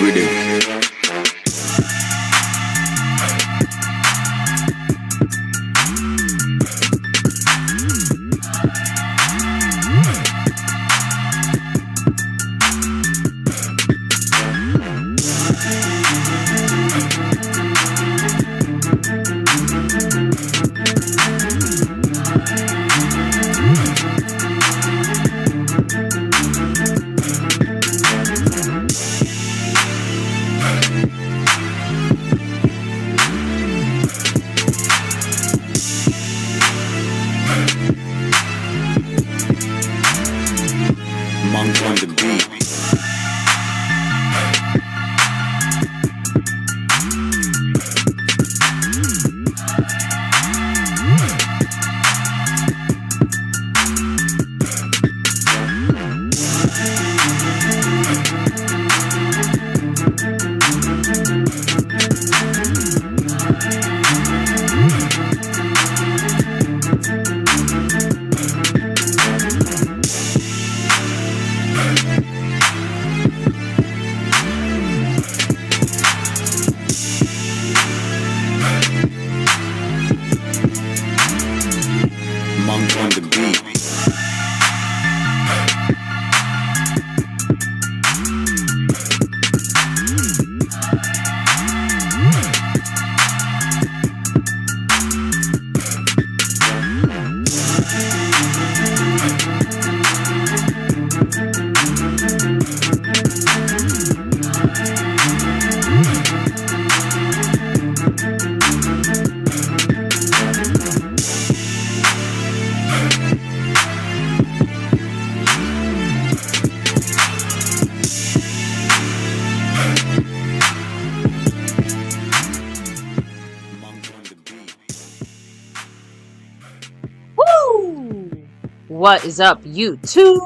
Rhythm. Monk on the beat. Monk on the beat. What is up, YouTube?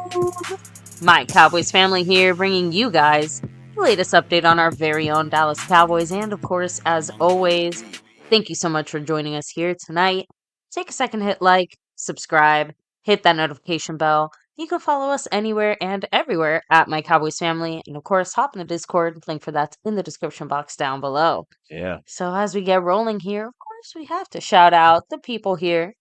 My Cowboys family here, bringing you guys the latest update on our very own Dallas Cowboys. And of course, as always, thank you so much for joining us here tonight. Take a second, hit like, subscribe, hit that notification bell. You can follow us anywhere and everywhere at My Cowboys Family. And of course, hop in the Discord. Link for that's in the description box down below. Yeah. So as we get rolling here, of course, we have to shout out the people here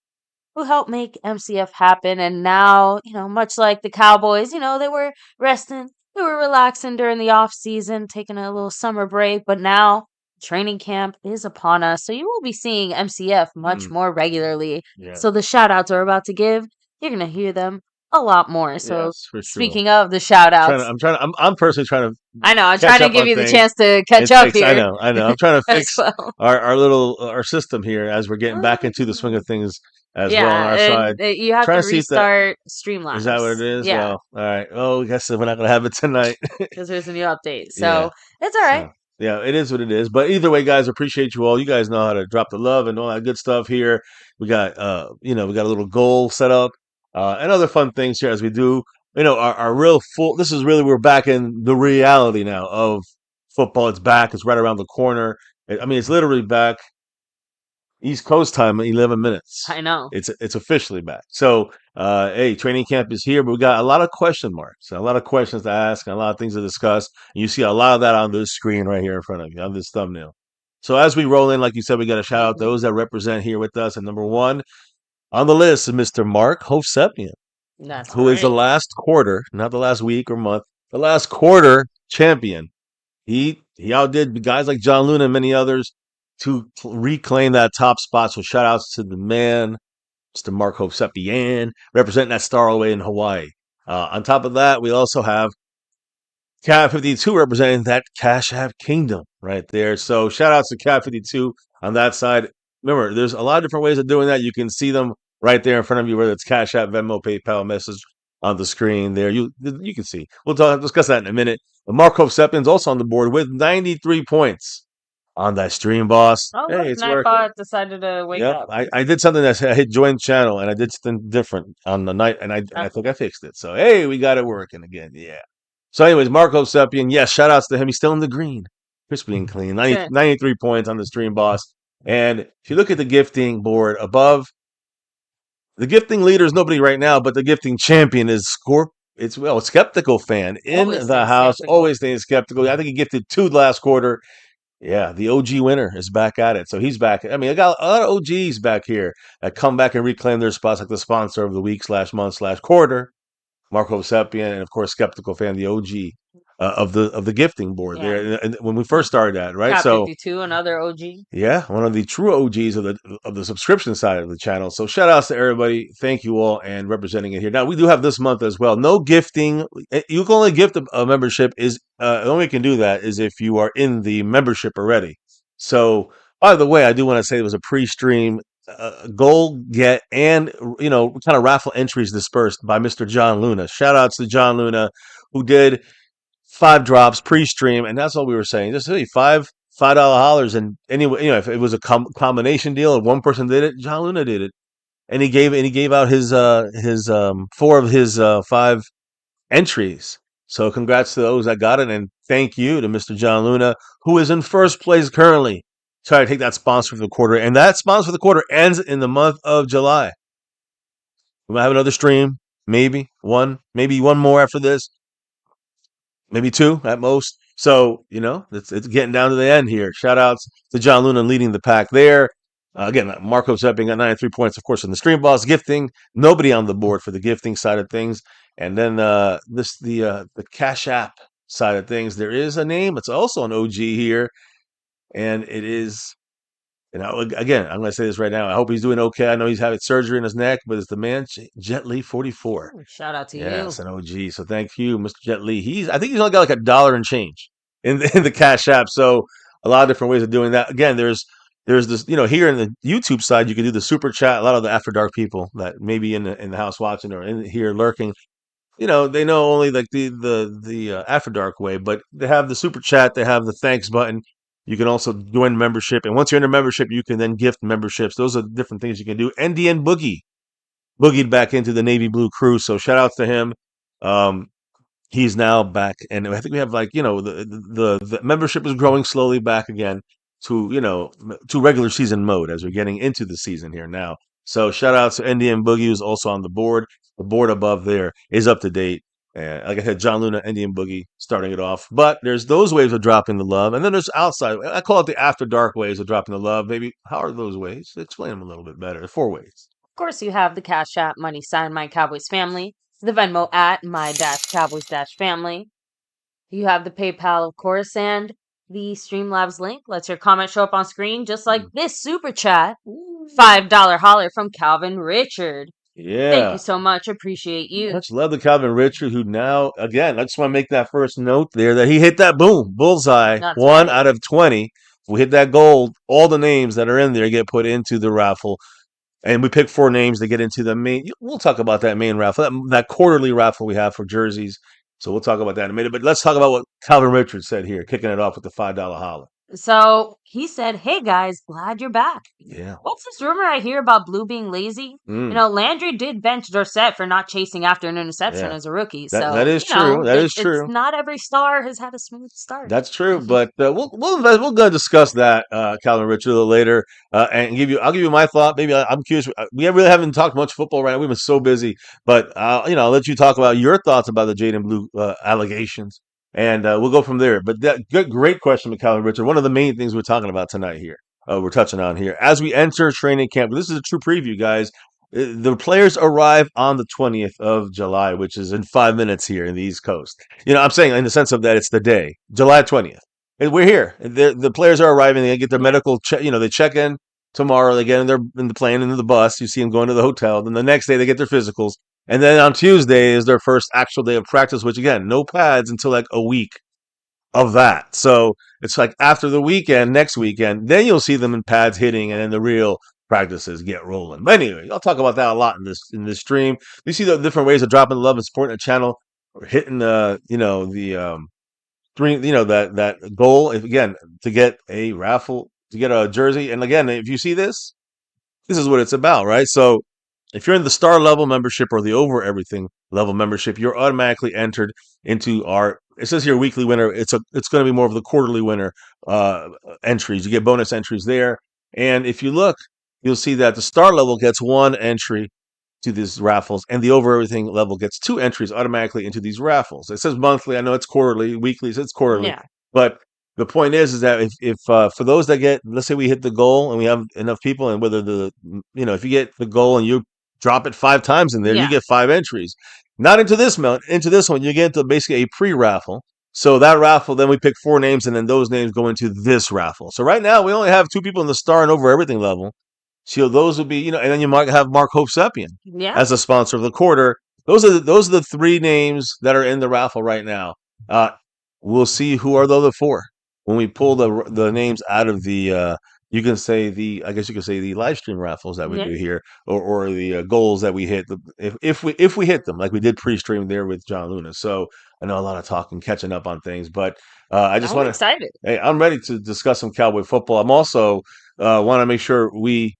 who helped make MCF happen. And now, much like the Cowboys, they were resting, they were relaxing during the off season, taking a little summer break. But now training camp is upon us. So you will be seeing MCF much more regularly. Yeah. So the shout outs are about to give, you're going to hear them a lot more. So Yes, for sure. speaking of the shout outs, I'm personally trying to. I know, I'm catch trying to up give on you the things. chance to catch up here. I know. I'm trying to as fix well. our system here as we're getting back into the swing of things as well on our side. You have Trying to to see if that- restart Streamlabs. Is that what it is? Yeah. Well, all right. Oh, I guess we're not going to have it tonight. Because there's a new update. So Yeah. it's all right. So, yeah, it is what it is. But either way, guys, appreciate you all. You guys know how to drop the love and all that good stuff here. We got, we got a little goal set up and other fun things here as we do. Our real full. This is really we're back in the reality now of football. It's back. It's right around the corner. It's literally back. East Coast time, 11 minutes. I know. It's officially back. So, hey, training camp is here, but we got a lot of question marks, a lot of questions to ask, and a lot of things to discuss. And you see a lot of that on this screen right here in front of you, on this thumbnail. So as we roll in, like you said, we got to shout out those that represent here with us. And number one on the list is Mr. Mark Hovsepian, who is the last quarter, not the last week or month, the last quarter champion. He outdid guys like John Luna and many others to reclaim that top spot. So shout outs to the man, Mr. Mark Hovsepian, representing that star away in Hawaii. On top of that, we also have Cat 52 representing that Cash App Kingdom right there. So shout outs to Cat 52 on that side. Remember, there's a lot of different ways of doing that. You can see them right there in front of you, whether it's Cash App, Venmo, PayPal, message on the screen there. You can see. We'll discuss that in a minute. But Mark Hovsepian's also on the board with 93 points on that stream, boss. Oh, hey, look, it's working. Nightbot decided to wake up. I did something that I hit join channel, and I did something different on the night, and I think I fixed it. So, hey, we got it working again. Yeah. So, anyways, Mark Hovsepian, yes, shout outs to him. He's still in the green. Crispy and clean. 93 points on the stream, boss. And if you look at the gifting board above, the gifting leader is nobody right now, but the gifting champion is it's well, skeptical fan in Always the stay house, skeptical. always staying skeptical. I think he gifted 2 last quarter. Yeah, the OG winner is back at it. So he's back. I mean, I got a lot of OGs back here that come back and reclaim their spots, like the sponsor of the week slash month slash quarter, Marco Seppian, and of course, skeptical fan, the OG of the gifting board Yeah. there. And when we first started that, right? Cat So 52, another OG. yeah, one of the true OGs of the subscription side of the channel. So shout outs to everybody. Thank you all and representing it here. Now we do have this month as well. No gifting. You can only gift a membership is the only way you can do that is if you are in the membership already. So by the way, I do want to say it was a pre-stream goal get and kind of raffle entries dispersed by Mr. John Luna. Shout outs to John Luna who did 5 drops pre-stream, and that's all we were saying. Just hey, $5 hollers, and anyway, if it was a combination deal, and one person did it, John Luna did it, and he gave out his 4 of his 5 entries. So congrats to those that got it, and thank you to Mr. John Luna, who is in first place currently. Try to take that sponsor for the quarter, and that sponsor for the quarter ends in the month of July. We might have another stream, maybe one more after this. Maybe 2 at most. So, it's getting down to the end here. Shout outs to John Luna leading the pack there. Again, Marco Zepping got 93 points, of course, in the Stream Boss gifting. Nobody on the board for the gifting side of things. And then the Cash App side of things. There is a name. It's also an OG here. And it is, again, I'm going to say this right now. I hope he's doing okay. I know he's having surgery in his neck, but it's the man, Jet Li 44. Shout out to you. Yes, an OG. So thank you, Mr. Jet Li. I think he's only got like $1 and change in the Cash App. So a lot of different ways of doing that. Again, there's this, here in the YouTube side, you can do the super chat. A lot of the After Dark people that may be in the house watching or in here lurking, they know only like the After Dark way, but they have the super chat. They have the thanks button. You can also join membership, and once you're in a membership, you can then gift memberships. Those are different things you can do. NDN Boogie boogied back into the navy blue crew. So shout outs to him. He's now back, and I think we have the membership is growing slowly back again to regular season mode as we're getting into the season here now. So shout outs to Indian Boogie, who's also on the board. The board above there is up to date. And like I said, John Luna, Indian Boogie starting it off. But there's those ways of dropping the love. And then there's outside. I call it the after dark ways of dropping the love. Maybe how are those ways? Explain them a little bit better. 4 ways. Of course, you have the Cash App money sign My Cowboys Family, the Venmo at My-Cowboys-Family. You have the PayPal, of course, and the Streamlabs link lets your comment show up on screen, just like this super chat. $5 holler from Calvin Richard. Yeah. Thank you so much. Appreciate you. Much love to Calvin Richard, who now, again, I just want to make that first note there that he hit that bullseye. That's 1 right. out of 20. If we hit that gold, all the names that are in there get put into the raffle. And we pick 4 names to get into the main. We'll talk about that main raffle, that quarterly raffle we have for jerseys. So we'll talk about that in a minute. But let's talk about what Calvin Richard said here, kicking it off with the $5 holler. So he said, "Hey guys, glad you're back. Yeah. What's this rumor I hear about Blue being lazy? Landry did bench Dorsett for not chasing after an interception as a rookie. That is true. That is true. Not every star has had a smooth start. That's true. But we'll go discuss that, Calvin Richard, a little later, and I'll give you my thought. Maybe I'm curious. We really haven't talked much football right now. We've been so busy. But I'll let you talk about your thoughts about the Jaden Blue allegations. And we'll go from there. But great question, McCallum Richard. One of the main things we're talking about tonight here, we're touching on here. As we enter training camp, this is a true preview, guys. The players arrive on the 20th of July, which is in 5 minutes here in the East Coast. I'm saying in the sense of that it's the day, July 20th. And we're here. The players are arriving. They get their medical check. They check in tomorrow. They get in the plane, into the bus. You see them going to the hotel. Then the next day they get their physicals. And then on Tuesday is their first actual day of practice, which again, no pads until like a week of that. So it's like after the weekend, next weekend, then you'll see them in pads hitting, and then the real practices get rolling. But anyway, I'll talk about that a lot in this stream. You see the different ways of dropping the love and supporting the channel, or hitting that goal again to get a raffle, to get a jersey. And again, if you see this is what it's about, right? So if you're in the star level membership or the over everything level membership, you're automatically entered into it says here weekly winner. It's going to be more of the quarterly winner entries. You get bonus entries there. And if you look, you'll see that the star level gets 1 entry to these raffles, and the over everything level gets 2 entries automatically into these raffles. It says monthly. I know it's quarterly, weekly. It's quarterly, Yeah. but the point is that if for those that get, let's say we hit the goal and we have enough people, and whether if you get the goal and you drop it 5 times in there, you Yeah. get 5 entries. Not into this into this one, you get into basically a pre-raffle. So that raffle, then we pick 4 names, and then those names go into this raffle. So right now we only have 2 people in the star and over everything level. So those would be, and then you might have Mark Hopesepian Yeah. as a sponsor of the quarter. Those are the 3 names that are in the raffle right now. We'll see who are the other 4 when we pull the names out of the. You can say I guess you could say the live stream raffles that we Yeah. do here, or the goals that we hit. If we hit them like we did pre-stream there with John Luna. So I know a lot of talking, catching up on things, but I just I'm want to. excited. Hey, I'm ready to discuss some Cowboy football. I'm also want to make sure we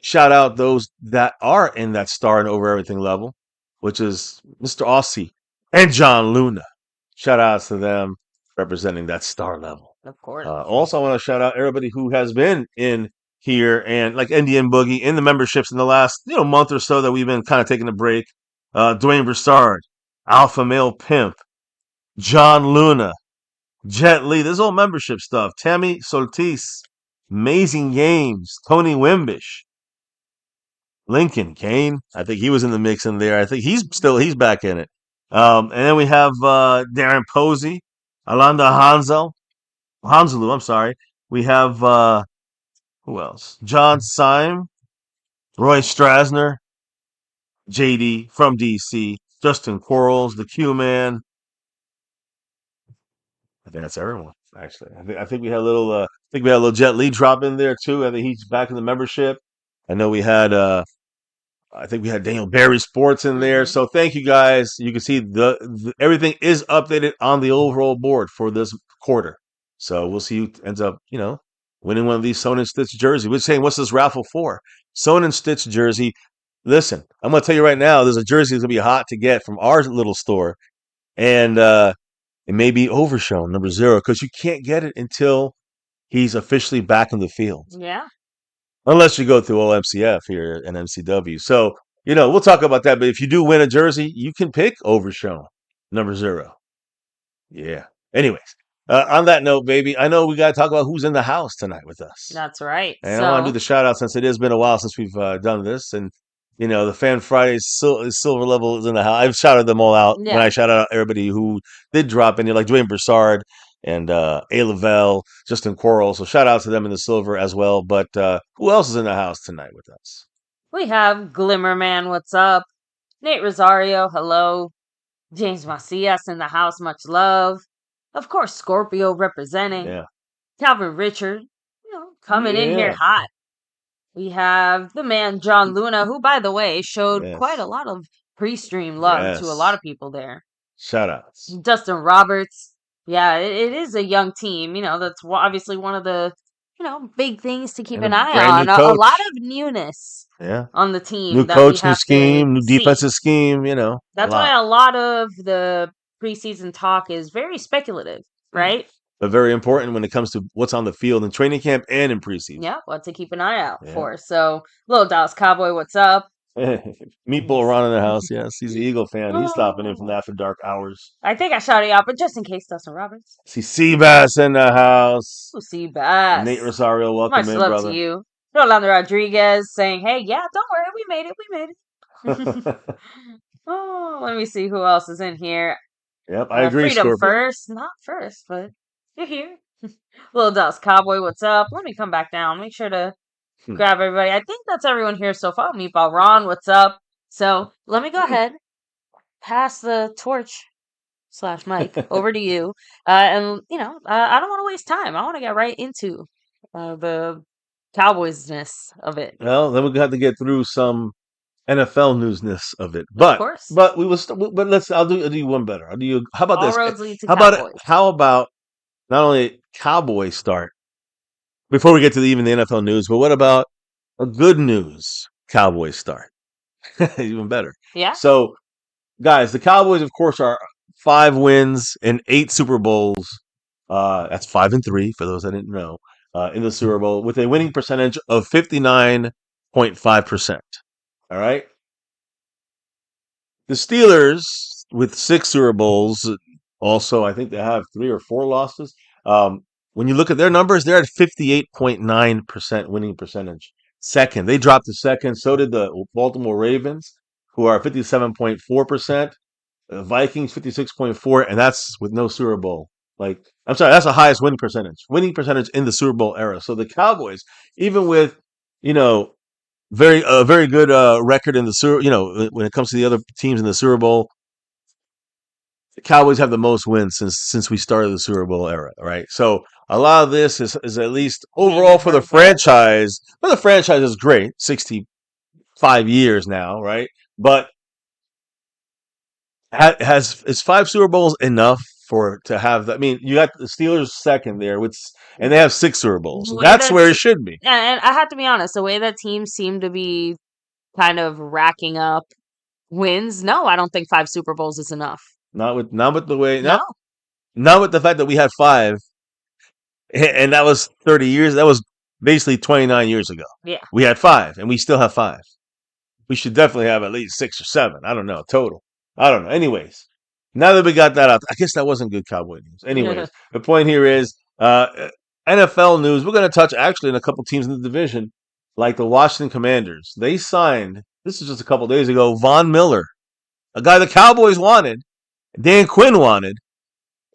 shout out those that are in that star and over everything level, which is Mr. Aussie and John Luna. Shout outs to them representing that star level. Of course. Also, I want to shout out everybody who has been in here and like Indian Boogie in the memberships in the last month or so that we've been kind of taking a break. Dwayne Broussard, Alpha Male Pimp, John Luna, Jet Li. This is all membership stuff. Tammy Soltis, Amazing Games, Tony Wimbish, Lincoln Kane. I think he was in the mix in there. I think he's back in it. And then we have Darren Posey, Alanda Hansalu, I'm sorry. We have who else? John Syme, Roy Strasner, JD from DC, Justin Quarles, the Q Man. I think that's everyone. Actually, I think we had a little. Jet Li drop in there too. I think he's back in the membership. I know we had. I think we had Daniel Barry Sports in there. So thank you guys. You can see the everything is updated on the overall board for this quarter. So we'll see who ends up, winning one of these Sewn and Stitch jersey. We're saying, what's this raffle for? Sewn and Stitch jersey. Listen, I'm going to tell you right now, there's a jersey that's going to be hot to get from our little store. And it may be Overshon, number 0, because you can't get it until he's officially back in the field. Yeah. Unless you go through OMCF here and MCW. So, we'll talk about that. But if you do win a jersey, you can pick Overshon, number 0. Yeah. Anyways, on that note, baby, I know we got to talk about who's in the house tonight with us. That's right. And I want to do the shout out since it has been a while since we've done this. And, the Fan Fridays silver level is in the house. I've shouted them all out when I shouted out everybody who did drop in. Like Dwayne Broussard and A. Lavelle, Justin Quarles. So shout out to them in the silver as well. But who else is in the house tonight with us? We have Glimmerman, what's up? Nate Rosario, hello. James Macias in the house, much love. Of course, Scorpio representing. Yeah. Calvin Richard, coming in here hot. We have the man John Luna, who, by the way, showed quite a lot of pre-stream love to a lot of people there. Shout outs. Dustin Roberts. Yeah, it is a young team. That's obviously one of the, big things to keep an eye on. A lot of newness on the team. New coach, new scheme, new defensive scheme, That's why a lot of the preseason talk is very speculative, right? But very important when it comes to what's on the field in training camp and in preseason. Yeah, what to keep an eye out for. So, little Dallas Cowboy, what's up? Meatball Ron in the house, yes. He's an Eagle fan. He's stopping in from the after dark hours. I think I shouted you out, but just in case, Dustin Roberts. See Seabass in the house. Ooh, Seabass. Nate Rosario, welcome in, brother. Much love to you. Rolando Rodriguez saying, hey, yeah, don't worry, we made it. Oh, let me see who else is in here. Yep, I agree, Freedom Scorpio. first. Not first, but you're here. Little Dallas Cowboy, what's up? Let me come back down. Make sure to grab everybody. I think that's everyone here so far. Meatball Ron, what's up? So let me go ahead, pass the torch / mic over to you. And, I don't want to waste time. I want to get right into the Cowboys-ness of it. Well, then we have to get through some NFL newsness of it. But, of course. But we will. But I'll do you one better. I'll do you. How about All this? roads lead to Cowboys. How about not only Cowboys start before we get to even the NFL news, but what about a good news Cowboys start? Even better. Yeah. So, guys, the Cowboys, of course, are 5 wins and 8 Super Bowls. That's 5-3 for those that didn't know. In the Super Bowl with a winning percentage of 59.5%. All right. The Steelers with 6 Super Bowls, also I think they have 3 or 4 losses. When you look at their numbers, they're at 58.9% winning percentage. Second, they dropped to second. So did the Baltimore Ravens, who are 57.4%. Vikings 56.4, and that's with no Super Bowl. Like, I'm sorry, that's the highest winning percentage in the Super Bowl era. So the Cowboys, even with, you know, very good record in the Super, when it comes to the other teams in the Super Bowl, the Cowboys have the most wins since we started the Super Bowl era, right? So a lot of this is at least overall for the franchise. Well, the franchise is great, 65 years now, right? But is 5 Super Bowls enough for to have that? I mean, you got the Steelers second there, and they have 6 Super Bowls. The way That's that where it should be. and I have to be honest, the way that teams seem to be kind of racking up wins, no, I don't think 5 Super Bowls is enough. Not with the way No. not with the fact that we had 5, and that was 30 years. That was basically 29 years ago. Yeah. We had 5, and we still have 5. We should definitely have at least 6 or 7. I don't know total. I don't know. Anyways, now that we got that out, I guess that wasn't good Cowboy news. Anyways, the point here is NFL news. We're going to touch actually in a couple teams in the division, like the Washington Commanders. They signed. This is just a couple days ago. Von Miller, a guy the Cowboys wanted, Dan Quinn wanted.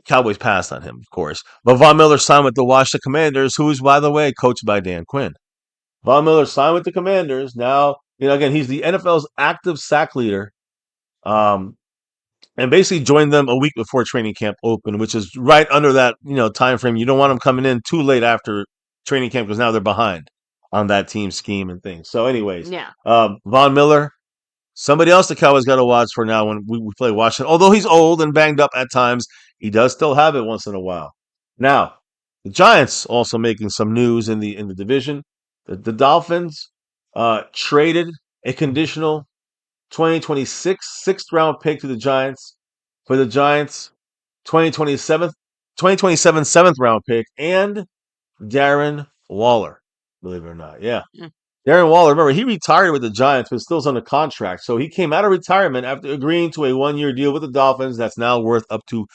Cowboys passed on him, of course. But Von Miller signed with the Washington Commanders, who is, by the way, coached by Dan Quinn. Von Miller signed with the Commanders. Now, again, he's the NFL's active sack leader. And basically joined them a week before training camp opened, which is right under that, time frame. You don't want them coming in too late after training camp because now they're behind on that team scheme and things. So anyways, Yeah. Von Miller, somebody else the Cowboys got to watch for now when we play Washington. Although he's old and banged up at times, he does still have it once in a while. Now, the Giants also making some news in the division. The Dolphins traded a conditional 2026 sixth round pick to the Giants for the Giants 2027 seventh round pick and Darren Waller, believe it or not. Yeah. Mm. Darren Waller, remember, he retired with the Giants, but still's under contract. So he came out of retirement after agreeing to a 1-year deal with the Dolphins that's now worth up to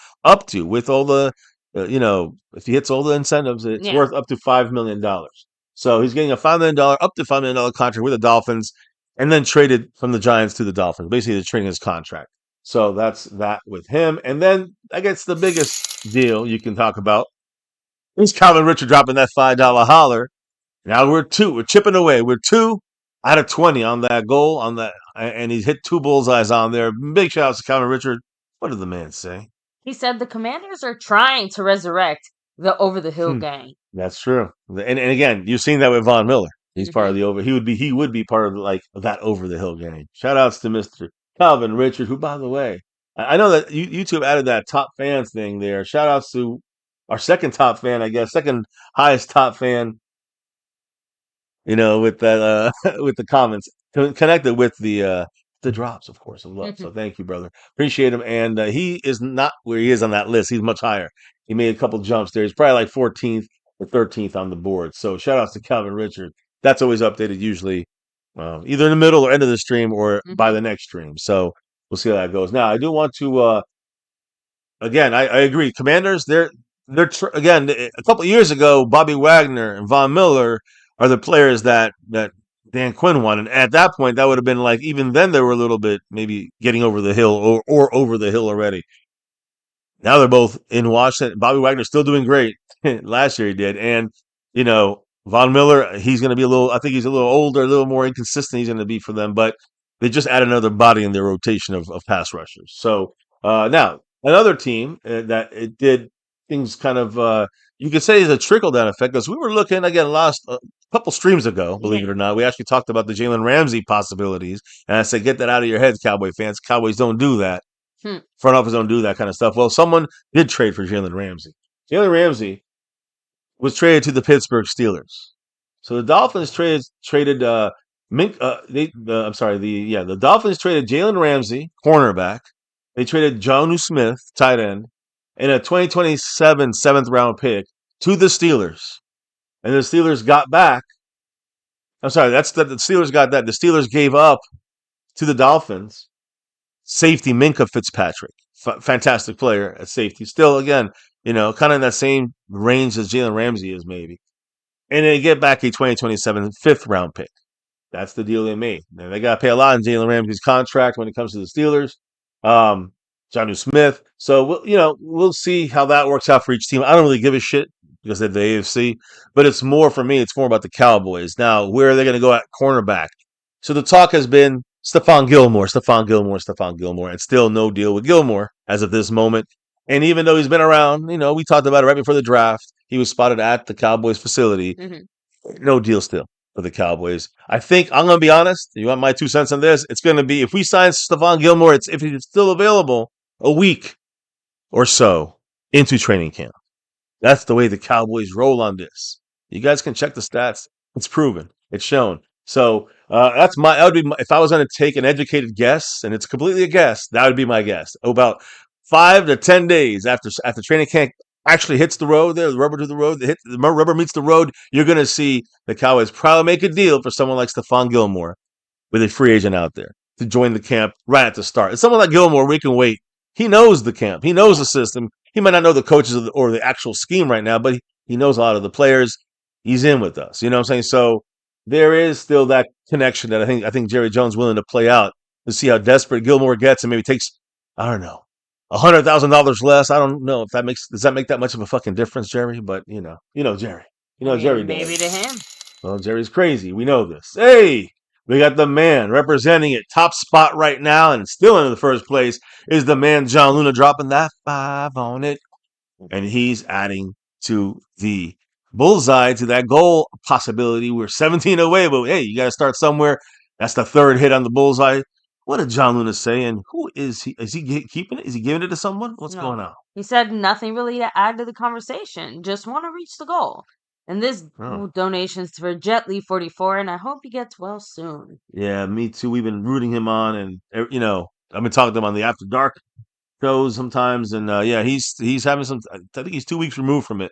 with all the, if he hits all the incentives, it's worth up to $5 million. So he's getting a $5 million, up to $5 million contract with the Dolphins and then traded from the Giants to the Dolphins. Basically, they're trading his contract. So that's that with him. And then I guess the biggest deal you can talk about is Calvin Richard dropping that $5 holler. Now we're chipping away. We're 2 out of 20 on that goal, and he's hit 2 bullseyes on there. Big shout out to Calvin Richard. What did the man say? He said the Commanders are trying to resurrect the Over the Hill gang. That's true. And again, you've seen that with Von Miller. He's part of the he would be part of like that Over the Hill gang. Shout outs to Mr. Calvin Richard, who, by the way, I know that YouTube added that top fans thing there. Shout outs to our second top fan, I guess, second highest top fan. With that with the comments connected with the drops, of course, of love. So thank you, brother. Appreciate him. And he is not where he is on that list. He's much higher. He made a couple jumps there. He's probably like 14th or 13th on the board. So shout outs to Calvin Richard. That's always updated usually either in the middle or end of the stream or by the next stream. So we'll see how that goes. Now, I do want to, again, I agree. Commanders, again, a couple of years ago, Bobby Wagner and Von Miller are the players that Dan Quinn wanted. At that point, that would have been like, even then they were a little bit maybe getting over the hill or over the hill already. Now they're both in Washington. Bobby Wagner's still doing great. Last year he did. And, Von Miller, he's going to be I think he's a little older, a little more inconsistent he's going to be for them, but they just add another body in their rotation of pass rushers. So now, another team that it did things kind of, you could say is a trickle-down effect, because we were looking, again, last couple streams ago, believe it or not, we actually talked about the Jaylen Ramsey possibilities, and I said, get that out of your heads, Cowboy fans. Cowboys don't do that. Front office don't do that kind of stuff. Well, someone did trade for Jaylen Ramsey. Jaylen Ramsey was traded to the Pittsburgh Steelers. So the Dolphins traded the Dolphins traded Jaylen Ramsey, cornerback. They traded Jonnu Smith, tight end, and a 2027 seventh round pick to the Steelers. And the Steelers got back. I'm sorry, the Steelers got that. The Steelers gave up to the Dolphins safety Minka Fitzpatrick, fantastic player at safety. Still, again, kind of in that same range as Jaylen Ramsey is maybe. And then get back a 2027 fifth round pick. That's the deal they made. Now, they got to pay a lot in Jaylen Ramsey's contract when it comes to the Steelers. Jonnu Smith. So we'll see how that works out for each team. I don't really give a shit because they're the AFC, but it's more for me. It's more about the Cowboys. Now, where are they going to go at cornerback? So the talk has been Stefan Gilmore, and still no deal with Gilmore as of this moment. And even though he's been around, we talked about it right before the draft. He was spotted at the Cowboys facility. No deal still for the Cowboys. I think I'm going to be honest. You want my 2 cents on this? It's going to be if we sign Stefan Gilmore, if he's still available, a week or so into training camp. That's the way the Cowboys roll on this. You guys can check the stats. It's proven. It's shown. So that would be if I was going to take an educated guess, and it's completely a guess. That would be my guess. About 5 to 10 days after training camp actually hits the road, the rubber to the road, the rubber meets the road, you're going to see the Cowboys probably make a deal for someone like Stefan Gilmore with a free agent out there to join the camp right at the start. It's someone like Gilmore, we can wait. He knows the camp. He knows the system. He might not know the coaches or the actual scheme right now, but he knows a lot of the players. He's in with us. You know what I'm saying? So there is still that connection that I think Jerry Jones willing to play out to see how desperate Gilmore gets and maybe takes, I don't know, $100,000 less. I don't know if does that make that much of a fucking difference, Jerry? But Jerry. Jerry does. Maybe to him. Well, Jerry's crazy. We know this. Hey, we got the man representing it. Top spot right now and still in the first place is the man John Luna dropping that 5 on it. And he's adding to the bullseye, to that goal possibility. We're 17 away, but hey, you got to start somewhere. That's the third hit on the bullseye. What did John Luna say? And who is he? Is he keeping it? Is he giving it to someone? What's going on? He said nothing really to add to the conversation. Just want to reach the goal. And this donation's for Jetly44, and I hope he gets well soon. Yeah, me too. We've been rooting him on, and I've been talking to him on the After Dark shows sometimes, and he's having some. I think he's 2 weeks removed from it,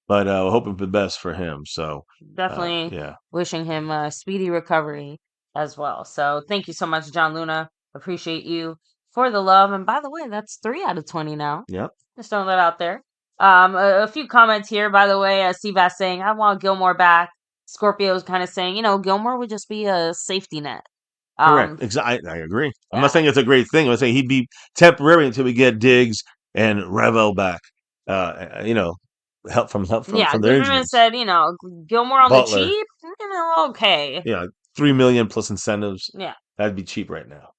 but we're hoping for the best for him. So definitely wishing him a speedy recovery as well. So thank you so much, John Luna. Appreciate you for the love. And by the way, that's 3 out of 20 now. Yep. Just throwing that out there. A few comments here, by the way. Seabass saying, I want Gilmore back. Scorpio's kind of saying, Gilmore would just be a safety net. Correct. Exactly. I agree. I'm not saying it's a great thing. I'm saying he'd be temporary until we get Diggs and Raffle back. Help from their injuries. Said, Gilmore on Butler. the cheap, okay. Yeah, $3 million plus incentives. Yeah, that'd be cheap right now.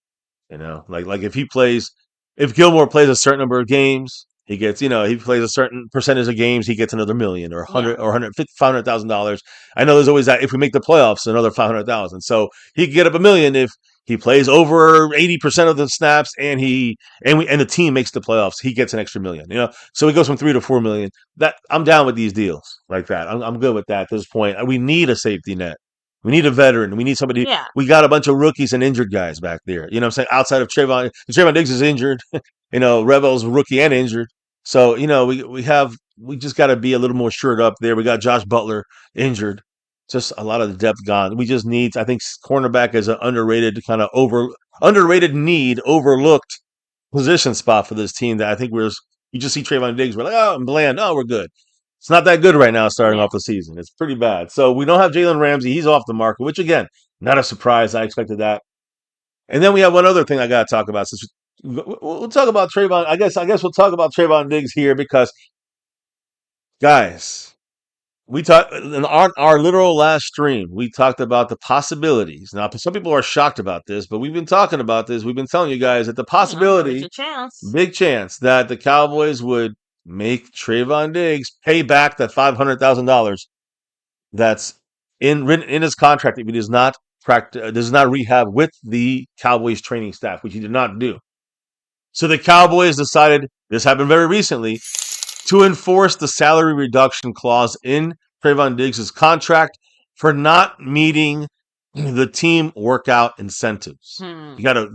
Like if Gilmore plays a certain number of games, he gets, he plays a certain percentage of games, he gets another $1 million or $500,000. I know there's always that. If we make the playoffs, another $500,000. So he could get up $1 million if he plays over 80% of the snaps and the team makes the playoffs. He gets an extra $1 million. So he goes from $3 to $4 million. That I'm down with these deals like that. I'm good with that at this point. We need a safety net. We need a veteran. We need somebody. Yeah. We got a bunch of rookies and injured guys back there. You know what I'm saying? Outside of Trayvon Diggs is injured. Rebel's rookie and injured. So, we just got to be a little more shored up there. We got Josh Butler injured. Just a lot of the depth gone. We just need, I think, cornerback is an underrated need, overlooked position spot for this team that I think you just see Trayvon Diggs. We're like, oh, I'm bland. Oh, we're good. It's not that good right now starting off the season. It's pretty bad. So we don't have Jaylen Ramsey. He's off the market, which, again, not a surprise. I expected that. And then we have one other thing I got to talk about. Since we'll talk about Trayvon. I guess we'll talk about Trayvon Diggs here because, guys, we talked in our literal last stream. We talked about the possibilities. Now, some people are shocked about this, but we've been talking about this. We've been telling you guys that the possibility, big chance, that the Cowboys would make Trayvon Diggs pay back that $500,000 that's written in his contract if he does not rehab with the Cowboys training staff, which he did not do. So the Cowboys decided, this happened very recently, to enforce the salary reduction clause in Trayvon Diggs' contract for not meeting the team workout incentives. You got I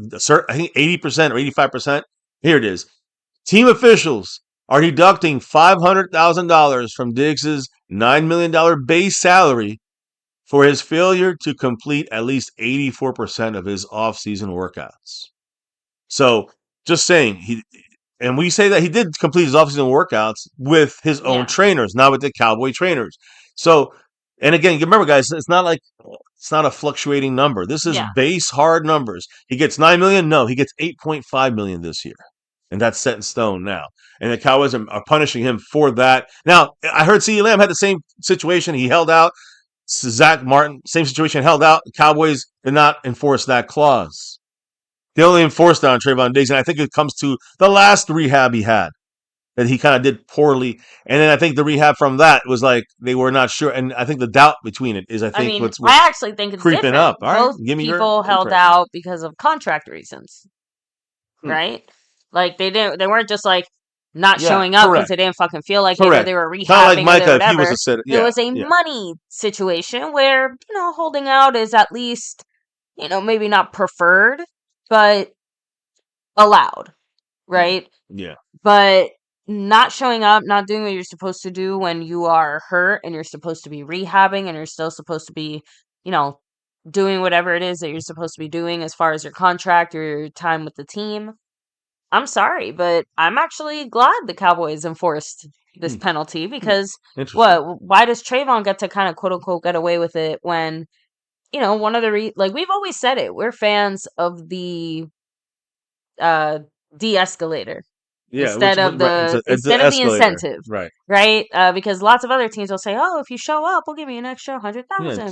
think 80% or 85%. Here it is. Team officials are deducting $500,000 from Diggs' $9 million base salary for his failure to complete at least 84% of his offseason workouts. So just saying, and we say that he did complete his offseason workouts with his own Yeah. trainers, not with the Cowboy trainers. So, and again, remember, guys, it's not a fluctuating number. This is Yeah. base hard numbers. He gets $9 million. No, he gets $8.5 million this year, and that's set in stone now. And the Cowboys are punishing him for that. Now, I heard CeeDee Lamb had the same situation. He held out. Zach Martin, same situation, held out. The Cowboys did not enforce that clause. They only enforced it on Trayvon Diggs, and I think it comes to the last rehab he had that he kind of did poorly. And then I think the rehab from that was like they were not sure. And I think the doubt between it is I think what's I actually think it's creeping different. up. All right, Both give me your people held impression. out because of contract reasons, right? Like they weren't just like not Yeah, showing up because correct. they didn't fucking feel like it or Correct. they were Kind of like rehabbing or Micah if he whatever. was a set. It Yeah, was a yeah. money situation where, holding out is at least, maybe not preferred, but allowed, right? Yeah. But not showing up, not doing what you're supposed to do when you are hurt and you're supposed to be rehabbing and you're still supposed to be, doing whatever it is that you're supposed to be doing as far as your contract or your time with the team. I'm sorry, but I'm actually glad the Cowboys enforced this penalty because Interesting. why does Trayvon get to kind of quote unquote get away with it when, one of the like we've always said it, we're fans of the de-escalator Yeah, instead of right, it's an the escalator. incentive, Right. right? Because lots of other teams will say, "Oh, if you show up, we'll give you an extra Yeah. 100,000."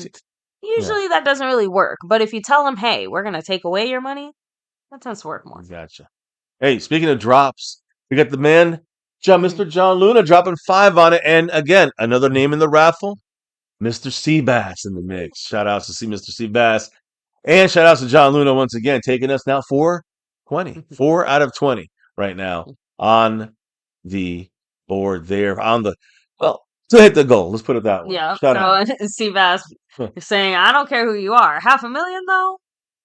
Yeah. Usually that doesn't really work, but if you tell them, "Hey, we're gonna take away your money," that tends to work more. Gotcha. Hey, speaking of drops, we got the man, Mr. John Luna, dropping 5 on it. And again, another name in the raffle, Mr. Seabass in the mix. Shout outs to Mr. Seabass. And shout outs to John Luna once again, taking us now 4-20. 4 out of 20 right now on the board there. To hit the goal. Let's put it that way. Yeah. Shout out. So Seabass is saying, "I don't care who you are. $500,000 though."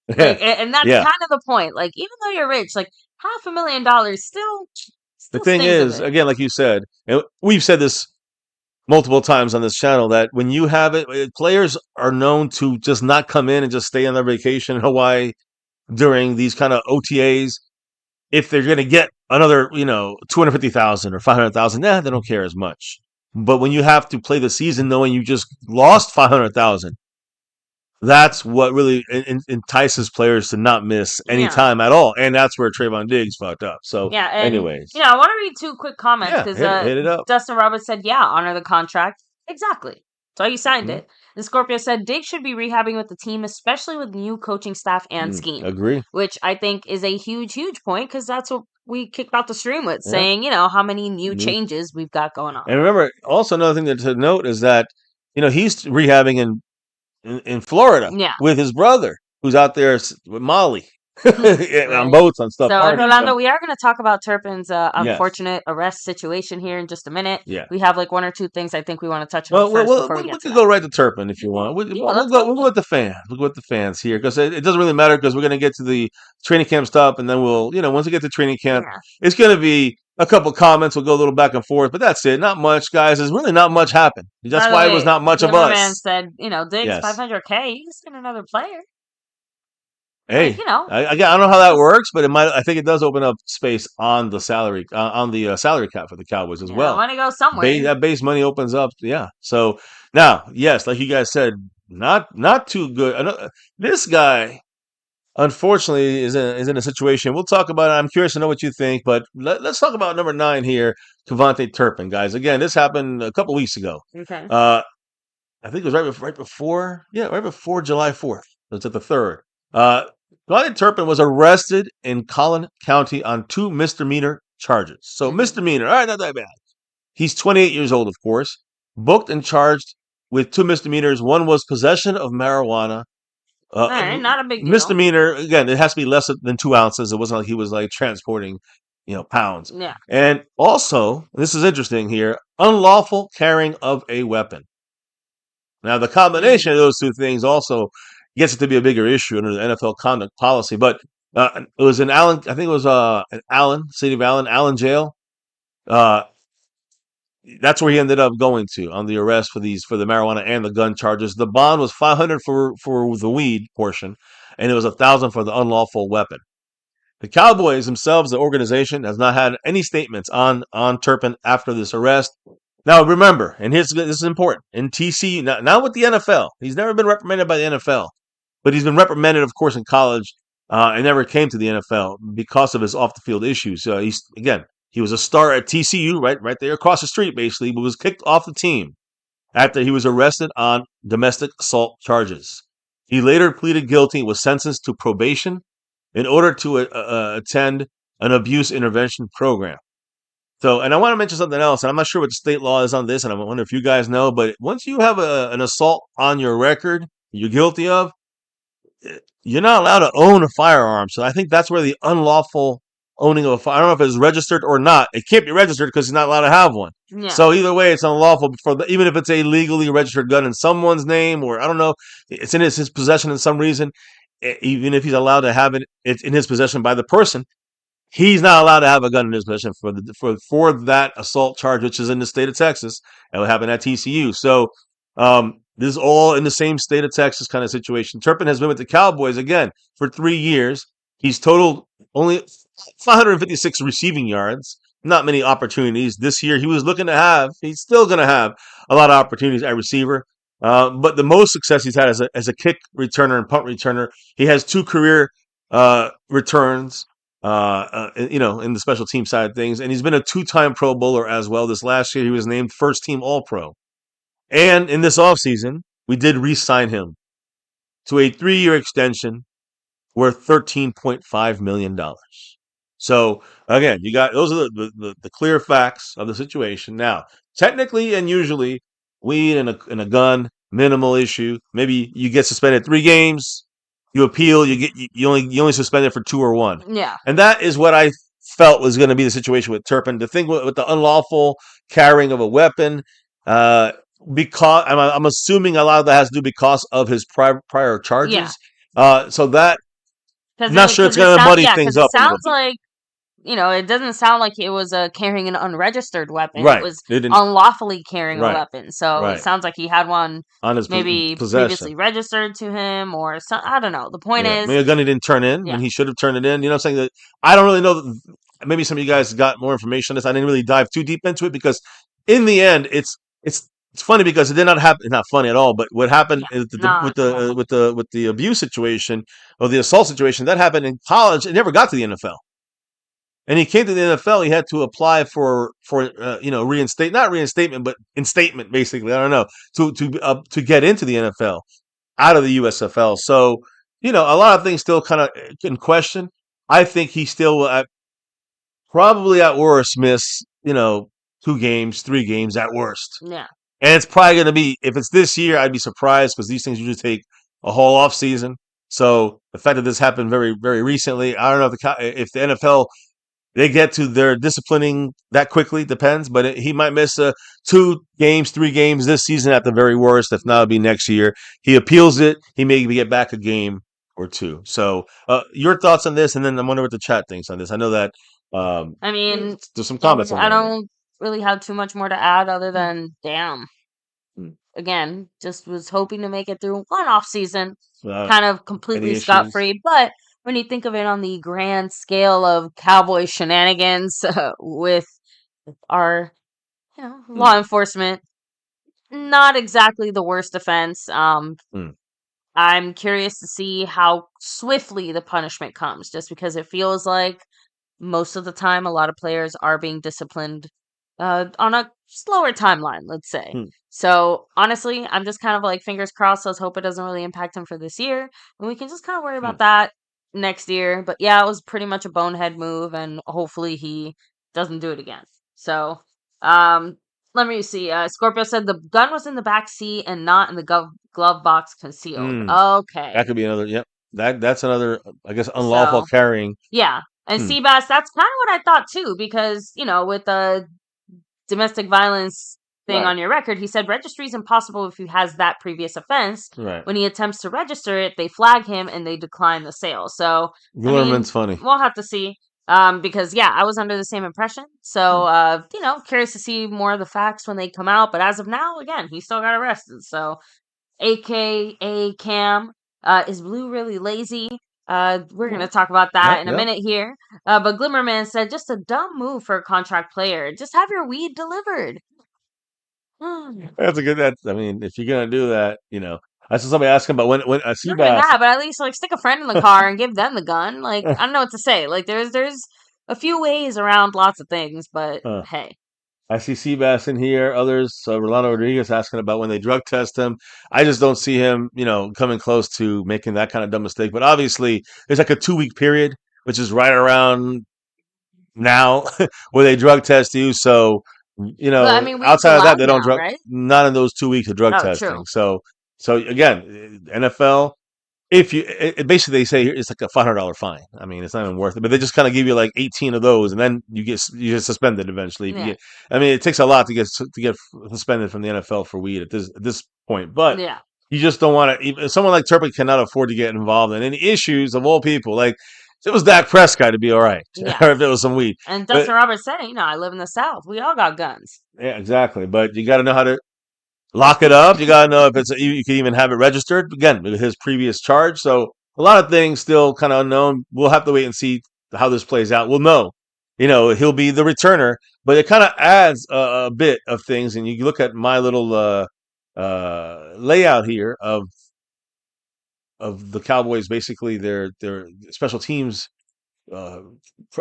Like, and that's Yeah. kind of the point. Like, even though you're rich, like $500,000 still The thing stings a is, bit. again, like you said, and we've said this multiple times on this channel, that when you have it, players are known to just not come in and just stay on their vacation in Hawaii during these kind of OTAs. If they're going to get another, 250,000 or 500,000, they don't care as much. But when you have to play the season knowing you just lost 500,000, that's what really entices players to not miss any Yeah. time at all. And that's where Trayvon Diggs fucked up. So, Yeah, and anyways. I want to read 2 quick comments Yeah, because hit it up. Dustin Roberts said, "Yeah, honor the contract." Exactly. That's why you signed Mhm. it. And Scorpio said, "Diggs should be rehabbing with the team, especially with new coaching staff and scheme," Agree. which I think is a huge, huge point because that's what we kicked out the stream with, Yeah. saying, how many new New- changes we've got going on. And remember, also another thing to note is that, he's rehabbing in Florida Yeah. with his brother, who's out there with Molly on Right. boats on stuff. So, partying. Rolando, we are going to talk about Turpin's Yes. unfortunate arrest situation here in just a minute. Yeah. We have like 1 or 2 things I think we want to touch on Well, first before we we get to could that. go right to Turpin if you want. We'll go with the fans. We'll go with the fans here because it doesn't really matter because we're going to get to the training camp stuff, and then we'll, once we get to training camp, Yeah. it's going to be a couple comments. We'll go a little back and forth, but that's it. Not much, guys. There's really not much happened. That's By the why it way, was not much of Glimmerman us. said, Diggs Yes. 500K, you just get another player. Hey, Like, I don't know how that works, but I think it does open up space on the salary salary cap for the Cowboys as well. Money goes somewhere. That base money opens up, yeah. So now, yes, like you guys said, not too good. This guy, unfortunately, is in a situation. We'll talk about it. I'm curious to know what you think, but let's talk about number 9 here, Kevontae Turpin, guys. Again, this happened a couple weeks ago. Okay. I think it was right before July 4th. It's at the 3rd. Kevontae Turpin was arrested in Collin County on 2 misdemeanor charges. So misdemeanor, all right, not that bad. He's 28 years old, of course. Booked and charged with 2 misdemeanors. One was possession of marijuana. All right, not a big deal. Misdemeanor, again, it has to be less than 2 ounces. It wasn't like he was like transporting, pounds. Yeah. And also, this is interesting here, unlawful carrying of a weapon. Now, the combination of those 2 things also gets it to be a bigger issue under the NFL conduct policy. But it was in Allen, I think it was in Allen, city of Allen jail. That's where he ended up going to on the arrest for the marijuana and the gun charges. The bond was $500 for the weed portion, and it was $1,000 for the unlawful weapon. The Cowboys themselves, the organization, has not had any statements on Turpin after this arrest. Now, remember, and this is important, in TCU, not with the NFL. He's never been reprimanded by the NFL, but he's been reprimanded, of course, in college and never came to the NFL because of his off-the-field issues. He was a star at TCU, right there across the street, basically, but was kicked off the team after he was arrested on domestic assault charges. He later pleaded guilty and was sentenced to probation in order to attend an abuse intervention program. So, and I want to mention something else, and I'm not sure what the state law is on this, and I wonder if you guys know, but once you have an assault on your record you're guilty of, you're not allowed to own a firearm. So I think that's where the unlawful owning of a firearm, I don't know if it's registered or not. It can't be registered because he's not allowed to have one. Yeah. So either way, it's unlawful even if it's a legally registered gun in someone's name, or I don't know, it's in his possession in some reason. Even if he's allowed to have it's in his possession by the person. He's not allowed to have a gun in his possession for that assault charge, which is in the state of Texas. That would happen at TCU. So this is all in the same state of Texas kind of situation. Turpin has been with the Cowboys again for 3 years. He's totaled only 556 receiving yards. Not many opportunities this year. He's still going to have a lot of opportunities at receiver. But the most success he's had as a kick returner and punt returner. He has 2 career returns. In the special team side of things. And he's been a 2-time Pro Bowler as well. This last year, he was named first team All-Pro. And in this offseason, we did re-sign him to a 3-year extension worth $13.5 million. So, again, those are the clear facts of the situation. Now, technically and usually, weed and a gun, minimal issue. Maybe you get suspended 3 games. You appeal, you only suspended for 2 or 1. Yeah. And that is what I felt was going to be the situation with Turpin. The thing with the unlawful carrying of a weapon, because I'm assuming a lot of that has to do because of his prior charges. Yeah. So that, I'm not sure it's going to muddy things up. It sounds like, it doesn't sound like it was carrying an unregistered weapon. Right. It was unlawfully carrying Right. a weapon. So Right. it sounds like he had one on his maybe possession. previously registered to him or something. I don't know. The point is, maybe a gun he didn't turn in when he should have turned it in. You know what I'm saying? That I don't really know. Maybe some of you guys got more information on this. I didn't really dive too deep into it because in the end, it's funny because it did not happen. It's not funny at all. But what happened is with the abuse situation or the assault situation that happened in college, it never got to the NFL. And he came to the NFL. He had to apply for not reinstatement, but instatement, basically. I don't know to get into the NFL out of the USFL. So a lot of things still kind of in question. I think he still will probably at worst miss 2 games, 3 games at worst. Yeah. And it's probably going to be, if it's this year, I'd be surprised because these things usually take a whole off season. So the fact that this happened very, very recently, I don't know if the NFL. They get to their disciplining that quickly, depends. But he might miss 2 games, 3 games this season at the very worst. If not, it'll be next year. He appeals it. He may get back a game or 2. So your thoughts on this, and then I wonder what the chat thinks on this. I know that there's some comments on I don't really have too much more to add other than, damn. Again, just was hoping to make it through one off season, kind of completely scot-free. But when you think of it on the grand scale of cowboy shenanigans with our law enforcement, not exactly the worst offense. I'm curious to see how swiftly the punishment comes, just because it feels like most of the time a lot of players are being disciplined on a slower timeline, let's say. So honestly, I'm just kind of like fingers crossed. Let's hope it doesn't really impact him for this year, and we can just kind of worry about that next year. But yeah, it was pretty much a bonehead move, and hopefully he doesn't do it again. So let me see. Scorpio said the gun was in the back seat and not in the glove box concealed. Okay, that could be another. Yep, that's another. I guess unlawful carrying. Yeah, and Seabass, that's kind of what I thought too, because with the domestic violence thing on your record, he said registry is impossible if he has that previous offense. Right. When he attempts to register it, they flag him and they decline the sale. So Glimmerman's funny. We'll have to see. Because I was under the same impression. So curious to see more of the facts when they come out. But as of now, again, he still got arrested. So, AKA Cam, is Blue really lazy? We're going to talk about that in a Yeah. minute here. But Glimmerman said, just a dumb move for a contract player. Just have your weed delivered. That's a good. I mean, if you're gonna do that, I saw somebody asking about when I see Not even bass. that, but at least like stick a friend in the car and give them the gun. Like, I don't know what to say. Like, there's a few ways around lots of things, but hey. I see Seabass in here. Others, Rolando Rodriguez asking about when they drug test him. I just don't see him, coming close to making that kind of dumb mistake. But obviously, there's like a 2-week period, which is right around now, where they drug test you. So, But I mean, weed's outside of that, allowed they don't now, drug. right? Not in those 2 weeks of drug Oh, testing. true. So again, NFL. If you basically they say it's like a $500 fine. I mean, it's not even worth it. But they just kind of give you like 18 of those, and then you get suspended eventually. If you Yeah. get, I mean, it takes a lot to get suspended from the NFL for weed at this point. But Yeah. you just don't want to. Even someone like Turpin cannot afford to get involved in any issues of all people. Like if it was Dak Prescott, it'd be all right. Yeah. Or if it was some weed. And Dustin Roberts said, I live in the South. We all got guns. Yeah, exactly. But you got to know how to lock it up. You gotta know if you can even have it registered again with his previous charge. So a lot of things still kind of unknown. We'll have to wait and see how this plays out. We'll know. He'll be the returner, but it kind of adds a bit of things. And you look at my little layout here of the Cowboys, basically their special teams uh,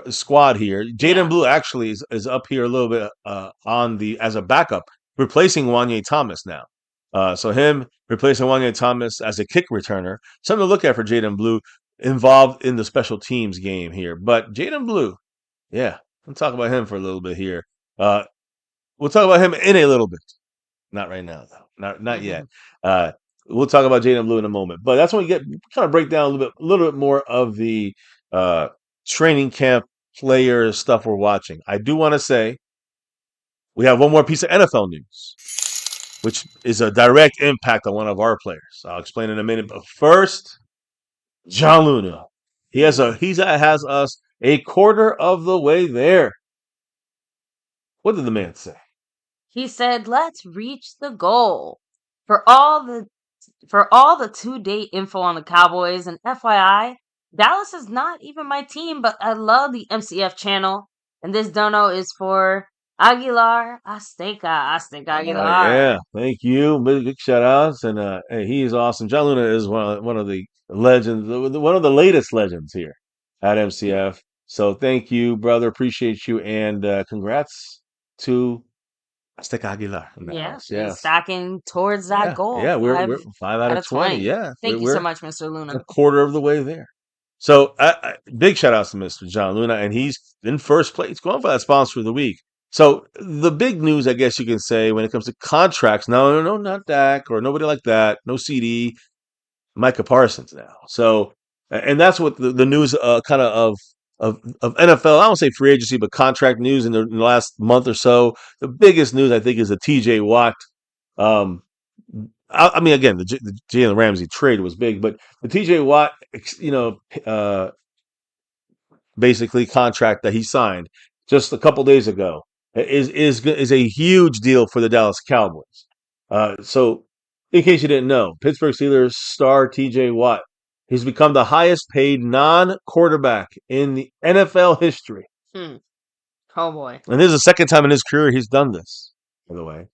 squad here. Jaden Blue actually is up here a little bit as a backup, replacing Wanye Thomas now. So him replacing Wanye Thomas as a kick returner, something to look at for Jaden Blue, involved in the special teams game here. But Jaden Blue, yeah, we'll talk about him for a little bit here. We'll talk about him in a little bit. Not right now, though. Not yet. We'll talk about Jaden Blue in a moment. But that's when we kind of break down a little bit more of the training camp player stuff we're watching. I do want to say we have one more piece of NFL news, which is a direct impact on one of our players. I'll explain in a minute. But first, John Luna. He has us a quarter of the way there. What did the man say? He said, "Let's reach the goal." For all the 2-day info on the Cowboys, and FYI, Dallas is not even my team, but I love the MCF channel. And this dono is for Aguilar Azteca Aguilar. Yeah, thank you. Big shout outs. And hey, he is awesome. John Luna is one of the legends, one of the latest legends here at MCF. So thank you, brother. Appreciate you. And congrats to Azteca Aguilar. Yes, Yes. stacking towards that goal. Yeah, we're 5 out of 20. Yeah. Thank you so much, Mr. Luna. A quarter of the way there. So big shout outs to Mr. John Luna, and he's in first place, going for that sponsor of the week. So the big news, I guess you can say, when it comes to contracts, no, not Dak or nobody like that, no CD, Micah Parsons now. So, and that's what the news kind of NFL. I don't say free agency, but contract news in the last month or so. The biggest news I think is the TJ Watt. I mean, again, the Jaylen Ramsey trade was big, but the TJ Watt, basically contract that he signed just a couple days ago is a huge deal for the Dallas Cowboys. So, in case you didn't know, Pittsburgh Steelers star TJ Watt, he's become the highest paid non-quarterback in the NFL history. Oh boy! And this is the second time in his career he's done this. By the way,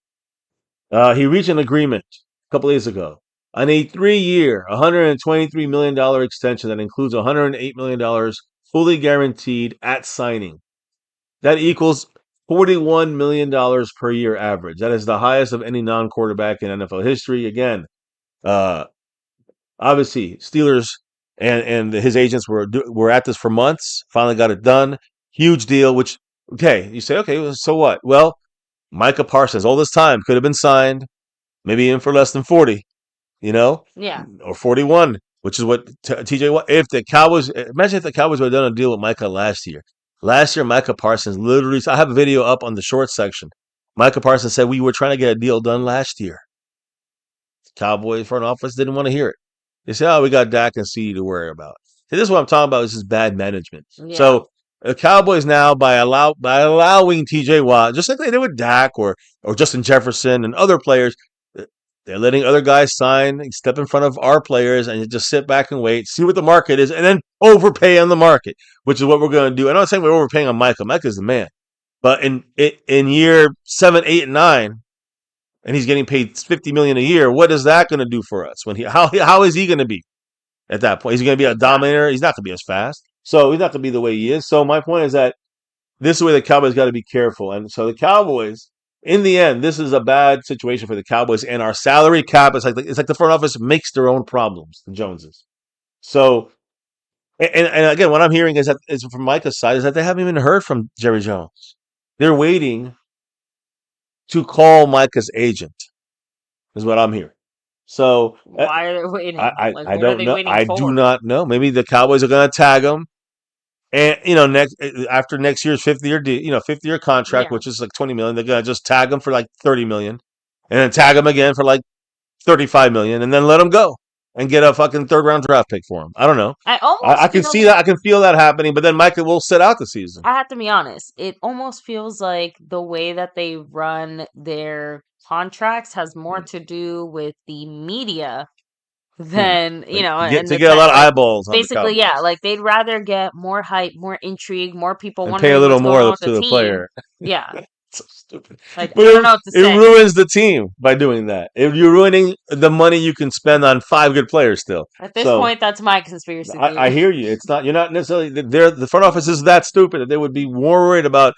he reached an agreement a couple days ago on a 3-year, $123 million extension that includes $108 million fully guaranteed at signing. That equals $41 million per year average. That is the highest of any non-quarterback in NFL history. Again, obviously, Steelers and his agents were at this for months. Finally got it done. Huge deal. Which, okay, you say, okay, so what? Well, Micah Parsons, all this time, could have been signed, maybe in for less than 40, Yeah. Or 41, which is what TJ Watt. Imagine if the Cowboys would have done a deal with Micah last year. Last year, Micah Parsons literally, I have a video up on the shorts section. Micah Parsons said, we were trying to get a deal done last year. The Cowboys front office didn't want to hear it. They said, we got Dak and CD to worry about. See, this is what I'm talking about. This is bad management. Yeah. So the Cowboys now, by allowing TJ Watt, just like they did with Dak or Justin Jefferson and other players, They're letting other guys sign, step in front of our players, and you just sit back and wait, see what the market is, and then overpay on the market, which is what we're going to do. I'm not saying we're overpaying on Micah. Micah's the man. But in year 7, 8, and 9, and he's getting paid $50 million a year, what is that going to do for us? How is he going to be at that point? Is he going to be a dominator? He's not going to be as fast. So he's not going to be the way he is. So my point is that this is where the Cowboys got to be careful. And so the Cowboys, in the end, this is a bad situation for the Cowboys. And our salary cap is like the front office makes their own problems, the Joneses. So, and again, what I'm hearing is from Micah's side is that they haven't even heard from Jerry Jones. They're waiting to call Micah's agent, is what I'm hearing. So Why are they waiting? I Like, I what are don't they know. waiting I for? do not know. Maybe the Cowboys are going to tag him. And after next year's fifth year contract, Yeah. which is like $20 million, they're gonna just tag him for like $30 million, and then tag him again for like $35 million, and then let him go and get a fucking third-round draft pick for him. I don't know. I almost I can feel see that. I can feel that happening. But then Micah will sit out the season. I have to be honest. It almost feels like the way that they run their contracts has more to do with the media than, Like, in to the get a lot of like eyeballs on the basically, yeah, Cowboys like they'd rather get more hype, more intrigue, more people and pay a wondering little what's going on more with to the the team. player. Yeah. So stupid. Like, But I don't know what to it say. ruins the team by doing that. You're ruining the money you can spend on 5 good players still. At this So point, that's my conspiracy I theory. hear you. It's not. You're not necessarily. The front office is that stupid that they would be more worried about.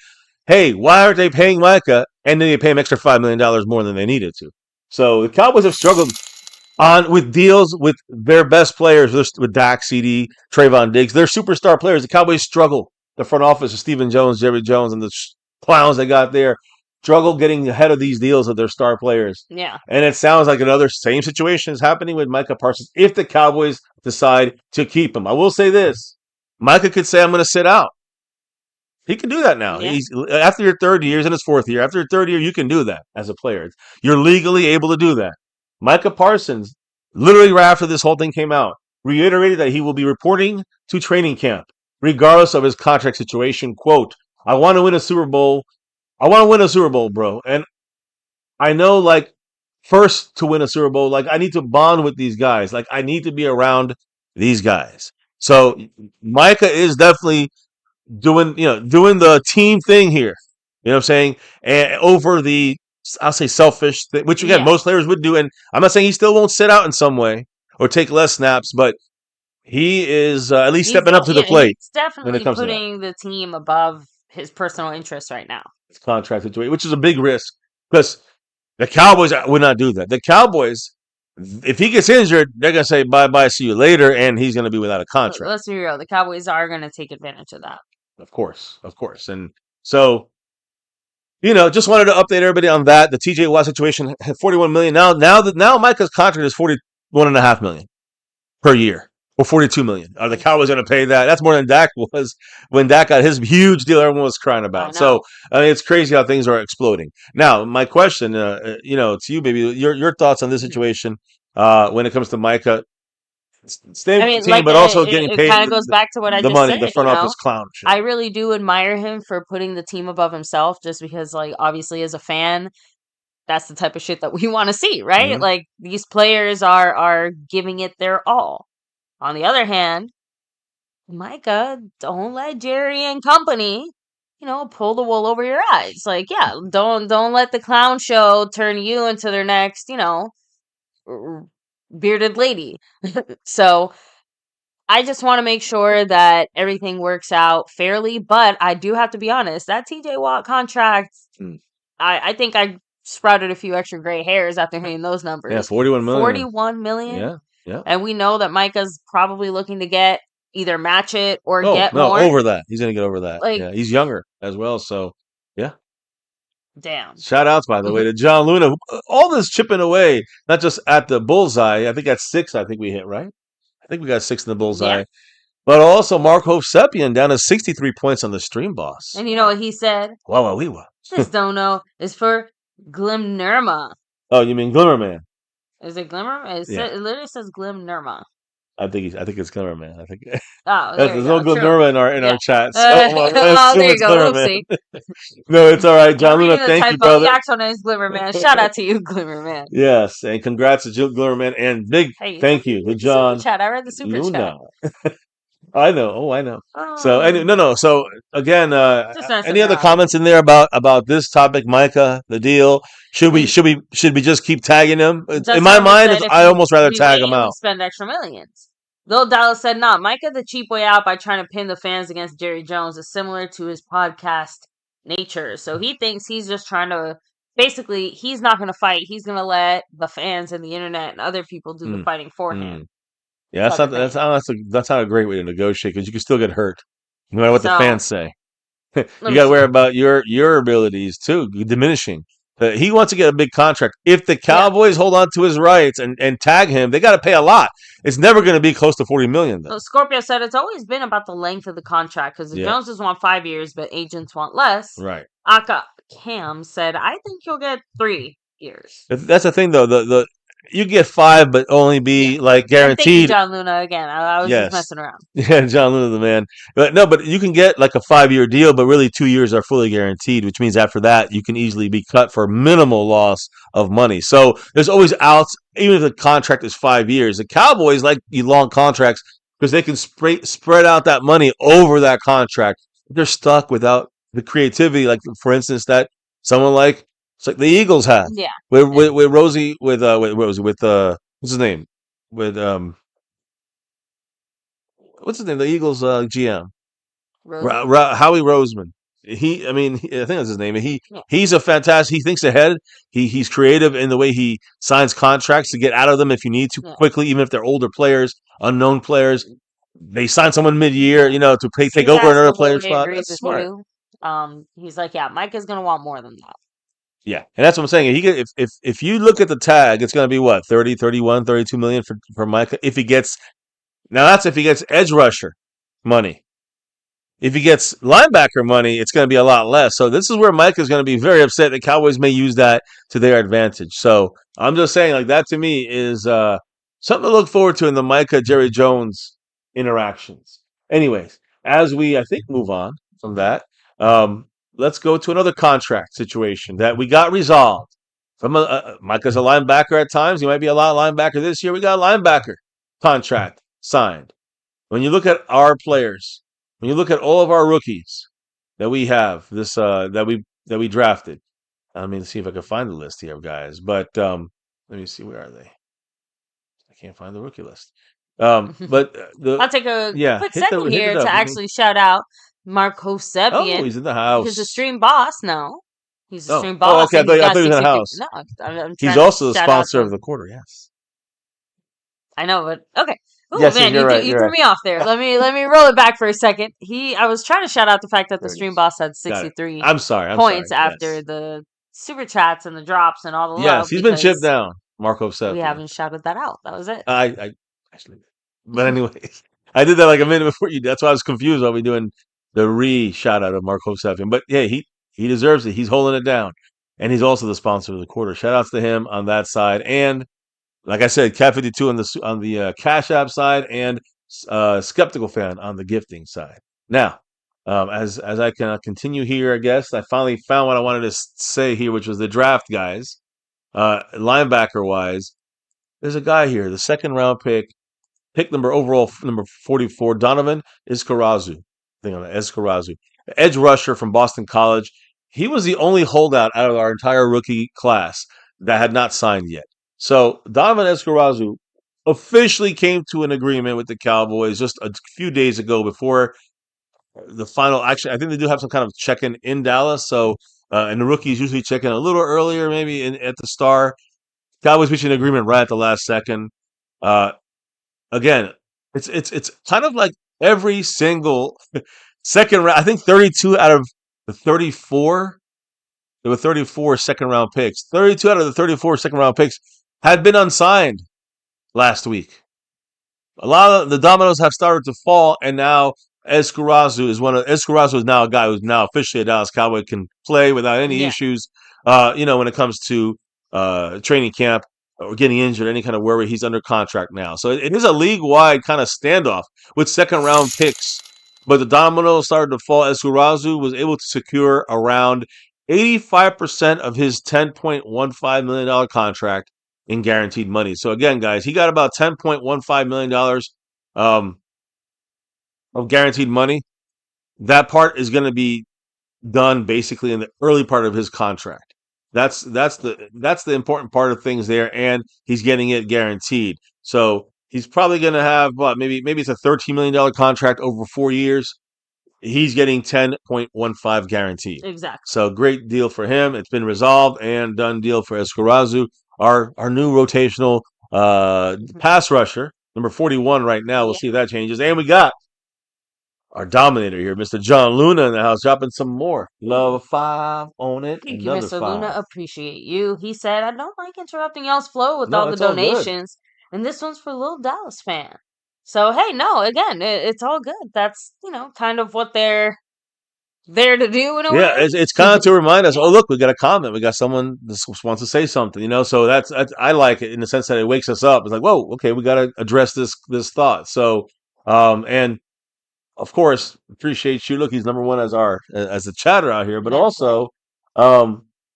Hey, why aren't they paying Micah? And then they pay him extra $5 million more than they needed to. So the Cowboys have struggled on with deals with their best players, with Dak, CD, Trayvon Diggs. They're superstar players. The Cowboys struggle. The front office of Stephen Jones, Jerry Jones, and the clowns they got there struggle getting ahead of these deals of their star players. Yeah. And it sounds like another same situation is happening with Micah Parsons if the Cowboys decide to keep him. I will say this. Micah could say, I'm going to sit out. He can do that now. Yeah. He's after your third year, he's in his fourth year. After your third year, you can do that as a player. You're legally able to do that. Micah Parsons, literally right after this whole thing came out, reiterated that he will be reporting to training camp, regardless of his contract situation. Quote, I want to win a Super Bowl. I want to win a Super Bowl, bro. And I know, like, first to win a Super Bowl, like, I need to bond with these guys. Like, I need to be around these guys. So Micah is definitely doing the team thing here. You know what I'm saying? And over the, I'll say selfish, which again, Yeah. most players would do. And I'm not saying he still won't sit out in some way or take less snaps, but he is at least stepping up to the plate He's when it definitely comes to that. putting the team above his personal interests right now. His contract situation, which is a big risk because the Cowboys would not do that. The Cowboys, if he gets injured, they're going to say, bye-bye, see you later, and he's going to be without a contract. Let's be real. The Cowboys are going to take advantage of that. Of course. And so, just wanted to update everybody on that. The TJ Watt situation, $41 million. Now Micah's contract is $41.5 million per year, or $42 million. Are the Cowboys going to pay that? That's more than Dak was when Dak got his huge deal. Everyone was crying about. So it's crazy how things are exploding. Now, my question, to you, baby, your thoughts on this situation when it comes to Micah. Staying team, but also getting paid. It kind of goes back to what I the just money, said. the front office clown shit. I really do admire him for putting the team above himself, just because, like, obviously as a fan, that's the type of shit that we want to see, right? Mhm. Like, these players are giving it their all. On the other hand, Micah, don't let Jerry and company, pull the wool over your eyes. Like, yeah, don't let the clown show turn you into their next, bearded lady. So I just want to make sure that everything works out fairly, but I do have to be honest, that TJ Watt contract, I think I sprouted a few extra gray hairs after hearing those numbers. Yeah, 41 million. 41 million. Yeah. And we know that Micah's probably looking to get either match it or get more. over that. He's going to get over that. Like, yeah, he's younger as well, so yeah. Damn. Shout outs, by the way, to John Luna. All this chipping away, not just at the bullseye. I think that's 6, I think we hit, right? I think we got 6 in the bullseye. Yeah. But also Mark Hovsepian down to 63 points on the stream boss. And you know what he said? Wawawiwa. Just don't know. It's for Glimmerman. Oh, you mean Glimmerman? Is it Glimmerman? It literally says Glimmerman. I think it's Glimmerman. I think Oh, there there's you no go. good True. Glimmerman in Yeah. our chat, so I'm gonna Oh, assume there you it's go. Glimmerman. Oopsie. No, it's all right, We're John Luna. reading the Thank you, typo. The brother. actual name is Glimmerman. Shout out to you, Glimmerman. Yes, and congrats to Jill Glimmerman, and big Hey, it's thank okay. you to Read the super John chat. I read the super chat. Luna. I know. Oh, I know. So, Um, no. So again, just messing any other around. comments in there about this topic, Micah? The deal? Should we just keep tagging him? In my Justin mind, said if I almost rather we tag wait him and we out. spend extra millions. Lil Dallas said, "Nah, Micah the cheap way out by trying to pin the fans against Jerry Jones is similar to his podcast nature. So he thinks he's just trying to basically he's not going to fight. He's going to let the fans and the internet and other people do the Hmm. fighting for Hmm. him." Yeah, Type of thing. that's not a great way to negotiate because you can still get hurt, no matter what the So fans say. let You me got to see. worry about your abilities too, diminishing. He wants to get a big contract. If the Yeah. Cowboys hold on to his rights and tag him, they got to pay a lot. It's never going to be close to 40 million though. So Scorpio said it's always been about the length of the contract because the Yeah, Joneses want 5 years, but agents want less. right. Aka Cam said, "I think you'll get 3 years." That's the thing though. The you get 5, but only Yeah. be like And thank you, guaranteed. John Luna, again. I was just Yes. messing around. Yeah, John Luna, the man. But no, but you can get like a 5-year deal, but really 2 years are fully guaranteed, which means after that you can easily be cut for minimal loss of money. So there's always outs, even if the contract is 5 years. The Cowboys like the long contracts because they can spread out that money over that contract. They're stuck without the creativity, like for instance, that someone like it's like the Eagles have Yeah. with Rosie with what's his name with what's his name? The Eagles GM, Rosie? Howie Roseman. I mean, I think that's his name. Yeah. He's a fantastic. He thinks ahead. He's creative in the way he signs contracts to get out of them if you need to Yeah. quickly, even if they're older players, unknown players. They sign someone mid-year, to take over another player's spot. Agrees That's with smart. you. He's like, yeah, Micah's gonna want more than that. Yeah, and that's what I'm saying. If you look at the tag, it's going to be what 30, 31, 32 million for Micah. If he gets that's if he gets edge rusher money. If he gets linebacker money, it's going to be a lot less. So this is where Mike is going to be very upset. The Cowboys may use that to their advantage. So I'm just saying, like that to me is something to look forward to in the Micah Jerry Jones interactions. Anyways, as we I think move on from that, let's go to another contract situation that we got resolved. From Micah's a linebacker at times. He might be a lot linebacker this year. We got a linebacker contract signed. When you look at our players, when you look at all of our rookies that we have, that we drafted. I mean, let's see if I can find the list here, guys. But let me see, where are they? I can't find the rookie list. But I'll take a quick second hit here it up. to actually shout out Marco Sepian. Oh, he's in the house. He's a stream boss. No, he's a Oh, stream boss. okay. I thought he was in the house. No, I'm He's trying also to the shout out sponsor to of the quarter. Yes. I know, but okay. Oh Yes, man, you're right. you You're threw right. me off there. Let me roll it back for a second. I was trying to shout out the fact that the There it stream is. boss had Got it. 63 I'm sorry. points Yes. after the super chats and the drops and all the Yes, love he's been chipped because down. Marco we Seppi. haven't shouted that out. That was it. I actually, but anyways, I did that like a minute before you. That's why I was confused while we doing the shout out of Marco Seppi. But yeah, he deserves it. He's holding it down, and he's also the sponsor of the quarter. Shout outs to him on that side, and like I said, Cat 52 on the Cash App side, and Skeptical Fan on the gifting side. Now, as I can continue here, I guess I finally found what I wanted to say here, which was the draft guys, linebacker wise. There's a guy here, the second round pick number 44, Donovan Escarzu. Thing on Escarzu, edge rusher from Boston College. He was the only holdout out of our entire rookie class that had not signed yet. So Donovan Escarzu officially came to an agreement with the Cowboys just a few days ago before the final. Actually, I think they do have some kind of check-in in Dallas. So and the rookies usually check in a little earlier, maybe at the Star. Cowboys reached an agreement right at the last second. Uh, Again, it's kind of like every single second round. I think 32 out of the 34, there were 34 second round picks. 32 out of the 34 second round picks had been unsigned last week. A lot of the dominoes have started to fall, and now Escarzu is now a guy who's now officially a Dallas Cowboy, can play without any issues. When it comes to training camp. or getting injured, any kind of worry. He's under contract now. So it is a league-wide kind of standoff with second-round picks. But the dominoes started to fall. Escarzu was able to secure around 85% of his $10.15 million contract in guaranteed money. So again, guys, he got about $10.15 million of guaranteed money. That part is going to be done basically in the early part of his contract. That's the important part of things there, and he's getting it guaranteed. So he's probably going to have what maybe it's a $13 million contract over 4 years. He's getting 10.15 guaranteed. Exactly. So great deal for him. It's been resolved and done deal for Escarzu, our new rotational pass rusher, number 41 right now. We'll see if that changes. And we got our dominator here, Mr. John Luna in the house, dropping some more. Love 5 on it. Thank you, Another Mr. 5. Luna. Appreciate you. He said, I don't like interrupting y'all's flow with No, all the it's all good. donations. And this one's for Little Dallas fan. So, hey, no, again, it's all good. That's, kind of what they're there to do in a way. Yeah, it's kind of to remind us, oh, look, we got a comment. We got someone that wants to say something, so that's I like it in the sense that it wakes us up. It's like, whoa, okay, we got to address this thought. So, and of course, appreciate you. Look, he's number one as a chatter out here, but That's also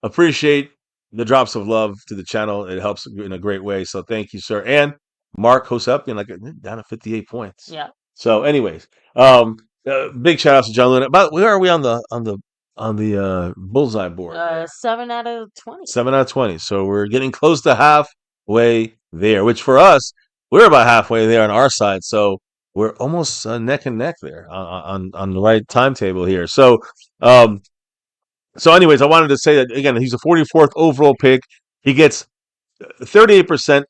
appreciate the drops of love to the channel. It helps in a great way. So thank you, sir. And Mark Hosepian, like down to 58 points. Yeah. So, anyways, big shout out to John Luna. But where are we on the bullseye board? 7 out of 20. 7 out of 20. So we're getting close to halfway there, which for us, we're about halfway there on our side. So we're almost neck and neck there on the right timetable here. So, anyways, I wanted to say that again. He's a 44th overall pick. He gets 38%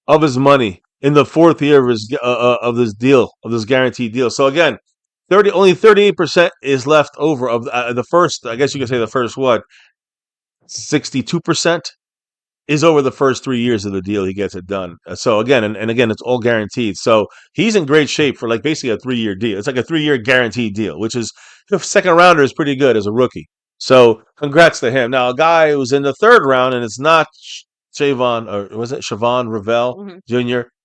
of his money in the 4th year of this deal, of this guaranteed deal. So again, only 38% is left over of the first. I guess you could say the first 62% is over the first 3 years of the deal. He gets it done. So again, and again, it's all guaranteed. So he's in great shape for like basically a 3-year deal. It's like a 3-year guaranteed deal, which is the second rounder is pretty good as a rookie. So congrats to him. Now a guy who's in the 3rd round, and it's not Trayvon, or was it Siobhan Ravel Jr.?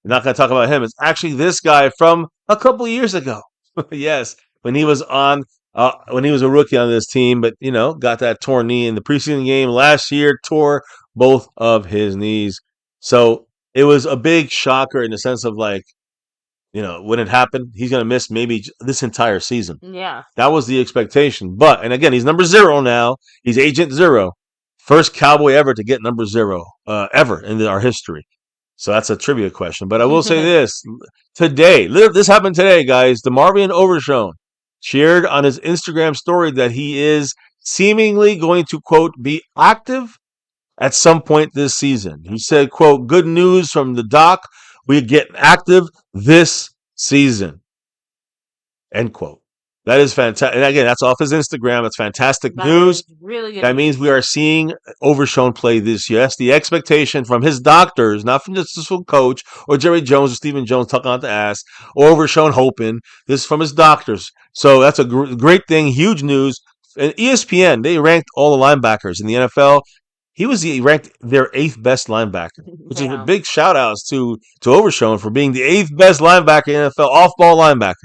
We're not going to talk about him. It's actually this guy from a couple of years ago. Yes, when he was a rookie on this team, but got that torn knee in the preseason game last year, tore both of his knees. So it was a big shocker in the sense of like, when it happened, he's going to miss maybe this entire season. Yeah. That was the expectation. But, and again, he's number 0 now. He's Agent 0. First Cowboy ever to get number 0 ever in our history. So that's a trivia question. But I will say this. Today, this happened today, guys. The Marvin Overshon shared on his Instagram story that he is seemingly going to, quote, be active at some point this season. He said, quote, good news from the doc. We get active this season. End quote. That is fantastic. And again, that's off his Instagram. It's fantastic news. Really good. That means we are seeing Overshon play this year. That's the expectation from his doctors, not from just his coach or Jerry Jones or Stephen Jones tucking out the ass or Overshon hoping. This is from his doctors. So that's a great thing. Huge news. And ESPN, they ranked all the linebackers in the NFL. He ranked their 8th best linebacker, which is a big shout outs to Overshon for being the 8th best linebacker in the NFL, off ball linebacker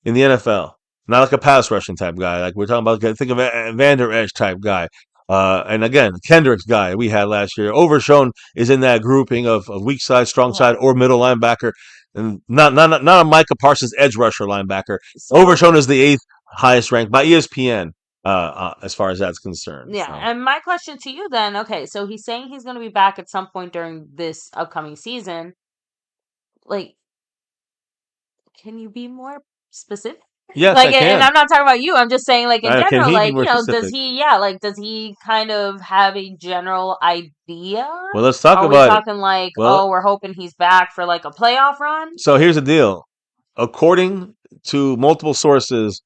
in the NFL. Not like a pass rushing type guy. Like we're talking about, think of a Vander Esch type guy. And again, Kendrick's guy we had last year. Overshon is in that grouping of weak side, strong side, or middle linebacker. And not a Micah Parsons edge rusher linebacker. Overshon is the 8th highest ranked by ESPN as far as that's concerned. Yeah. So. And my question to you then, okay, so he's saying he's going to be back at some point during this upcoming season. Like, can you be more specific? Yes, like, I can. And I'm not talking about you. I'm just saying, like, in Can general, he be like, more specific? does he kind of have a general idea? Well, let's talk Are about we talking like, we're hoping he's back for like a playoff run? So here's the deal. According to multiple sources,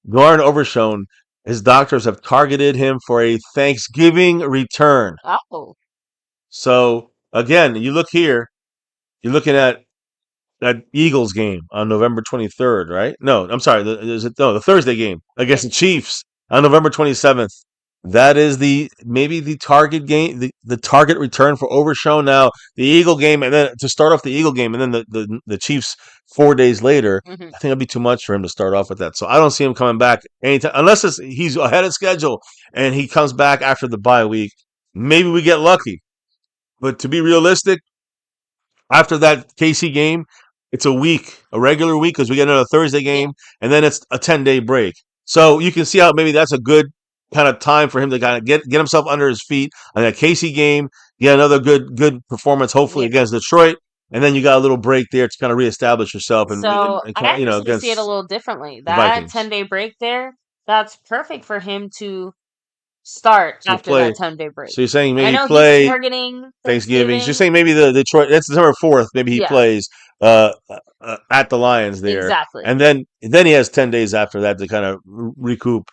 Gordon Overshon, his doctors have targeted him for a Thanksgiving return. Oh. So again, you look here, you're looking at that Eagles game on November 23rd, right? No, I'm sorry. The Thursday game against the Chiefs on November 27th. That is maybe the target game, the target return for Overshon. Now the Eagle game, and then to start off the Eagle game, and then the Chiefs 4 days later. Hmm. I think it'd be too much for him to start off with that. So I don't see him coming back anytime unless he's ahead of schedule and he comes back after the bye week. Maybe we get lucky, but to be realistic, after that KC game, it's a week, a regular week, because we get another Thursday Yeah. game, and then it's a 10-day break. So you can see how maybe that's a good kind of time for him to kind of get himself under his feet on that KC game, get another good performance, hopefully Yeah. against Detroit, and then you got a little break there to kind of reestablish yourself and So I kind of, actually against see it a little differently. the That Vikings. 10-day break there, that's perfect for him to start So after that 10-day break. So you're saying I maybe know he's play targeting Thanksgiving. So you're Thanksgiving. saying maybe the Detroit. That's December 4th. Maybe he Yeah, plays at the Lions there, exactly. and then he has 10 days after that to kind of recoup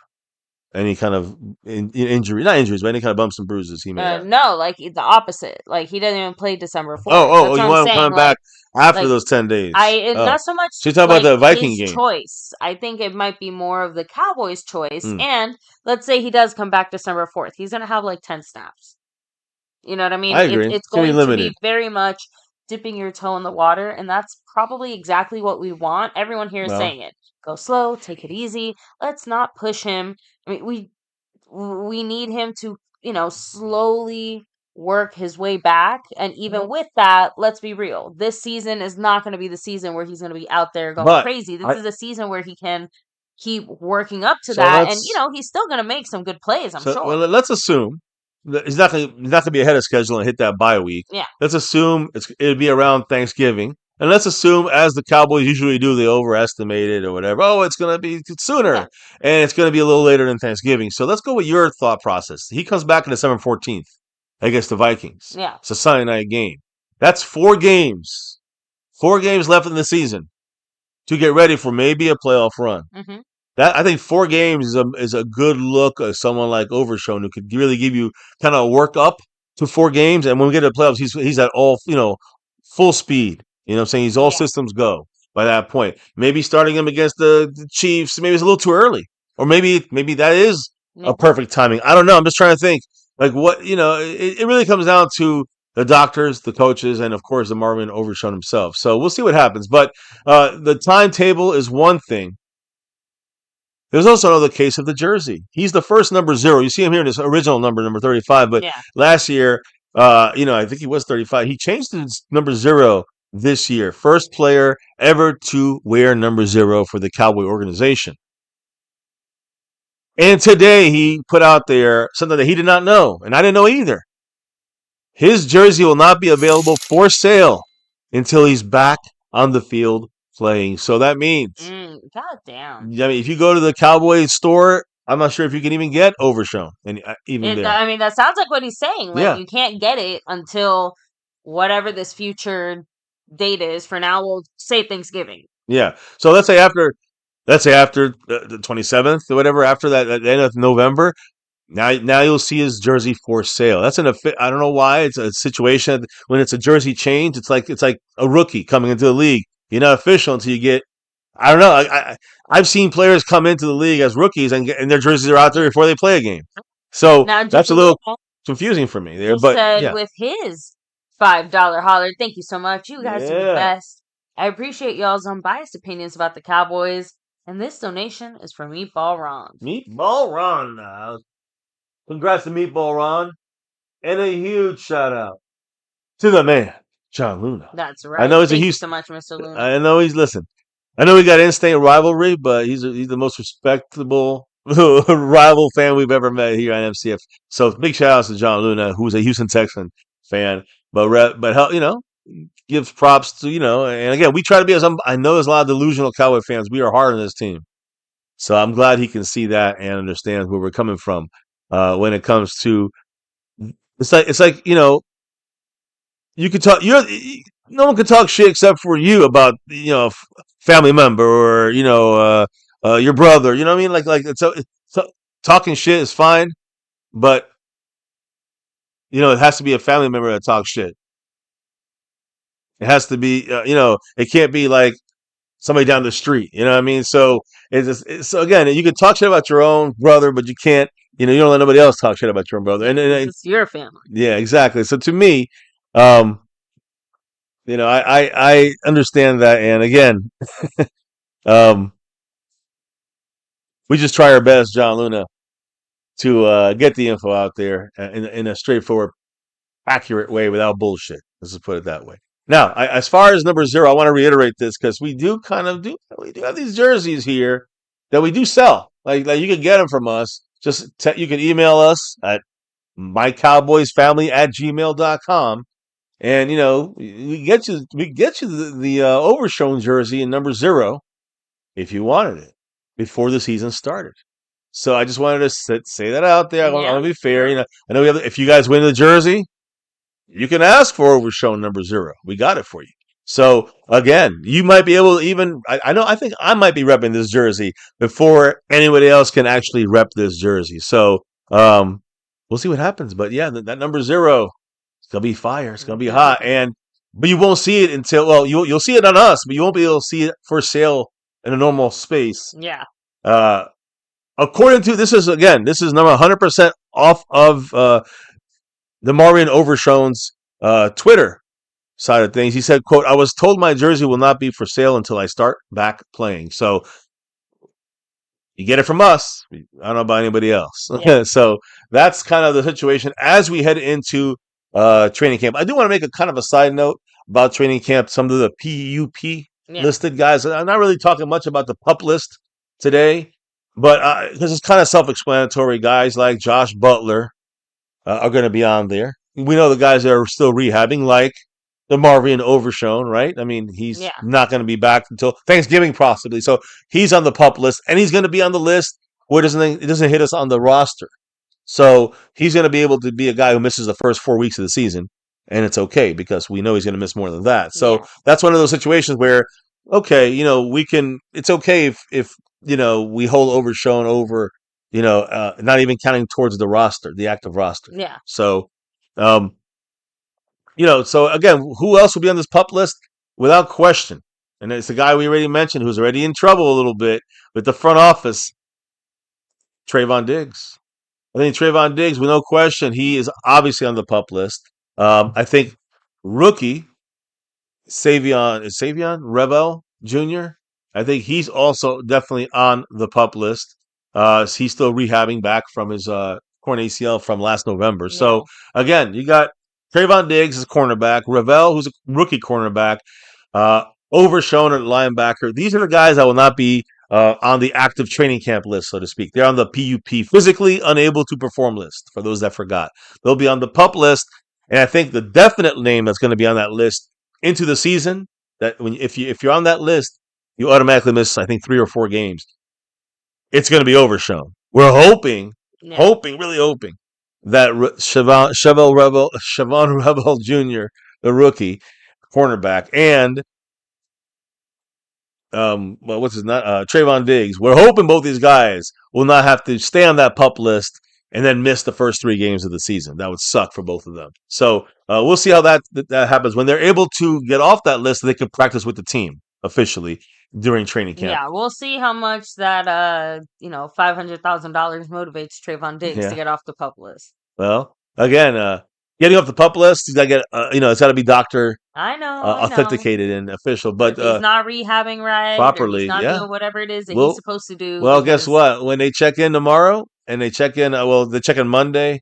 any kind of injury, not injuries, but any kind of bumps and bruises he may have. No, like the opposite. Like he doesn't even play December 4th. Oh, That's what you I'm want him saying. coming back after like those 10 days? and Oh, not so much so you're talking about like the Viking his game? choice. I think it might be more of the Cowboys' choice. Mm. And let's say he does come back December 4th, he's gonna have like 10 snaps. You know what I mean? I agree. It's gonna be going to limited. be very much dipping your toe in the water, and that's probably exactly what we want. Everyone here is Well, saying it. Go slow, take it easy. Let's not push him. I mean, we need him to, slowly work his way back. And even with that, let's be real. This season is not going to be the season where he's going to be out there going but crazy. This I is a season where he can keep working up to so that, and let's he's still going to make some good plays, I'm so sure. well let's assume that he's not gonna be ahead of schedule and hit that bye week. Yeah. Let's assume it'd be around Thanksgiving, and let's assume, as the Cowboys usually do, they overestimate it or whatever. Oh, it's gonna be sooner, Yeah. and it's gonna be a little later than Thanksgiving. So let's go with your thought process. He comes back on December 14th against the Vikings. Yeah. It's a Sunday night game. That's 4 games. 4 games left in the season to get ready for maybe a playoff run. Hmm. That I think 4 games is a good look of someone like Overshon who could really give you kind of work up to 4 games, and when we get to the playoffs, he's at all full speed. You know what I'm saying? He's all Yeah. systems go by that point. Maybe starting him against the Chiefs, maybe it's a little too early, or maybe that is Yeah. a perfect timing. I don't know. I'm just trying to think like what it really comes down to the doctors, the coaches, and of course the Marvin Overshon himself. So we'll see what happens. But the timetable is one thing. There's also another case of the jersey. He's the first number 0. You see him here in his original number 35. But Yeah. last year, I think he was 35. He changed his number 0 this year. First player ever to wear number 0 for the Cowboy organization. And today he put out there something that he did not know, and I didn't know either. His jersey will not be available for sale until he's back on the field playing. So that means, God damn. I mean, if you go to the Cowboys store, I'm not sure if you can even get Overshon, and even there. I mean, that sounds like what he's saying. Like, Yeah. you can't get it until whatever this future date is. For now, we'll say Thanksgiving. Yeah. So let's say after the 27th or whatever, after that at the end of November, now you'll see his jersey for sale. That's I don't know why. It's a situation when it's a jersey change. It's like a rookie coming into the league. You're not official until you get. I don't know. I've seen players come into the league as rookies and their jerseys are out there before they play a game. So Now, that's a little confusing for me there. he But said yeah, with his $5 holler, thank you so much. You guys are the Yeah. best. I appreciate y'all's unbiased opinions about the Cowboys. And this donation is from Meatball Ron. Meatball Ron. Congrats to Meatball Ron, and a huge shout out to the man John Luna. That's right. I know he's a Thank you Houston. so much, Mr. Luna. I know he's listen. I know we got instant rivalry, but he's the most respectable rival fan we've ever met here on MCF. So big shout outs to John Luna, who's a Houston Texan fan, but gives props to and again we try to be I know there's a lot of delusional Cowboy fans. We are hard on this team, so I'm glad he can see that and understand where we're coming from when it comes to it's like you could talk. No one could talk shit except for you about family member or your brother. You know what I mean? Talking shit is fine, but it has to be a family member that talks shit. It has to be it can't be like somebody down the street. You know what I mean? So so again, you can talk shit about your own brother, but you can't you don't let nobody else talk shit about your own brother. And It's your family. yeah, exactly. So to me, um, I understand that, and again, um, we just try our best, John Luna, to get the info out there in a straightforward, accurate way without bullshit. Let's just put it that way. Now, as far as number 0, I want to reiterate this because we do have these jerseys here that we do sell. Like you can get them from us. Just you can email us at MyCowboysFamily@gmail.com. And we get you the Overshons jersey in number 0 if you wanted it before the season started. So I just wanted to say that out there. I want to be fair. I know if you guys win the jersey, you can ask for Overshon number 0. We got it for you. So again, you might be able to even. I think I might be repping this jersey before anybody else can actually rep this jersey. So we'll see what happens. But yeah, that number 0. It's gonna be fire. It's gonna be hot, but you won't see it until you'll see it on us, but you won't be able to see it for sale in a normal space. Yeah. According to this is number 100% off of the Marvin Overshon's Twitter side of things. He said, "quote I was told my jersey will not be for sale until I start back playing." So you get it from us. I don't know about anybody else. Yeah. So that's kind of the situation as we head into training camp. I do want to make a kind of a side note about training camp. Some of the PUP listed guys. I'm not really talking much about the PUP list today, but because it's kind of self-explanatory. Guys like Josh Butler are going to be on there. We know the guys that are still rehabbing, like the Marvin Overshon, right? I mean, he's not going to be back until Thanksgiving, possibly. So he's on the PUP list, and he's going to be on the list where it doesn't hit us on the roster. So he's going to be able to be a guy who misses the first 4 weeks of the season, and it's okay because we know he's going to miss more than that. So that's one of those situations where, okay, it's okay if we hold Overshon over, not even counting towards the roster, the active roster. Yeah. So, so again, who else will be on this PUP list? Without question. And it's the guy we already mentioned who's already in trouble a little bit with the front office, Trayvon Diggs. I think Trayvon Diggs, with no question, he is obviously on the PUP list. I think rookie Savion Revel Jr., I think he's also definitely on the PUP list. He's still rehabbing back from his torn ACL from last November. Yeah. So, again, you got Trayvon Diggs as cornerback, Revel, who's a rookie cornerback, Overshon at linebacker. These are the guys that will not be on the active training camp list, so to speak. They're on the PUP, physically unable to perform list, for those that forgot. They'll be on the PUP list, and I think the definite name that's going to be on that list into the season, that if you're on that list, you automatically miss, I think, 3 or 4 games. It's going to be Overshon. We're hoping, really hoping, that Shavon Revel Jr., the rookie cornerback, and Trayvon Diggs. We're hoping both these guys will not have to stay on that PUP list and then miss the first 3 games of the season. That would suck for both of them. So we'll see how that happens. When they're able to get off that list, they can practice with the team officially during training camp. Yeah, we'll see how much that $500,000 motivates Trayvon Diggs to get off the PUP list. Well, again, getting off the PUP list, he's got to get it's got to be doctor. Authenticated and official, but if he's not rehabbing right properly. He's not doing whatever it is that he's supposed to do. Well, guess what? When they check in tomorrow and they check in, they check in Monday,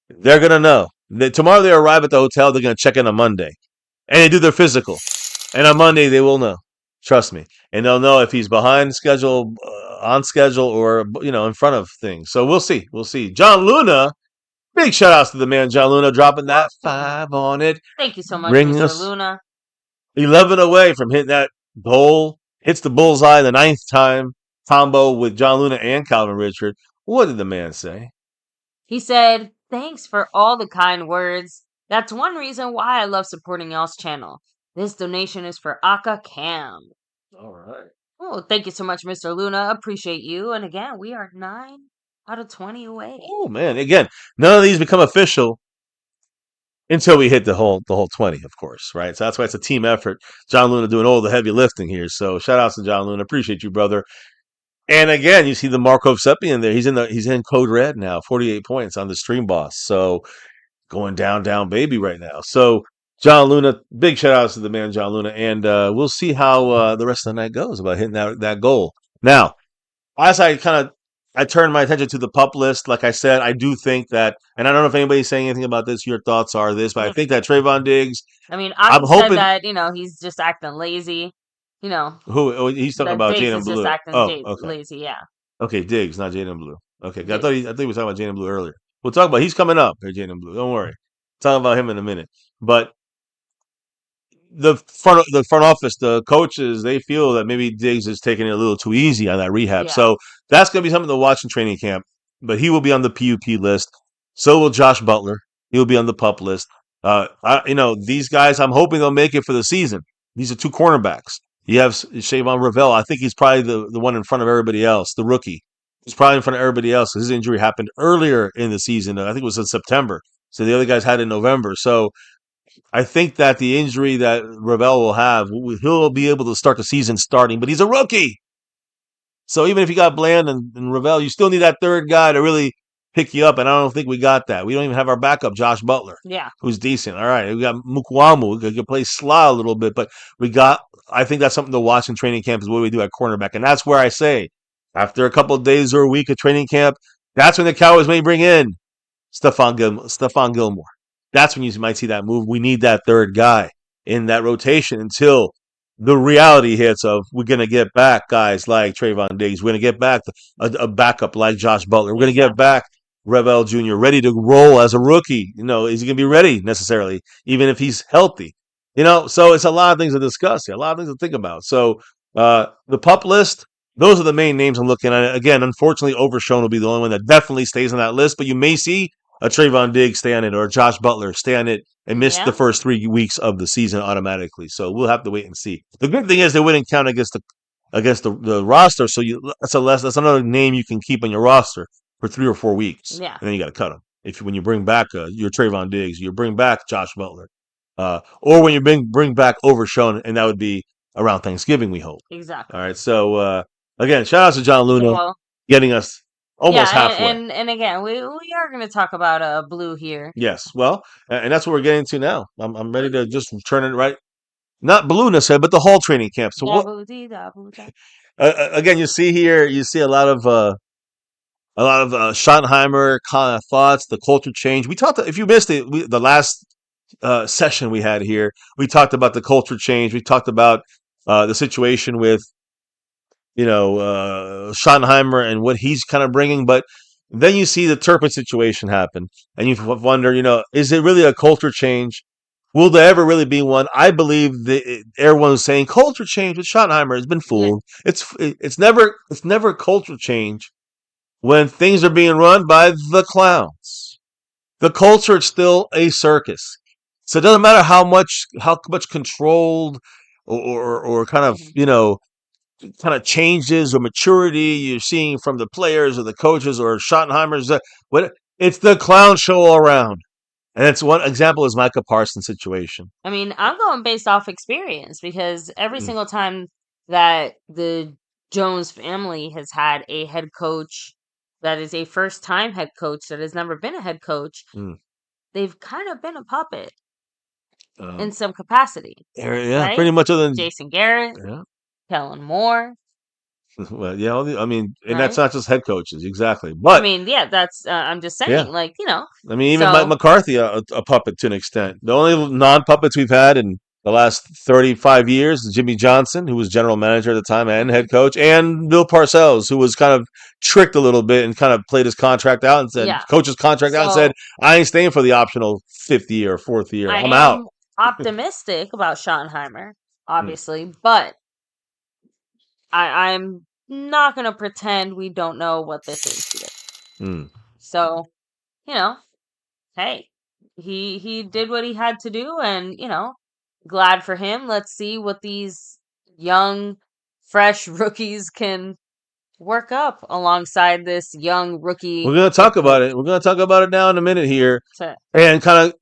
they're gonna know. Tomorrow they arrive at the hotel. They're gonna check in on Monday, and they do their physical, and on Monday they will know. Trust me, and they'll know if he's behind schedule, on schedule, or in front of things. So we'll see. We'll see. John Luna. Big shout outs to the man, John Luna, dropping that 5 on it. Thank you so much, Mr. Luna. 11 away from hitting that goal. Hits the bullseye the 9th time combo with John Luna and Calvin Richard. What did the man say? He said, "Thanks for all the kind words. That's one reason why I love supporting y'all's channel. This donation is for Aka Cam." All right. Oh, thank you so much, Mr. Luna. Appreciate you. And again, we are 9 out of 20 away. Oh man! Again, none of these become official until we hit the whole 20, of course, right? So that's why it's a team effort. John Luna doing all the heavy lifting here. So shout outs to John Luna. Appreciate you, brother. And again, you see the Markov Seppi in there. He's in code red now, 48 points on the stream boss. So going down baby right now. So John Luna, big shout outs to the man John Luna, and we'll see how the rest of the night goes about hitting that goal. Now, as I turn my attention to the pup list, like I said, I do think that, and I don't know if anybody's saying anything about this. Your thoughts are this, but I think that Trayvon Diggs. I mean, I'm Aki said hoping that he's just acting lazy. he's talking That about Diggs Jaden is just Blue. acting Oh, okay. lazy. Yeah, Okay, Diggs, not Jaden Blue. Okay, I Diggs. think we were talking about Jaden Blue earlier. We'll talk about he's coming up here, Jaden Blue. Don't worry, talk about him in a minute. But the front office, the coaches, they feel that maybe Diggs is taking it a little too easy on that rehab. Yeah. So that's gonna be something to watch in training camp. But he will be on the PUP list. So will Josh Butler. He'll be on the pup list. These guys, I'm hoping they'll make it for the season. These are two cornerbacks. You have Shavon Ravel. I think he's probably the one in front of everybody else, the rookie. He's probably in front of everybody else. His injury happened earlier in the season. I think it was in September. So the other guys had it in November. So I think that the injury that Ravel will have, he'll be able to start the season starting, but he's a rookie. So even if you got Bland and Ravel, you still need that third guy to really pick you up, and I don't think we got that. We don't even have our backup, Josh Butler, who's decent. All right, we got Mukwamu, who can play Sly a little bit, but I think that's something to watch in training camp is what we do at cornerback, and that's where I say, after a couple of days or a week of training camp, that's when the Cowboys may bring in Stefan Gilmore. That's when you might see that move. We need that third guy in that rotation until the reality hits of we're going to get back guys like Trayvon Diggs. We're going to get back a backup like Josh Butler. We're going to get back Ravel Jr. ready to roll as a rookie. Is he going to be ready necessarily, even if he's healthy? So it's a lot of things to discuss here, a lot of things to think about. So the pup list, those are the main names I'm looking at. Again, unfortunately, Overshon will be the only one that definitely stays on that list, but you may see a Trayvon Diggs stay on it or a Josh Butler stay on it and miss the first 3 weeks of the season automatically. So we'll have to wait and see. The good thing is they wouldn't count against the roster, so that's another name you can keep on your roster for 3 or 4 weeks. Yeah. And then you got to cut them. When you bring back your Trayvon Diggs, you bring back Josh Butler, or when you bring back Overshon, and that would be around Thanksgiving, we hope. Exactly. All right. So again, shout out to John Luna getting us almost halfway. And again, we are going to talk about Blue here. Yes, well, and that's what we're getting to now. I'm ready to just turn it right, not Blue necessarily, but the whole training camp. So again, you see a lot of Schottenheimer kind of thoughts, the culture change. We talked. If you missed it, the last session we had here, we talked about the culture change. We talked about the situation with Schottenheimer and what he's kind of bringing. But then you see the Turpin situation happen, and you wonder, is it really a culture change? Will there ever really be one? I believe that everyone's saying culture change with Schottenheimer has been fooled. Yeah. It's never culture change when things are being run by the clowns. The culture is still a circus, so it doesn't matter how much controlled or kind of kind of changes or maturity you're seeing from the players or the coaches or Schottenheimer's. It's the clown show all around. And it's one example is Micah Parsons' situation. I mean, I'm going based off experience because every single time that the Jones family has had a head coach that is a first-time head coach that has never been a head coach, they've kind of been a puppet in some capacity. Yeah, right? pretty much other than Jason Garrett, Kellen Moore. Well, yeah, I mean, and that's not just head coaches, exactly. But I mean, that's I'm just saying, I mean, even Mike McCarthy, a puppet to an extent. The only non-puppets we've had in the last 35 years is Jimmy Johnson, who was general manager at the time and head coach, and Bill Parcells, who was kind of tricked a little bit and kind of played his contract out and said, coach's contract out and said, I ain't staying for the optional 5th year or 4th year. I'm out. Optimistic about Schottenheimer, obviously, but I'm not going to pretend we don't know what this is yet. So, hey, he did what he had to do, and, glad for him. Let's see what these young, fresh rookies can work up alongside this young rookie. We're going to talk about it. We're going to talk about it now in a minute here. And kind of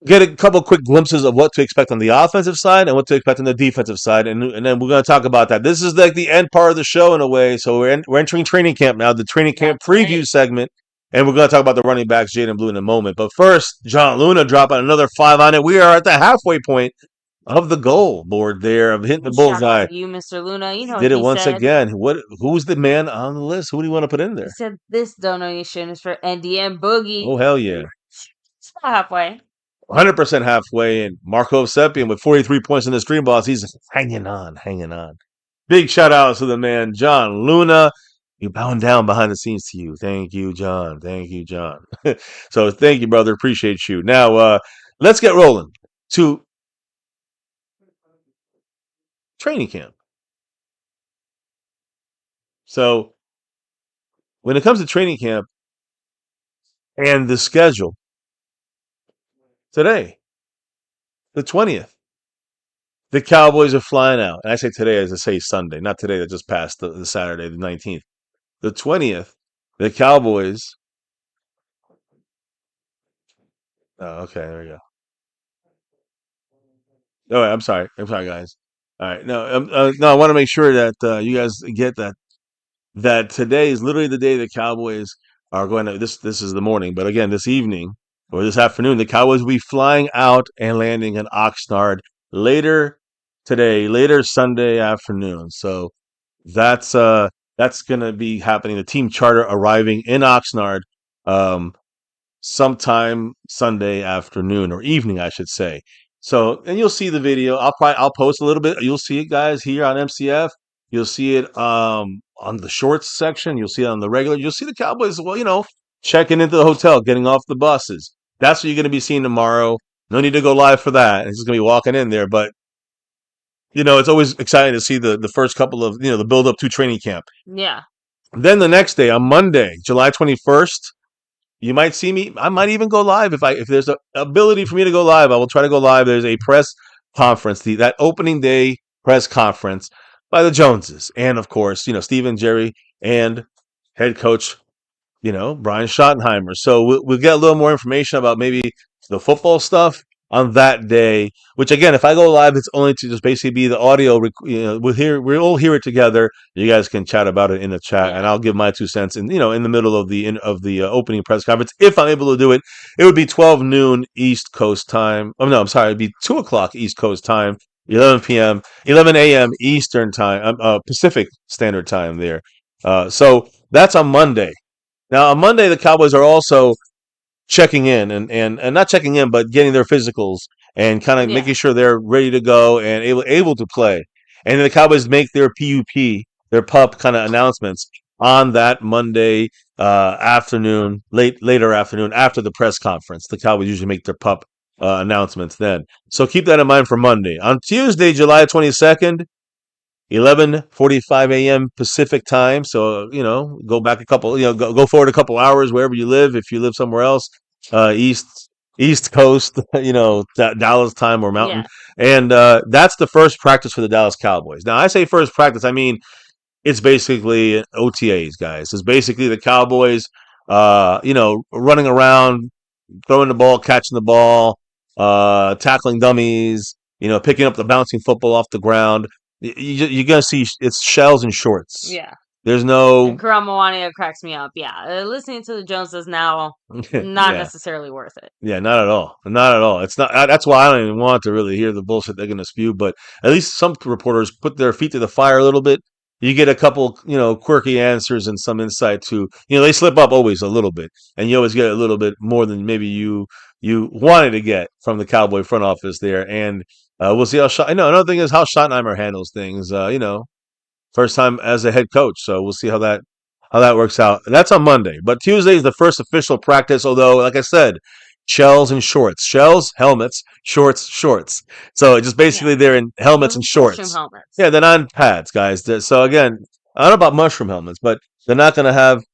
get a couple quick glimpses of what to expect on the offensive side and what to expect on the defensive side, and then we're going to talk about that. This is like the end part of the show in a way. So we're entering training camp now, the training camp That's preview right. segment, and we're going to talk about the running backs, Jayden Blue, in a moment. But first, John Luna dropping another 5 on it. We are at the halfway point of the goal board there of hitting the Shout out bullseye. to you, Mr. Luna. You He know did what it he once said. again. Who's the man on the list? Who do you want to put in He there? said this donation is for Andy and Boogie. Oh, hell yeah. It's about halfway. 100% halfway, and Marco Seppian with 43 points in the Stream Boss. He's hanging on. Big shout out to the man, John Luna. You bowing down behind the scenes to you. Thank you, John. So thank you, brother. Appreciate you. Now, let's get rolling to training camp. So when it comes to training camp and the schedule, today, the 20th, the Cowboys are flying out. And I say today as I say Sunday, not today that just passed, the Saturday, the 19th. The 20th, the Cowboys. Oh, okay, there we go. All right, I'm sorry, guys. All right, no, I want to make sure that you guys get that today is literally the day the Cowboys are going to. This is the morning, but again, this evening or this afternoon, the Cowboys will be flying out and landing in Oxnard later today, later Sunday afternoon. So that's going to be happening. The team charter arriving in Oxnard sometime Sunday afternoon or evening, I should say. So, and you'll see the video. I'll post a little bit. You'll see it, guys, here on MCF. You'll see it on the shorts section. You'll see it on the regular. You'll see the Cowboys. Well, checking into the hotel, getting off the buses. That's what you're going to be seeing tomorrow. No need to go live for that. It's just going to be walking in there, but it's always exciting to see the first couple of the build up to training camp. Yeah. Then the next day on Monday, July 21st. You might see me. I might even go live if there's an ability for me to go live. I will try to go live. There's a press conference, that opening day press conference by the Joneses, and of course, Stephen, Jerry, and head coach, Brian Schottenheimer. So we'll get a little more information about maybe the football stuff on that day. Which again, if I go live, it's only to just basically be the audio. We'll all hear it together. You guys can chat about it in the chat, and I'll give my 2 cents. And in the middle of the opening press conference, if I'm able to do it, it would be 12 noon East Coast time. Oh no, I'm sorry, it'd be 2 o'clock East Coast time, 11 a.m. Eastern time, Pacific Standard Time there. So that's on Monday. Now on Monday, the Cowboys are also checking in and not checking in, but getting their physicals and kind of making sure they're ready to go and able to play. And then the Cowboys make their PUP, their pup kind of announcements on that Monday afternoon, later afternoon after the press conference. The Cowboys usually make their pup announcements then. So keep that in mind for Monday. On Tuesday, July 22nd, 11:45 a.m. Pacific time. So go back a couple, go forward a couple hours wherever you live. If you live somewhere else, East Coast, Dallas time or Mountain, and that's the first practice for the Dallas Cowboys. Now, I say first practice, I mean it's basically OTAs, guys. It's basically the Cowboys, running around, throwing the ball, catching the ball, tackling dummies, picking up the bouncing football off the ground. You're going to see it's shells and shorts. Yeah. There's no... And Karamowania cracks me up. Yeah. Listening to the Joneses now, not necessarily worth it. Yeah, not at all. Not at all. It's not. That's why I don't even want to really hear the bullshit they're going to spew. But at least some reporters put their feet to the fire a little bit. You get a couple, quirky answers and some insight to, they slip up always a little bit. And you always get a little bit more than maybe you wanted to get from the Cowboy front office there. And we'll see how another thing is how Schottenheimer handles things. First time as a head coach, so we'll see how that works out. And that's on Monday, but Tuesday is the first official practice. Although, like I said, shells and shorts, shells, helmets, shorts. So just basically they're in helmets and shorts. Mushroom helmets. Yeah, they're not pads, guys. So again, I don't know about mushroom helmets, but they're not going to have.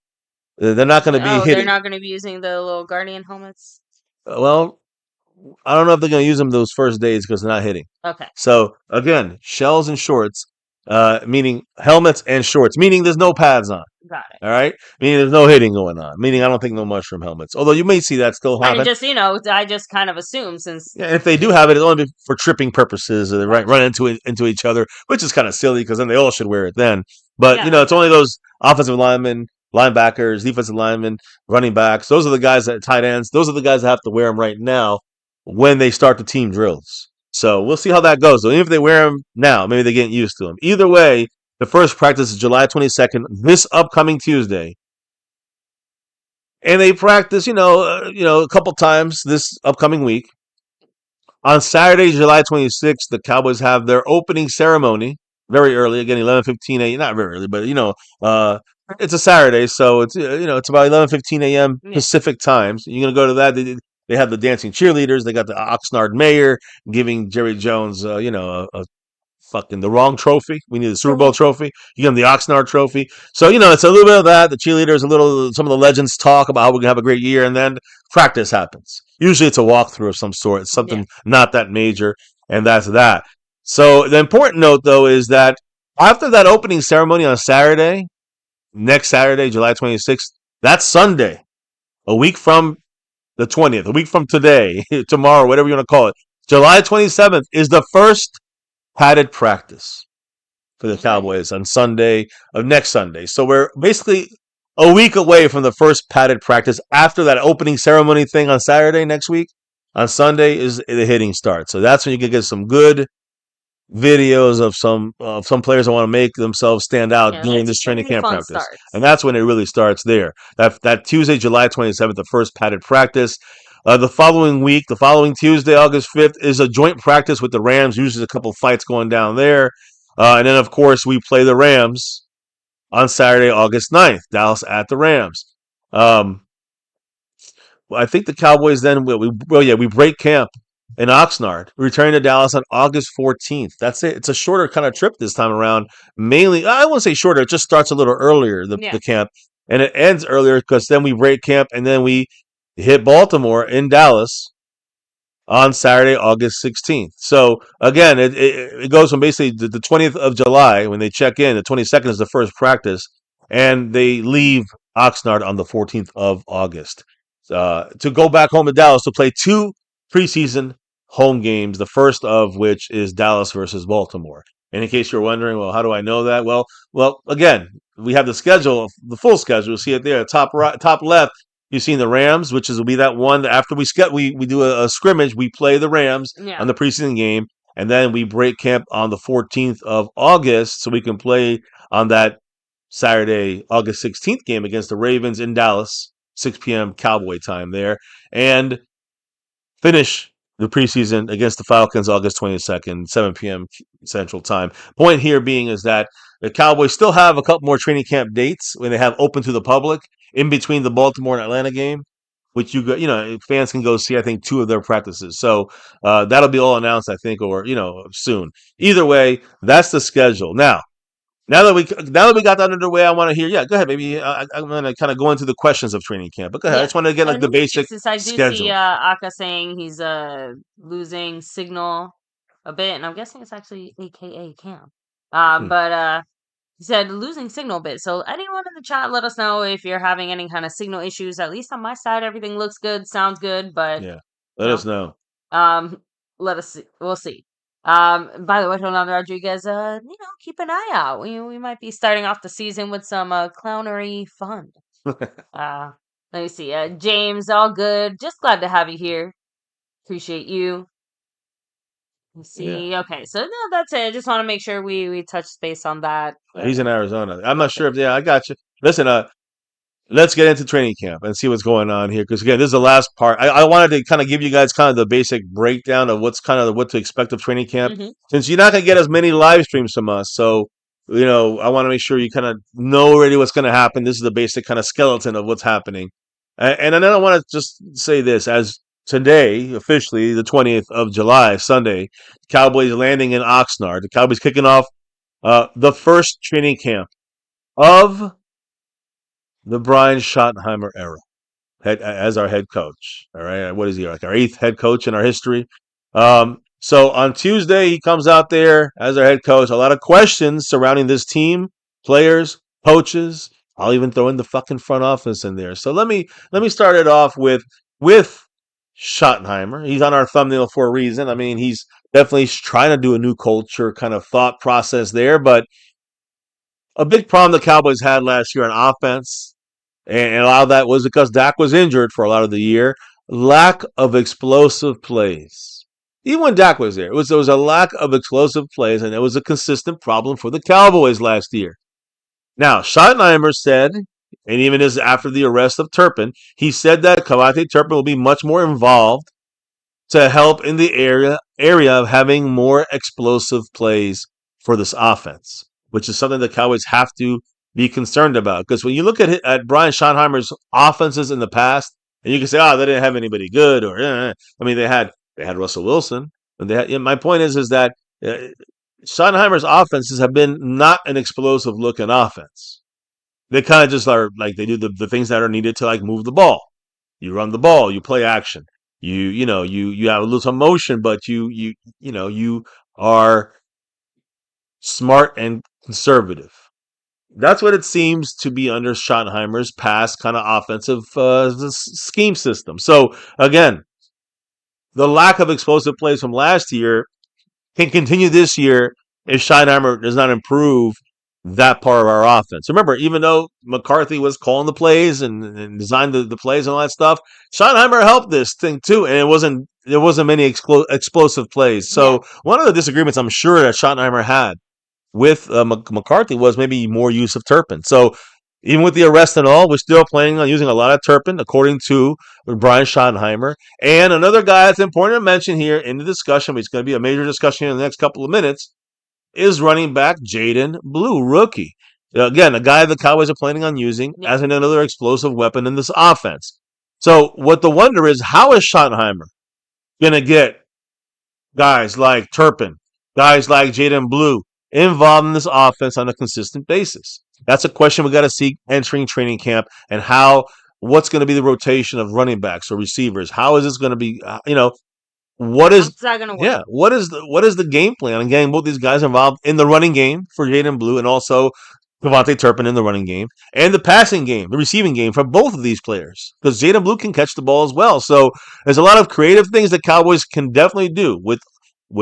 They're not going to be hitting. They're not going to be using the little Guardian helmets. Well, I don't know if they're going to use them those first days because they're not hitting. Okay. So again, shells and shorts. meaning helmets and shorts, meaning there's no pads on. Got it. All right, meaning there's no hitting going on. Meaning I don't think no mushroom helmets. Although you may see that still I mean, happen. just I just kind of assume since Yeah, if they do have it, it's only for tripping purposes. Or they Gotcha. run into each other, which is kind of silly because then they all should wear it then. But Yeah. it's only those offensive linemen, linebackers, defensive linemen, running backs. Those are the guys that tight ends. Those are the guys that have to wear them right now when they start the team drills. So we'll see how that goes. So even if they wear them now, maybe they're getting used to them. Either way, the first practice is July 22nd, this upcoming Tuesday. And they practice, a couple times this upcoming week. On Saturday, July 26th, the Cowboys have their opening ceremony very early. Again, 11:15 a.m. Not very early, but it's a Saturday, so it's about 11:15 a.m. Yeah. Pacific time. So you're gonna go to that. They have the dancing cheerleaders. They got the Oxnard mayor giving Jerry Jones, a fucking the wrong trophy. We need the Super Bowl trophy. You give them the Oxnard trophy. So, it's a little bit of that. The cheerleaders, some of the legends talk about how we're going to have a great year, and then practice happens. Usually it's a walkthrough of some sort. It's something not that major, and that's that. So the important note, though, is that after that opening ceremony on Saturday, next Saturday, July 26th, that's Sunday, a week from the 20th, a week from today, tomorrow, whatever you want to call it. July 27th is the first padded practice for the Cowboys on Sunday of next Sunday. So we're basically a week away from the first padded practice after that opening ceremony thing on Saturday next week. On Sunday is the hitting start. So that's when you can get some good videos of some players that want to make themselves stand out during this training camp practice. Starts. And that's when it really starts there. That Tuesday, July 27th, the first padded practice. The following week, the following Tuesday, August 5th, is a joint practice with the Rams. Usually a couple fights going down there. And then, of course, we play the Rams on Saturday, August 9th. Dallas at the Rams. I think the Cowboys then, we break camp in Oxnard. We return to Dallas on August 14th. That's it. It's a shorter kind of trip this time around. Mainly, I won't say shorter. It just starts a little earlier, the camp. And it ends earlier because then we break camp and then we hit Baltimore in Dallas on Saturday, August 16th. So, again, it goes from basically the 20th of July when they check in. The 22nd is the first practice. And they leave Oxnard on the 14th of August to go back home to Dallas to play 2 preseason home games, the first of which is Dallas versus Baltimore. And in case you're wondering, well, how do I know that? Well, again, we have the schedule, the full schedule. You'll see it there, top right, top left. You've seen the Rams, which will be that one that after we do a scrimmage, we play the Rams on the preseason game, and then we break camp on the 14th of August so we can play on that Saturday, August 16th game against the Ravens in Dallas, 6 p.m. Cowboy time there, and finish the preseason against the Falcons August 22nd, 7 p.m. Central Time. Point here being is that the Cowboys still have a couple more training camp dates when they have open to the public in between the Baltimore and Atlanta game, which fans can go see, I think, 2 of their practices. So that'll be all announced, I think, or soon. Either way, that's the schedule. Now that we got that underway, I want to hear. Yeah, go ahead, baby. I'm going to kind of go into the questions of training camp, but go ahead. I just want to get the basic since I do schedule. see Aka saying he's losing signal a bit, and I'm guessing it's actually AKA camp. But he said losing signal a bit. So anyone in the chat, let us know if you're having any kind of signal issues. At least on my side, everything looks good, sounds good. But let us know. Let us see. We'll see. By the way, Ronaldo Rodriguez, keep an eye out. We might be starting off the season with some clownery fun. Let me see. James, all good. Just glad to have you here. Appreciate you. Let's see. Yeah. Okay, so no, that's it. I just want to make sure we touch space on that. He's in Arizona. I'm not sure if I got you. Listen, let's get into training camp and see what's going on here. Because again, this is the last part. I wanted to kind of give you guys kind of the basic breakdown of what to expect of training camp. Since you're not going to get as many live streams from us, so I want to make sure you kind of know already what's going to happen. This is the basic kind of skeleton of what's happening. And then I want to just say this: as today, officially the 20th of July, Sunday, Cowboys landing in Oxnard. The Cowboys kicking off the first training camp of the Brian Schottenheimer era as our head coach. All right. What is he, like our 8th head coach in our history? So So on Tuesday, he comes out there as our head coach. A lot of questions surrounding this team, players, coaches. I'll even throw in the fucking front office in there. So let me start it off with Schottenheimer. He's on our thumbnail for a reason. I mean, he's definitely trying to do a new culture kind of thought process there. But a big problem the Cowboys had last year on offense, and a lot of that was because Dak was injured for a lot of the year. Lack of explosive plays. Even when Dak was there, there was a lack of explosive plays, and it was a consistent problem for the Cowboys last year. Now, Schottenheimer said, and even as after the arrest of Turpin, he said that Cavante Turpin will be much more involved to help in the area of having more explosive plays for this offense, which is something the Cowboys have to be concerned about. Because when you look at Brian Schottenheimer's offenses in the past, and you can say, oh, they didn't have anybody good, or I mean, they had Russell Wilson. But my point is that Schottenheimer's offenses have been not an explosive looking offense. They kind of just are like they do the things that are needed to like move the ball. You run the ball, you play action. You have a little motion, but you are smart and conservative. That's what it seems to be under Schottenheimer's past kind of offensive scheme system. So again, the lack of explosive plays from last year can continue this year if Schottenheimer does not improve that part of our offense. Remember, even though McCarthy was calling the plays and designed the plays and all that stuff, Schottenheimer helped this thing too, and there wasn't many explosive plays. So one of the disagreements I'm sure that Schottenheimer had with McCarthy was maybe more use of Turpin. So even with the arrest and all, we're still planning on using a lot of Turpin, according to Brian Schottenheimer. And another guy that's important to mention here in the discussion, but it's going to be a major discussion in the next couple of minutes, is running back Jaylen Blue, rookie. Again, a guy the Cowboys are planning on using as another explosive weapon in this offense. So what the wonder is, how is Schottenheimer going to get guys like Turpin, guys like Jaylen Blue involved in this offense on a consistent basis? That's a question we got to see entering training camp, and what's going to be the rotation of running backs or receivers? How is this going to be, what is that gonna work? Yeah, what is the game plan on getting both these guys involved in the running game for Jaylen Blue and also Cavante Turpin in the running game and the passing game, the receiving game for both of these players? Because Jaylen Blue can catch the ball as well. So there's a lot of creative things that Cowboys can definitely do with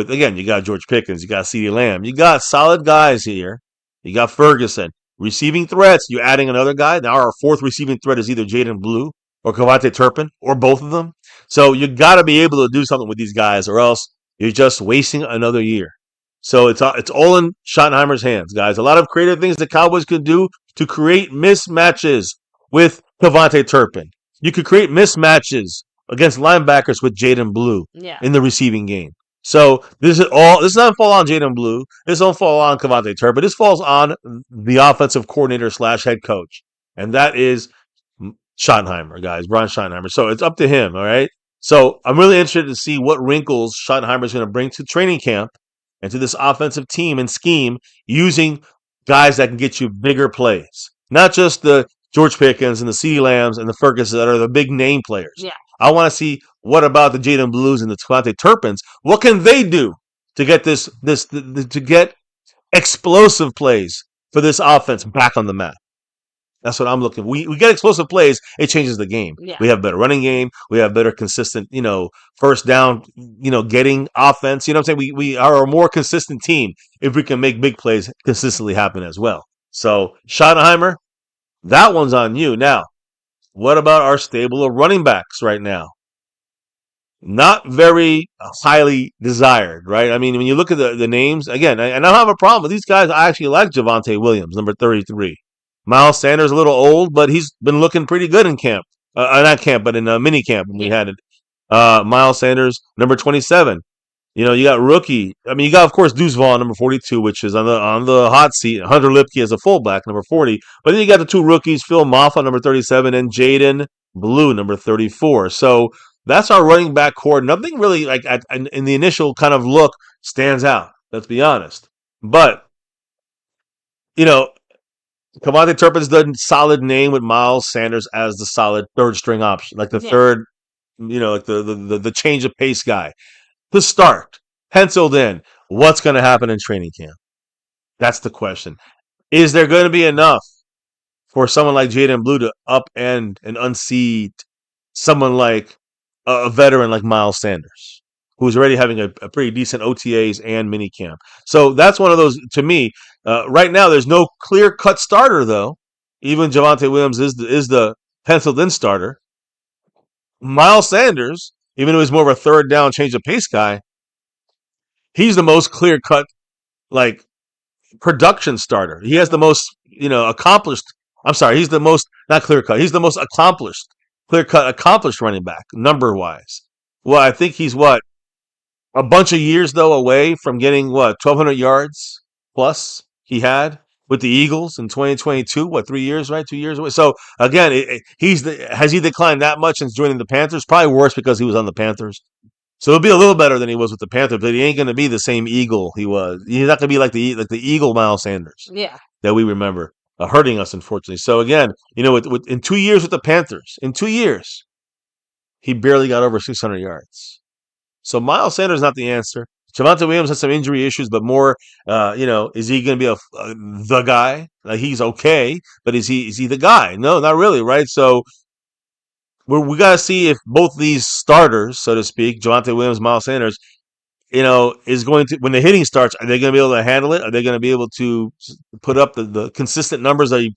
again, you got George Pickens, you got CeeDee Lamb, you got solid guys here. You got Ferguson. Receiving threats, you adding another guy. Now our fourth receiving threat is either Jaylen Blue or Cavante Turpin or both of them. So you got to be able to do something with these guys, or else you're just wasting another year. So it's all in Schottenheimer's hands, guys. A lot of creative things the Cowboys could do to create mismatches with Cavante Turpin. You could create mismatches against linebackers with Jaylen Blue in the receiving game. So this doesn't fall on Jaylen Blue. This don't fall on Cavante Turpin. This falls on the offensive coordinator / head coach, and that is Schottenheimer, guys, Brian Schottenheimer. So it's up to him, all right? So I'm really interested to see what wrinkles Schottenheimer is going to bring to training camp and to this offensive team and scheme using guys that can get you bigger plays. Not just the George Pickens and the CeeDee Lambs and the Fergusons that are the big name players. Yeah. I want to see what about the Jaylen Blues and the Cavante Turpins. What can they do to get to get explosive plays for this offense back on the map? That's what I'm looking. We get explosive plays, it changes the game. Yeah. We have better running game. We have better consistent, first down, getting offense. You know what I'm saying? We are a more consistent team if we can make big plays consistently happen as well. So Schottenheimer, that one's on you. Now, what about our stable of running backs right now? Not very highly desired, right? I mean, when you look at the names, again, I don't have a problem with these guys. I actually like Javonte Williams, number 33. Miles Sanders, a little old, but he's been looking pretty good in camp. Not camp, but in mini camp when we had it. Miles Sanders, number 27. You got rookie. I mean, you got, of course, Deuce Vaughn, number 42, which is on the hot seat. Hunter Lipke as a fullback, number 40. But then you got the two rookies, Phil Maffa, number 37, and Jaylen Blue, number 34. So that's our running back core. Nothing really, like in the initial kind of look, stands out. Let's be honest. But, Cavante Turpin's the solid name with Miles Sanders as the solid third string option, like the third, like the change of pace guy to start. penciled in. What's going to happen in training camp? That's the question. Is there going to be enough for someone like Jaden Blue to upend and unseat someone like a veteran like Miles Sanders, who's already having a pretty decent OTAs and minicamp? So that's one of those, to me, right now there's no clear-cut starter, though. Even Javonte Williams is the penciled-in starter. Miles Sanders, even though he's more of a third down change of pace guy, he's the most clear-cut, like, production starter. He has the most, accomplished. I'm sorry, he's the most, not clear-cut, he's the most accomplished, clear-cut, accomplished running back, number-wise. Well, I think he's a bunch of years, though, away from getting 1,200 yards plus he had with the Eagles in 2022. 3 years, right? 2 years away. So again, has he declined that much since joining the Panthers? Probably worse because he was on the Panthers. So he'll be a little better than he was with the Panthers, but he ain't going to be the same Eagle he was. He's not going to be like the Eagle Miles Sanders that we remember, hurting us, unfortunately. So again, in 2 years with the Panthers, he barely got over 600 yards. So Miles Sanders is not the answer. Javonte Williams has some injury issues, but more, is he going to be the guy? Like, he's okay, but is he the guy? No, not really, right? So we got to see if both these starters, so to speak, Javonte Williams, Miles Sanders, is going to, when the hitting starts, are they going to be able to handle it? Are they going to be able to put up the consistent numbers that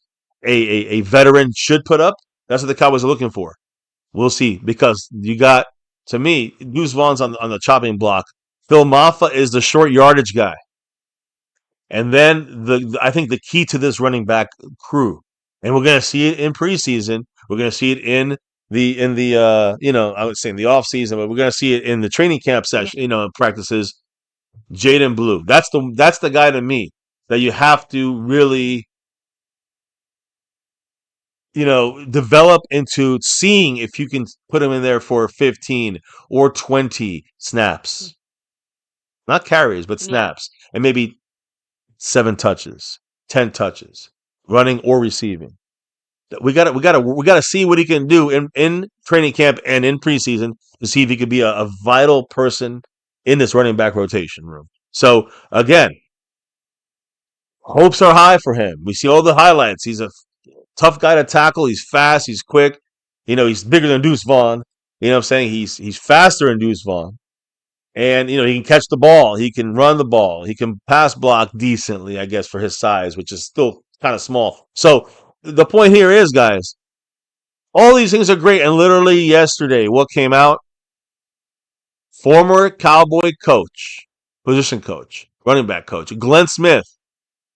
a veteran should put up? That's what the Cowboys are looking for. We'll see, because you got, to me, Deuce Vaughn's on the chopping block. Phil Maffa is the short yardage guy. And then I think the key to this running back crew, and we're going to see it in preseason. We're going to see it in the I would say in the off season, but we're going to see it in the training camp session, practices. Jaden Blue. That's the guy, to me, that you have to really, develop into seeing if you can put him in there for 15 or 20 snaps. Not carries, but snaps. And maybe 7 touches, 10 touches, running or receiving. We got to see what he can do in training camp and in preseason to see if he could be a vital person in this running back rotation room. So again, hopes are high for him. We see all the highlights. He's a tough guy to tackle. He's fast. He's quick. He's bigger than Deuce Vaughn. You know what I'm saying? He's faster than Deuce Vaughn. And, he can catch the ball. He can run the ball. He can pass block decently, I guess, for his size, which is still kind of small. So the point here is, guys, all these things are great. And literally yesterday, what came out? Former Cowboy coach, position coach, running back coach, Glenn Smith,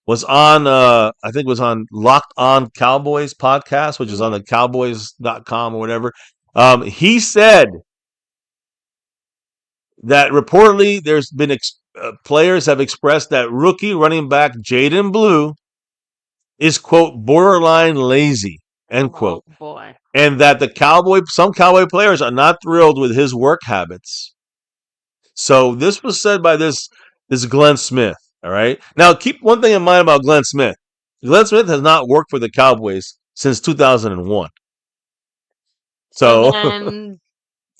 was on, I think it was on Locked On Cowboys podcast, which is on the cowboys.com or whatever. He said that reportedly there's been players have expressed that rookie running back Jaden Blue is, quote, borderline lazy, end quote. Oh, boy. And that some Cowboy players are not thrilled with his work habits. So this was said by this Glenn Smith. All right. Now, keep one thing in mind about Glenn Smith. Glenn Smith has not worked for the Cowboys since 2001. So then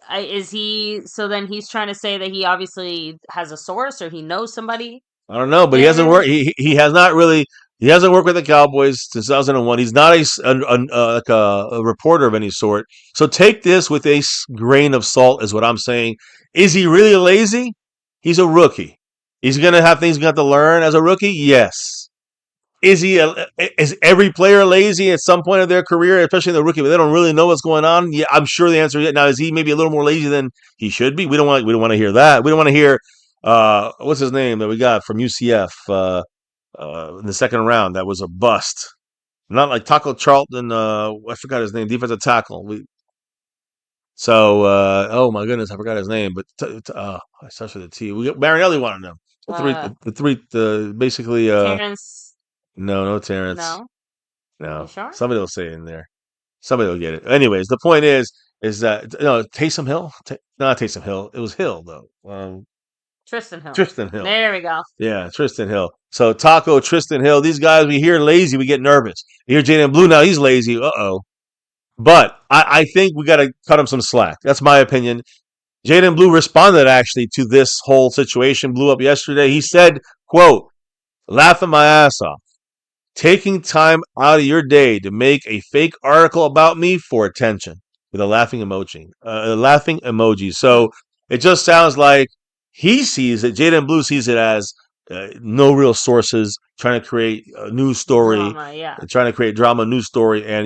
then he's trying to say that he obviously has a source or he knows somebody? I don't know, but he hasn't worked. He has not really. He hasn't worked with the Cowboys since 2001. He's not a reporter of any sort. So take this with a grain of salt, is what I'm saying. Is he really lazy? He's a rookie. He's going to have things he's got to learn as a rookie? Yes. Is every player lazy at some point of their career, especially the rookie, but they don't really know what's going on? Yeah, I'm sure the answer is yes. Now, is he maybe a little more lazy than he should be? We don't want to hear that. We don't want to hear what's his name that we got from UCF in the second round that was a bust. Not like Taco Charlton, I forgot his name, defensive tackle. Oh my goodness, I forgot his name, but I starts with a T. We got Marinelli wanted him. Basically. Terrence. No Terrence. No. You sure? Somebody will say it in there. Somebody will get it. Anyways, the point is that Taysom Hill. Not Taysom Hill. It was Hill though. Tristan Hill. There we go. Yeah, Tristan Hill. So Taco, Tristan Hill. These guys, we hear lazy, we get nervous. You hear Jaden Blue now, he's lazy. Uh-oh. But I think we got to cut him some slack. That's my opinion. Jaden Blue responded actually to this whole situation, blew up yesterday. He said, quote, laughing my ass off. Taking time out of your day to make a fake article about me for attention with a laughing emoji. So it just sounds like he sees it. Jaden Blue sees it as no real sources, trying to create a news story, Drama, yeah. trying to create drama, news story, and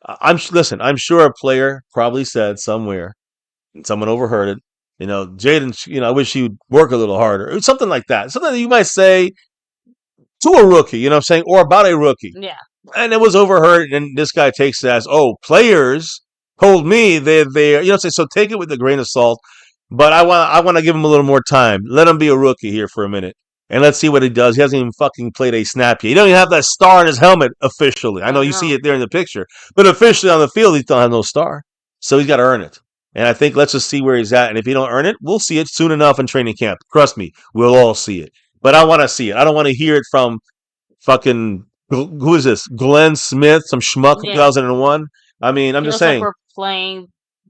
I'm sure a player probably said somewhere, and someone overheard it. Jaden, I wish he'd work a little harder, or something like that. Something that you might say to a rookie, you know what I'm saying, or about a rookie. Yeah. And it was overheard, and this guy takes it as, oh, players told me they so take it with a grain of salt. But I want to give him a little more time. Let him be a rookie here for a minute. And let's see what he does. He hasn't even fucking played a snap yet. He doesn't even have that star in his helmet officially. I know you see it there in the picture. But officially on the field, he still has no star. So he's got to earn it. And I think let's just see where he's at. And if he don't earn it, we'll see it soon enough in training camp. Trust me, we'll all see it. But I want to see it. I don't want to hear it from fucking, who is this? Glenn Smith, some schmuck from 2001. I mean, I'm just saying. Like we're playing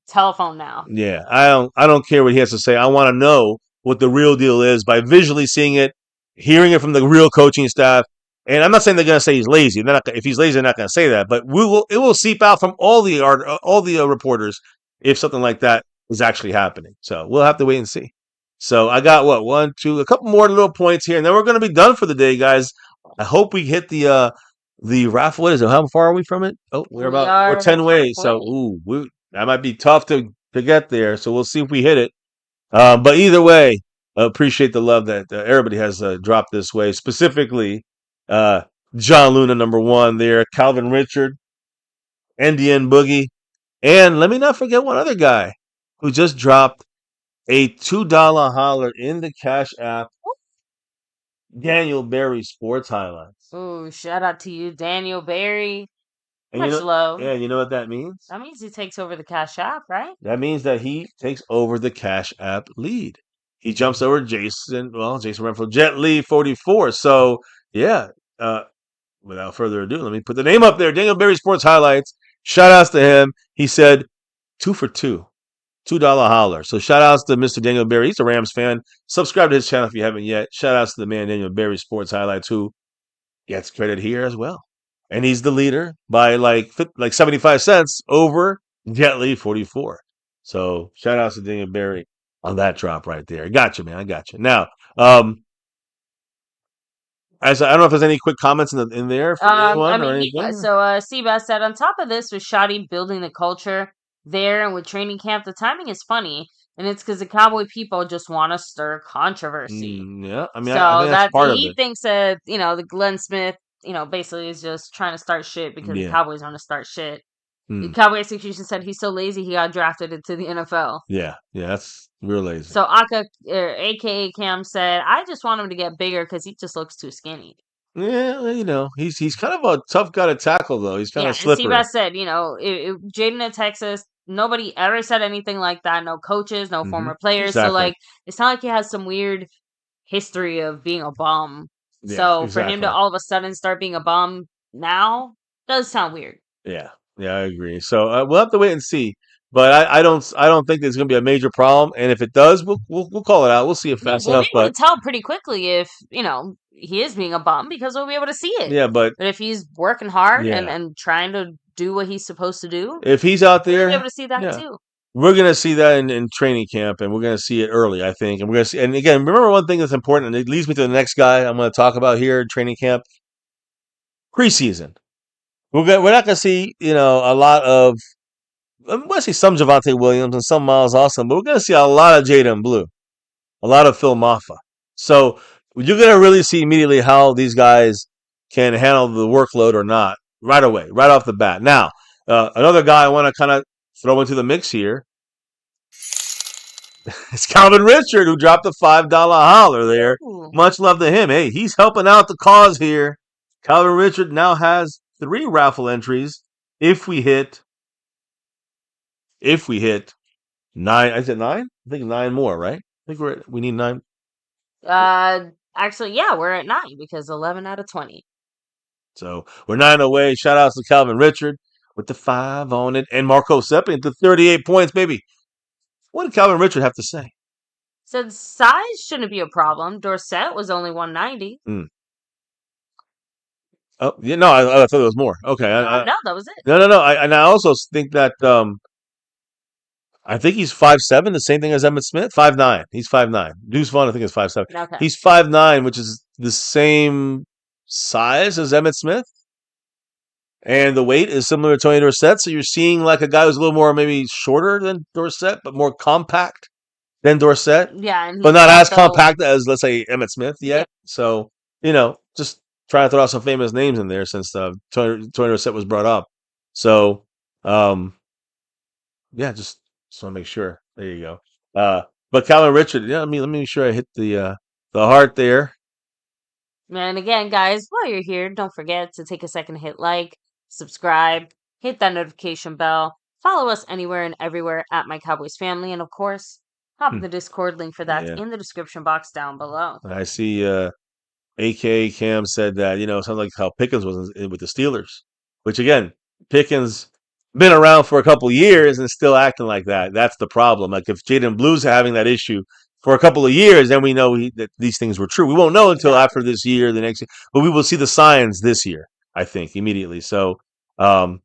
telephone now. Yeah, I don't care what he has to say. I want to know what the real deal is by visually seeing it, hearing it from the real coaching staff. And I'm not saying they're going to say he's lazy. If he's lazy, they're not going to say that. But it will seep out from all the reporters if something like that is actually happening. So we'll have to wait and see. So I got a couple more little points here, and then we're going to be done for the day, guys. I hope we hit the raffle. What is it? How far are we from it? Oh, we're 10 ways. So that might be tough to get there. So we'll see if we hit it. But either way, I appreciate the love that everybody has dropped this way. Specifically, John Luna, number 1 there. Calvin Richard, NDN Boogie. And let me not forget one other guy who just dropped a $2 holler in the Cash App. Daniel Berry Sports Highlights. Ooh, shout out to you, Daniel Berry. And Much love. Yeah, you know what that means? That means he takes over the Cash App, right? That means that he takes over the Cash App lead. He jumps over Jason Renfro, Jet Lee 44. So, yeah, without further ado, let me put the name up there. Daniel Berry Sports Highlights. Shout outs to him. He said 2 for 2. $2 holler. So shout outs to Mr. Daniel Berry. He's a Rams fan. Subscribe to his channel if you haven't yet. Shout outs to the man Daniel Berry Sports Highlights, who gets credit here as well. And he's the leader by like 75 cents over Jet Li 44. So shout outs to Daniel Berry on that drop right there. I got you, man. I got you. Now, as I don't know if there's any quick comments in there from anyone or anything. So Seabass said, on top of this, with Shotty building the culture there and with training camp, the timing is funny, and it's because the Cowboy people just want to stir controversy. Yeah, I mean, so I think that's part of it. He thinks that the Glenn Smith, basically is just trying to start shit because the Cowboys want to start shit. The Cowboy Execution said he's so lazy he got drafted into the NFL. Yeah, that's real lazy. So aka Cam said, I just want him to get bigger because he just looks too skinny. Yeah, he's kind of a tough guy to tackle, though. He's kind of slippery. And Seabass said, Jaden at Texas, nobody ever said anything like that. No coaches, no former players. Exactly. So, it's not like he has some weird history of being a bum. Yeah, so, for him to all of a sudden start being a bum now does sound weird. Yeah, I agree. So, we'll have to wait and see. But I don't think there's going to be a major problem. And if it does, we'll call it out. We'll see it fast enough. We'll be able to tell pretty quickly if, he is being a bum because we'll be able to see it. Yeah, but if he's working hard and trying to do what he's supposed to do, if he's out there, we'll be able to see that too. We're going to see that in training camp, and we're going to see it early, I think. And we're going to see. And again, remember one thing that's important, and it leads me to the next guy I'm going to talk about here in training camp: preseason. We're not going to see a lot of. I'm going to see some Javonte Williams and some Miles Austin, but we're going to see a lot of Jaden Blue, a lot of Phil Maffa. So you're going to really see immediately how these guys can handle the workload or not right away, right off the bat. Now, another guy I want to kind of throw into the mix here is Calvin Richard, who dropped a $5 holler there. Ooh. Much love to him. Hey, he's helping out the cause here. Calvin Richard now has 3 raffle entries if we hit 9. I said 9? I think 9 more, right? I think we need 9. Actually, yeah, we're at 9 because 11 out of 20. So we're 9 away. Shout outs to Calvin Richard with the 5 on it. And Marco Seppi to 38 points, baby. What did Calvin Richard have to say? Said size shouldn't be a problem. Dorsett was only 190. Oh, yeah, no, I thought there was more. Okay, No, that was it. no. And I also think that I think he's 5'7", the same thing as Emmitt Smith. 5'9". He's 5'9". Deuce Vaughn, I think, is 5'7". Okay. He's 5'9", which is the same size as Emmitt Smith. And the weight is similar to Tony Dorsett. So you're seeing like a guy who's a little more maybe shorter than Dorsett, but more compact than Dorsett. Yeah, and but not as compact as, let's say, Emmitt Smith yet. Yeah. So, just trying to throw out some famous names in there since Tony Dorsett was brought up. So, yeah, just want to make sure. There you go. But Calvin Richard, let me make sure I hit the heart there. And again, guys, while you're here, don't forget to take a second to hit like, subscribe, hit that notification bell, follow us anywhere and everywhere at MyCowboysFamily, and of course, hop in the Discord link for that in the description box down below. I see AKA Cam said that, it sounds like how Pickens was with the Steelers, which again, Pickens been around for a couple years and still acting like that. That's the problem. Like if Jaden Blue's having that issue for a couple of years, then we know that these things were true. We won't know until after this year, the next year, but we will see the signs this year, I think, immediately. So, we'll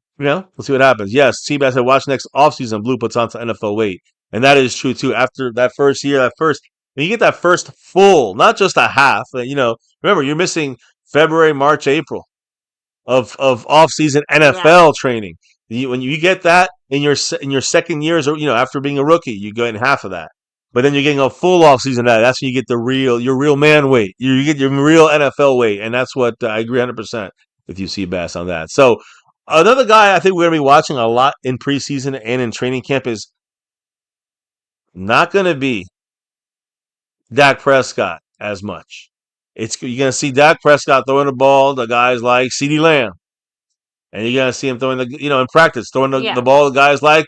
see what happens. Yes, Seabass said, watch next offseason, Blue puts on to NFL weight. And that is true, too. After that first year, when you get that first full, not just a half, remember, you're missing February, March, April of off-season NFL training. When you get that in your second years, or after being a rookie, you go in half of that. But then you're getting a full off-season. That's when you get your real man weight. You get your real NFL weight, and that's what I agree 100% with you, Seabass, on that. So another guy I think we're going to be watching a lot in preseason and in training camp is not going to be Dak Prescott as much. You're going to see Dak Prescott throwing the ball to guys like CeeDee Lamb. And you're going to see him throwing in practice, throwing the ball to guys like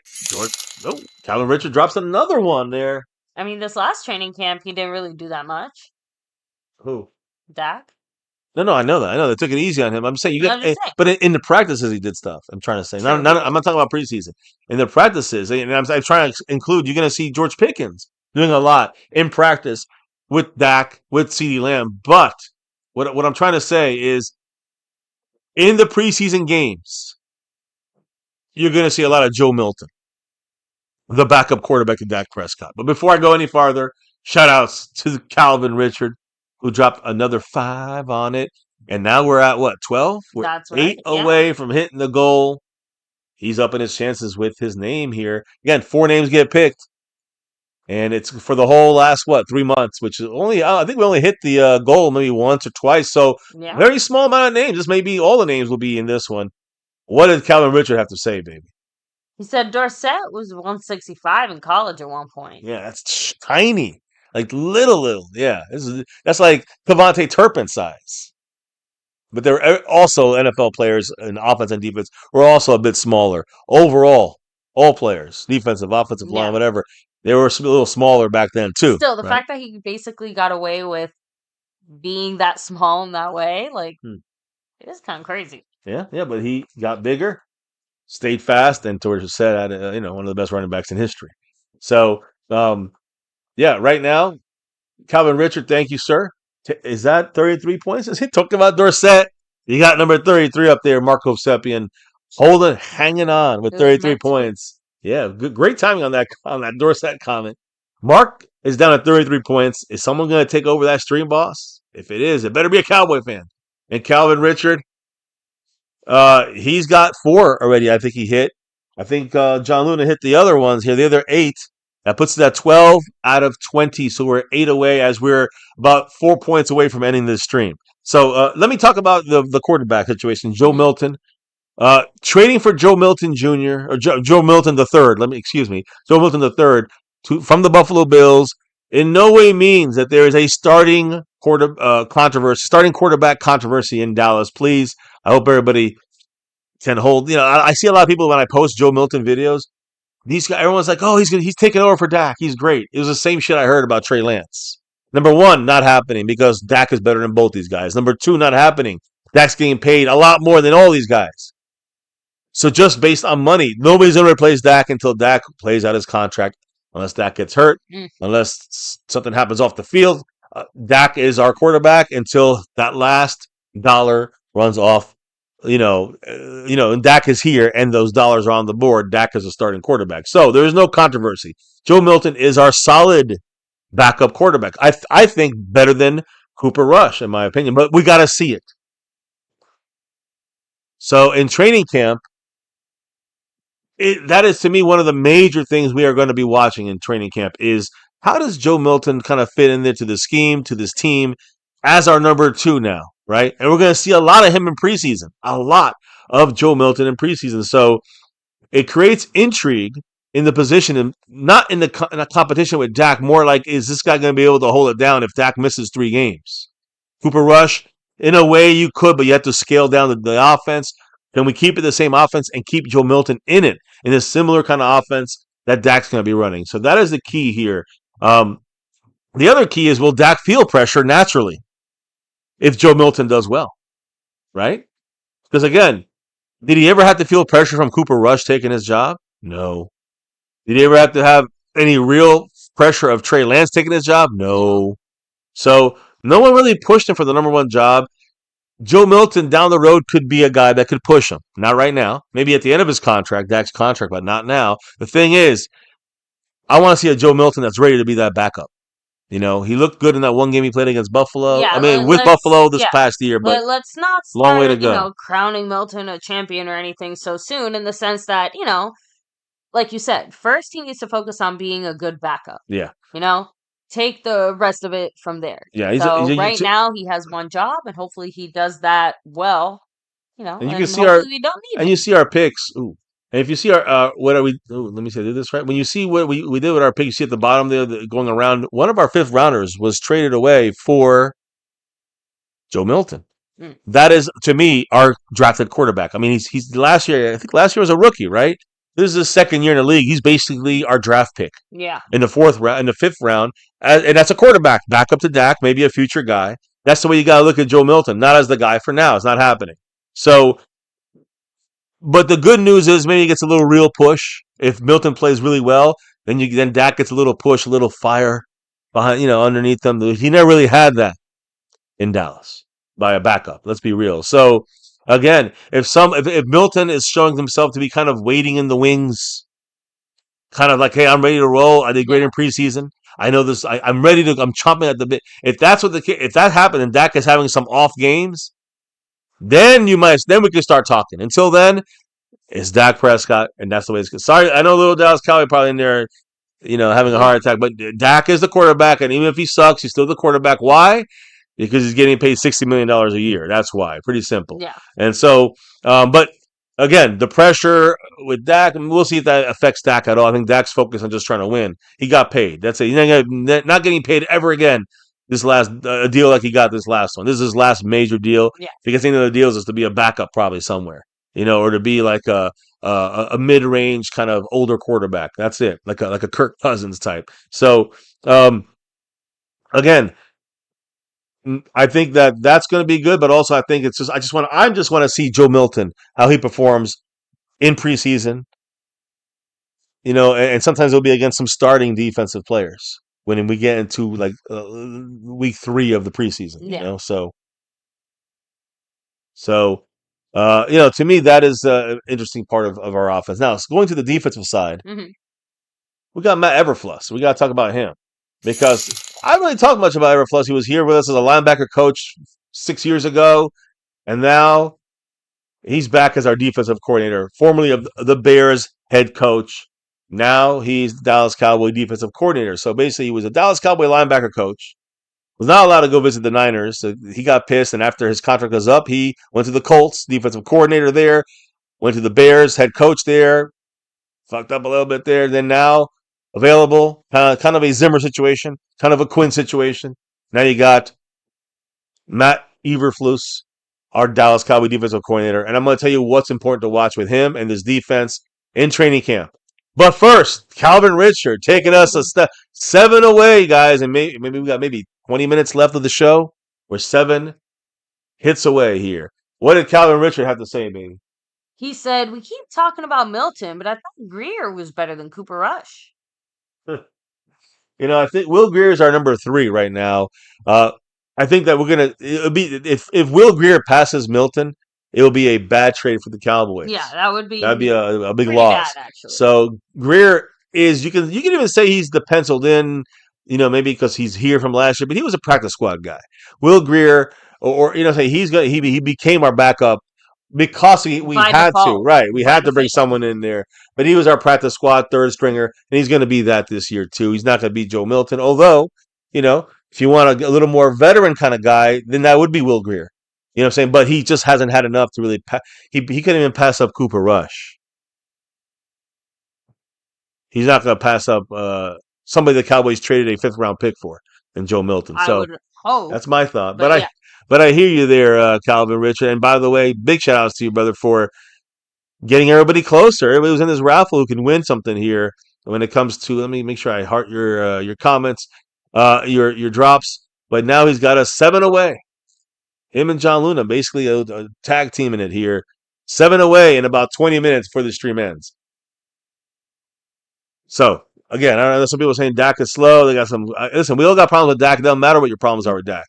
Calvin Richard drops another one there. I mean, this last training camp, he didn't really do that much. Who? Dak? No, I know that. I know they took it easy on him. I'm saying but in the practices he did stuff. I'm trying to say. I'm not talking about preseason. In the practices, and I'm trying to include. You're going to see George Pickens doing a lot in practice with Dak, with CeeDee Lamb. But what I'm trying to say is, in the preseason games, you're going to see a lot of Joe Milton, the backup quarterback of Dak Prescott. But before I go any farther, shout-outs to Calvin Richard, who dropped another 5 on it. And now we're at, 12? We're That's right. 8 away from hitting the goal. He's up in his chances with his name here. Again, 4 names get picked. And it's for the whole last, 3 months, which is I think we only hit the goal maybe once or twice. So very small amount of names. This may be all the names will be in this one. What did Calvin Richard have to say, baby? He said Dorsett was 165 in college at one point. Yeah, that's tiny. Like little. Yeah. That's like Devontae Turpin size. But they're also NFL players in offense and defense were also a bit smaller. Overall, all players, defensive, offensive line, whatever, they were a little smaller back then too. Still, the fact that he basically got away with being that small in that way, it is kind of crazy. Yeah, but he got bigger, stayed fast, and towards said, one of the best running backs in history. So, right now, Calvin Richard, thank you, sir. Is that 33 points? He talked about Dorsett. You got number 33 up there, Marco Seppian, hanging on with 33 points. Yeah, great timing on that Dorsett comment. Mark is down at 33 points. Is someone going to take over that stream, boss? If it is, it better be a Cowboy fan. And Calvin Richard, he's got 4 already. I think he hit. I think John Luna hit the other ones here. The other 8. That puts it at 12 out of 20. So we're 8 away as we're about 4 points away from ending this stream. So let me talk about the quarterback situation. Joe Milton. Trading for Joe Milton Jr. or Joe Milton III. Joe Milton III from the Buffalo Bills in no way means that there is a starting quarterback controversy in Dallas. Please, I hope everybody can hold. I see a lot of people when I post Joe Milton videos. These guys, everyone's like, "Oh, he's taking over for Dak. He's great." It was the same shit I heard about Trey Lance. Number 1, not happening because Dak is better than both these guys. Number 2, not happening. Dak's getting paid a lot more than all these guys. So just based on money, nobody's going to replace Dak until Dak plays out his contract unless Dak gets hurt, Mm. unless something happens off the field. Dak is our quarterback until that last dollar runs off. And Dak is here, and those dollars are on the board. Dak is a starting quarterback, so there is no controversy. Joe Milton is our solid backup quarterback. I think better than Cooper Rush, in my opinion, but we got to see it. So in training camp, that is to me one of the major things we are going to be watching in training camp is how does Joe Milton kind of fit in there to the scheme, to this team as our number 2 now, right? And we're going to see a lot of him in preseason, a lot of Joe Milton in preseason. So it creates intrigue in the position and not in a competition with Dak, more like, is this guy going to be able to hold it down if Dak misses 3 games? Cooper Rush, in a way you could, but you have to scale down the offense. Can we keep it the same offense and keep Joe Milton in it, in a similar kind of offense that Dak's going to be running? So that is the key here. The other key is, will Dak feel pressure naturally if Joe Milton does well, right? Because again, did he ever have to feel pressure from Cooper Rush taking his job? No. Did he ever have to have any real pressure of Trey Lance taking his job? No. So no one really pushed him for the number 1 job. Joe Milton down the road could be a guy that could push him. Not right now. Maybe at the end of his contract, Dak's contract, but not now. The thing is, I want to see a Joe Milton that's ready to be that backup. He looked good in that one game he played against Buffalo. Yeah, with Buffalo this past year, but let's not long way to start, go. Crowning Milton a champion or anything so soon, in the sense that, like you said, first he needs to focus on being a good backup. Yeah. Take the rest of it from there. Yeah. Right now he has 1 job, and hopefully he does that well. And you can see we don't need and you see our picks. Ooh. And if you see our, what are we? Ooh, let me see. I did this right. When you see what we did with our picks, you see at the bottom there, going around. One of our 5th rounders was traded away for Joe Milton. Mm. That is, to me, our drafted quarterback. I mean, he's last year. I think last year was a rookie, right? This is his 2nd year in the league. He's basically our draft pick. Yeah. In the 4th round, in the 5th round, and that's a quarterback, back up to Dak, maybe a future guy. That's the way you got to look at Joe Milton, not as the guy for now. It's not happening. So, but the good news is maybe he gets a little real push. If Milton plays really well, then Dak gets a little push, a little fire behind, underneath them. He never really had that in Dallas by a backup. Let's be real. So again, if Milton is showing himself to be kind of waiting in the wings, kind of like, hey, I'm ready to roll. I did great in preseason. I know this. I'm ready to. I'm chomping at the bit. If that happened and Dak is having some off games, then we can start talking. Until then, it's Dak Prescott, and that's the way it's going. Sorry, I know little Dallas Cowboy probably in there, having a heart attack, but Dak is the quarterback, and even if he sucks, he's still the quarterback. Why? Because he's getting paid $60 million a year. That's why. Pretty simple. Yeah. And so, but again, the pressure with Dak, we'll see if that affects Dak at all. I think Dak's focused on just trying to win. He got paid. That's it. He's not getting paid ever again. This last deal like he got this last one. This is his last major deal. Yeah. Because any of the deals is to be a backup probably somewhere, or to be like a mid-range kind of older quarterback. That's it, like a Kirk Cousins type. So again, I think that's going to be good, but also I think it's just I just want to see Joe Milton, how he performs in preseason. And sometimes it'll be against some starting defensive players when we get into like week 3 of the preseason. Yeah. So to me that is an interesting part of our offense. Now, going to the defensive side, we got Matt Everfluss. We got to talk about him because I don't really talk much about Everfluss. He was here with us as a linebacker coach 6 years ago, and now he's back as our defensive coordinator, formerly of the Bears head coach. Now he's the Dallas Cowboy defensive coordinator. So basically, he was a Dallas Cowboy linebacker coach. Was not allowed to go visit the Niners. So he got pissed, and after his contract was up, he went to the Colts, defensive coordinator there. Went to the Bears, head coach there. Fucked up a little bit there. Then now available, kind of a Zimmer situation, kind of a Quinn situation. Now you got Matt Eberflus, our Dallas Cowboy defensive coordinator, and I'm going to tell you what's important to watch with him and this defense in training camp. But first, Calvin Richard taking us a step 7 away, guys, and maybe we got 20 minutes left of the show. We're 7 hits away here. What did Calvin Richard have to say, baby? He said, "We keep talking about Milton, but I thought Greer was better than Cooper Rush." I think Will Greer is our number 3 right now. Uh, I think that it'll be if Will Greer passes Milton, it will be a bad trade for the Yeah, Cowboys. that would That'd be be a big pretty bad, loss. actually. So Greer is you can even say he's the penciled in, maybe because he's here from last year, but he was a practice squad guy. Will Greer, or say he became our backup because we By had to, default. right? We By had to bring default. someone in there, but he was our practice squad third stringer, and he's going to be that this year too. He's not going to be Joe Milton, although if you want a little more veteran kind of guy, then that would be Will Greer. You know what I'm saying? But he just hasn't had enough to really. He couldn't even pass up Cooper Rush. He's not going to pass up somebody the Cowboys traded a 5th round pick for, and Joe Milton. I So would hope. that's my thought. But yeah. But I hear you there, Calvin Richard. And by the way, big shout outs to you, brother, for getting everybody closer. Everybody who's in this raffle who can win something here when it comes to. Let me make sure I heart your comments, your drops. But now he's got us 7 away. Him and John Luna basically a tag team in it here. 7 away in about 20 minutes before the stream ends. So again, I know some people are saying Dak is slow. They got some. Listen, we all got problems with Dak. It doesn't matter what your problems are with Dak.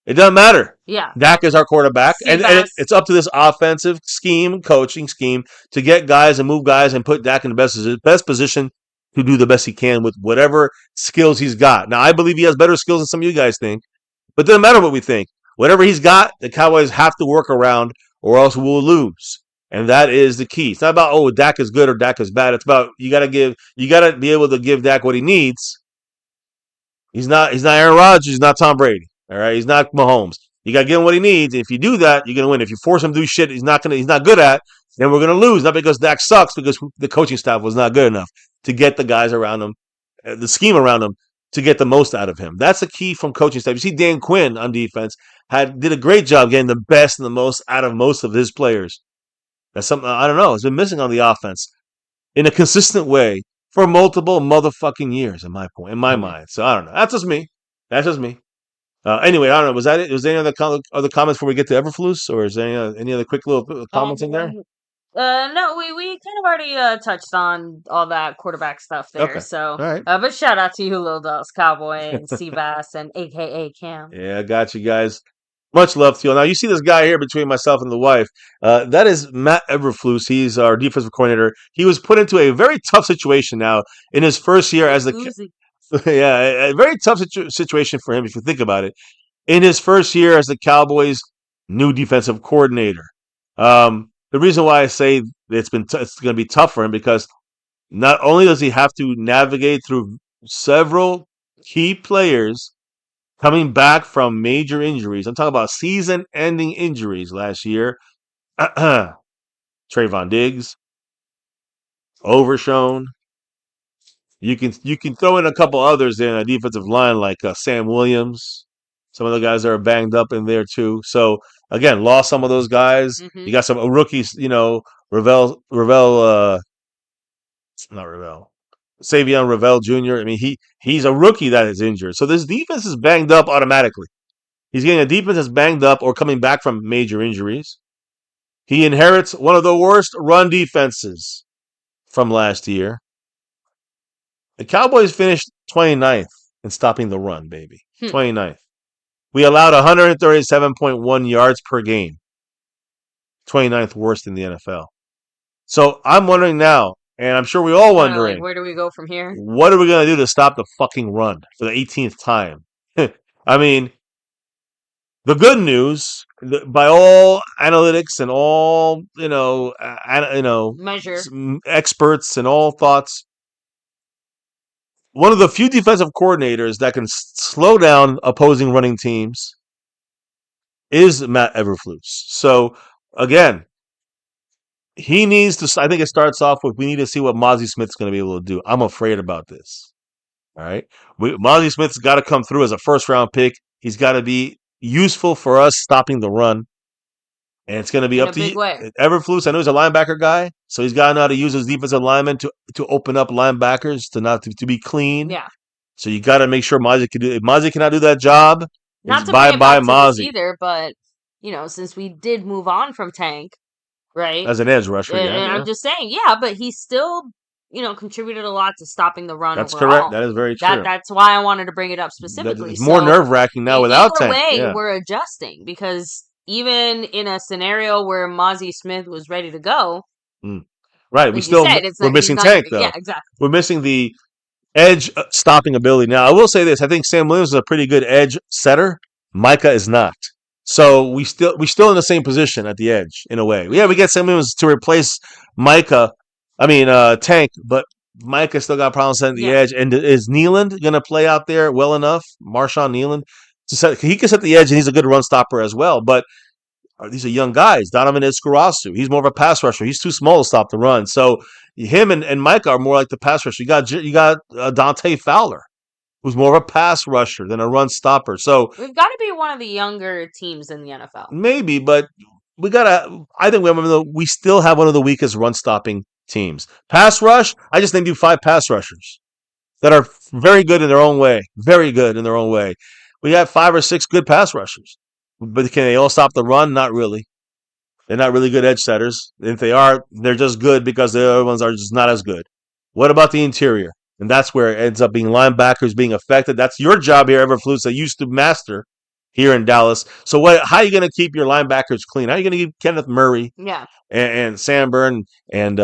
It doesn't matter. Yeah. Dak is our quarterback, and it's up to this offensive scheme, coaching scheme, to get guys and move guys and put Dak in the best position to do the best he can with whatever skills he's got. Now, I believe he has better skills than some of you guys think, but it doesn't matter what we think. Whatever he's got, the Cowboys have to work around, or else we'll lose. And that is the key. It's not about Dak is good or Dak is bad. It's about you got to be able to give Dak what he needs. He's not Aaron Rodgers. He's not Tom Brady. All right, he's not Mahomes. You got to give him what he needs. If you do that, you're gonna win. If you force him to do shit he's not good at, then we're gonna lose. Not because Dak sucks, because the coaching staff was not good enough to get the guys around him, the scheme around him, to get the most out of him. That's the key from coaching staff. You see, Dan Quinn on defense did a great job getting the best and the most out of most of his players. That's something I don't know. It's been missing on the offense in a consistent way for multiple motherfucking years. In my mind. So I don't know. That's just me. Anyway, I don't know. Was that it? Was there any other comments before we get to Everflus, or is there any other quick little comments in there? No, we kind of already touched on all that quarterback stuff there. Okay. So, All right. but shout out to you, Lil Dallas Cowboy and Seabass and AKA Cam. Yeah, I got you guys. Much love to you. Now you see this guy here between myself and the wife. That is Matt Everflus. He's our defensive coordinator. He was put into a very tough situation now in his first year as the. Yeah, a very tough situation for him if you think about it. In his first year as the Cowboys' new defensive coordinator. The reason why I say it's going to be tough for him because not only does he have to navigate through several key players coming back from major injuries. I'm talking about season-ending injuries last year. Trayvon Diggs, Overshon. You can throw in a couple others in a defensive line like Sam Williams. Some of the guys that are banged up in there too. So again, lost some of those guys. Mm-hmm. You got some rookies. Savion Ravel Jr. I mean, he's a rookie that is injured. So this defense is banged up automatically. He's getting a defense that's banged up or coming back from major injuries. He inherits one of the worst run defenses from last year. The Cowboys finished 29th in stopping the run, baby. 29th. We allowed 137.1 yards per game. 29th worst in the NFL. So I'm wondering now, and I'm sure we're all wondering, where do we go from here? What are we going to do to stop the fucking run for the 18th time? I mean, the good news, by all analytics and all, measure experts and all thoughts, one of the few defensive coordinators that can slow down opposing running teams is Matt Everflus. So, again, he needs to. I think it starts off with we need to see what Mozzie Smith's going to be able to do. I'm afraid about this. All right, Mozzie Smith's got to come through as a first-round pick. He's got to be useful for us stopping the run, and it's going to be up to you. Everflus, I know he's a linebacker guy, so he's got to know how to use his defensive linemen to open up linebackers to be clean. Yeah. So you got to make sure Mozzie can do it. If Mozzie cannot do that job, not to bye Mozzie either, but since we did move on from Tank, right? As an edge rusher, and I'm just saying, yeah, but he's still contributed a lot to stopping the run That's overall. correct. That is very true. That's why I wanted to bring it up specifically. It's more nerve-wracking now without either Tank. way, Yeah. we're adjusting because even in a scenario where Mozzie Smith was ready to go, right? We're missing Tank though. Yeah, exactly. We're missing the edge stopping ability. Now, I will say this: I think Sam Williams is a pretty good edge setter. Micah is not. So we're still in the same position at the edge in a way. Yeah, we get Sam Williams to replace Tank, but Micah still got problems setting the edge. And is Nealand going to play out there well enough? Marshawn Nealand he can set the edge, and he's a good run stopper as well. But these are young guys. Donovan Escarzu, he's more of a pass rusher. He's too small to stop the run. So him and Micah are more like the pass rusher. You got Dante Fowler, who's more of a pass rusher than a run stopper. So we've got to be one of the younger teams in the NFL. Maybe, but I think we still have one of the weakest run stopping teams. Pass rush, I just named you 5 pass rushers that are very good in their own way. Very good in their own way. We have 5 or 6 good pass rushers. But can they all stop the run? Not really. They're not really good edge setters. If they are, they're just good because the other ones are just not as good. What about the interior? And that's where it ends up being linebackers being affected. That's your job here, Everflus, that used to master here in Dallas. So how are you going to keep your linebackers clean? How are you going to keep Kenneth Murray and Sanborn and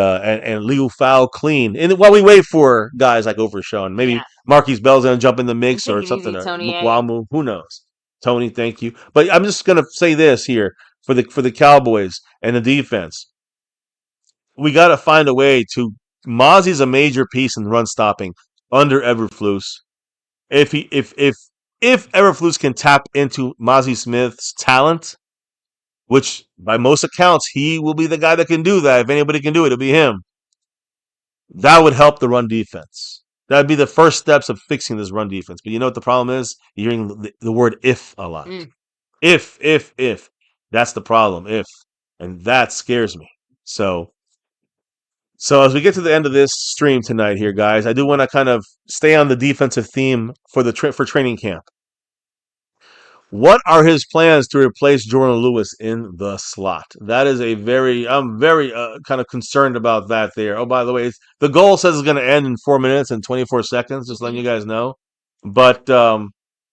Leo Fowl clean? And while we wait for guys like Overshon, maybe Marquise Bell's going to jump in the mix or something. Mukwamu, who knows? Tony, thank you. But I'm just going to say this here for the Cowboys and the defense. We got to find a way to. Mozzie's a major piece in run stopping under Everflus. If Everflus can tap into Mozzie Smith's talent, which by most accounts he will be the guy that can do that. If anybody can do it, it'll be him. That would help the run defense. That'd be the first steps of fixing this run defense. But you know what the problem is? You're hearing the word "if" a lot. If. That's the problem. If. And that scares me. So as we get to the end of this stream tonight here, guys, I do want to kind of stay on the defensive theme for training camp. What are his plans to replace Jordan Lewis in the slot? That is I'm very kind of concerned about that there. Oh, by the way, the goal says it's going to end in 4 minutes and 24 seconds, just letting you guys know. But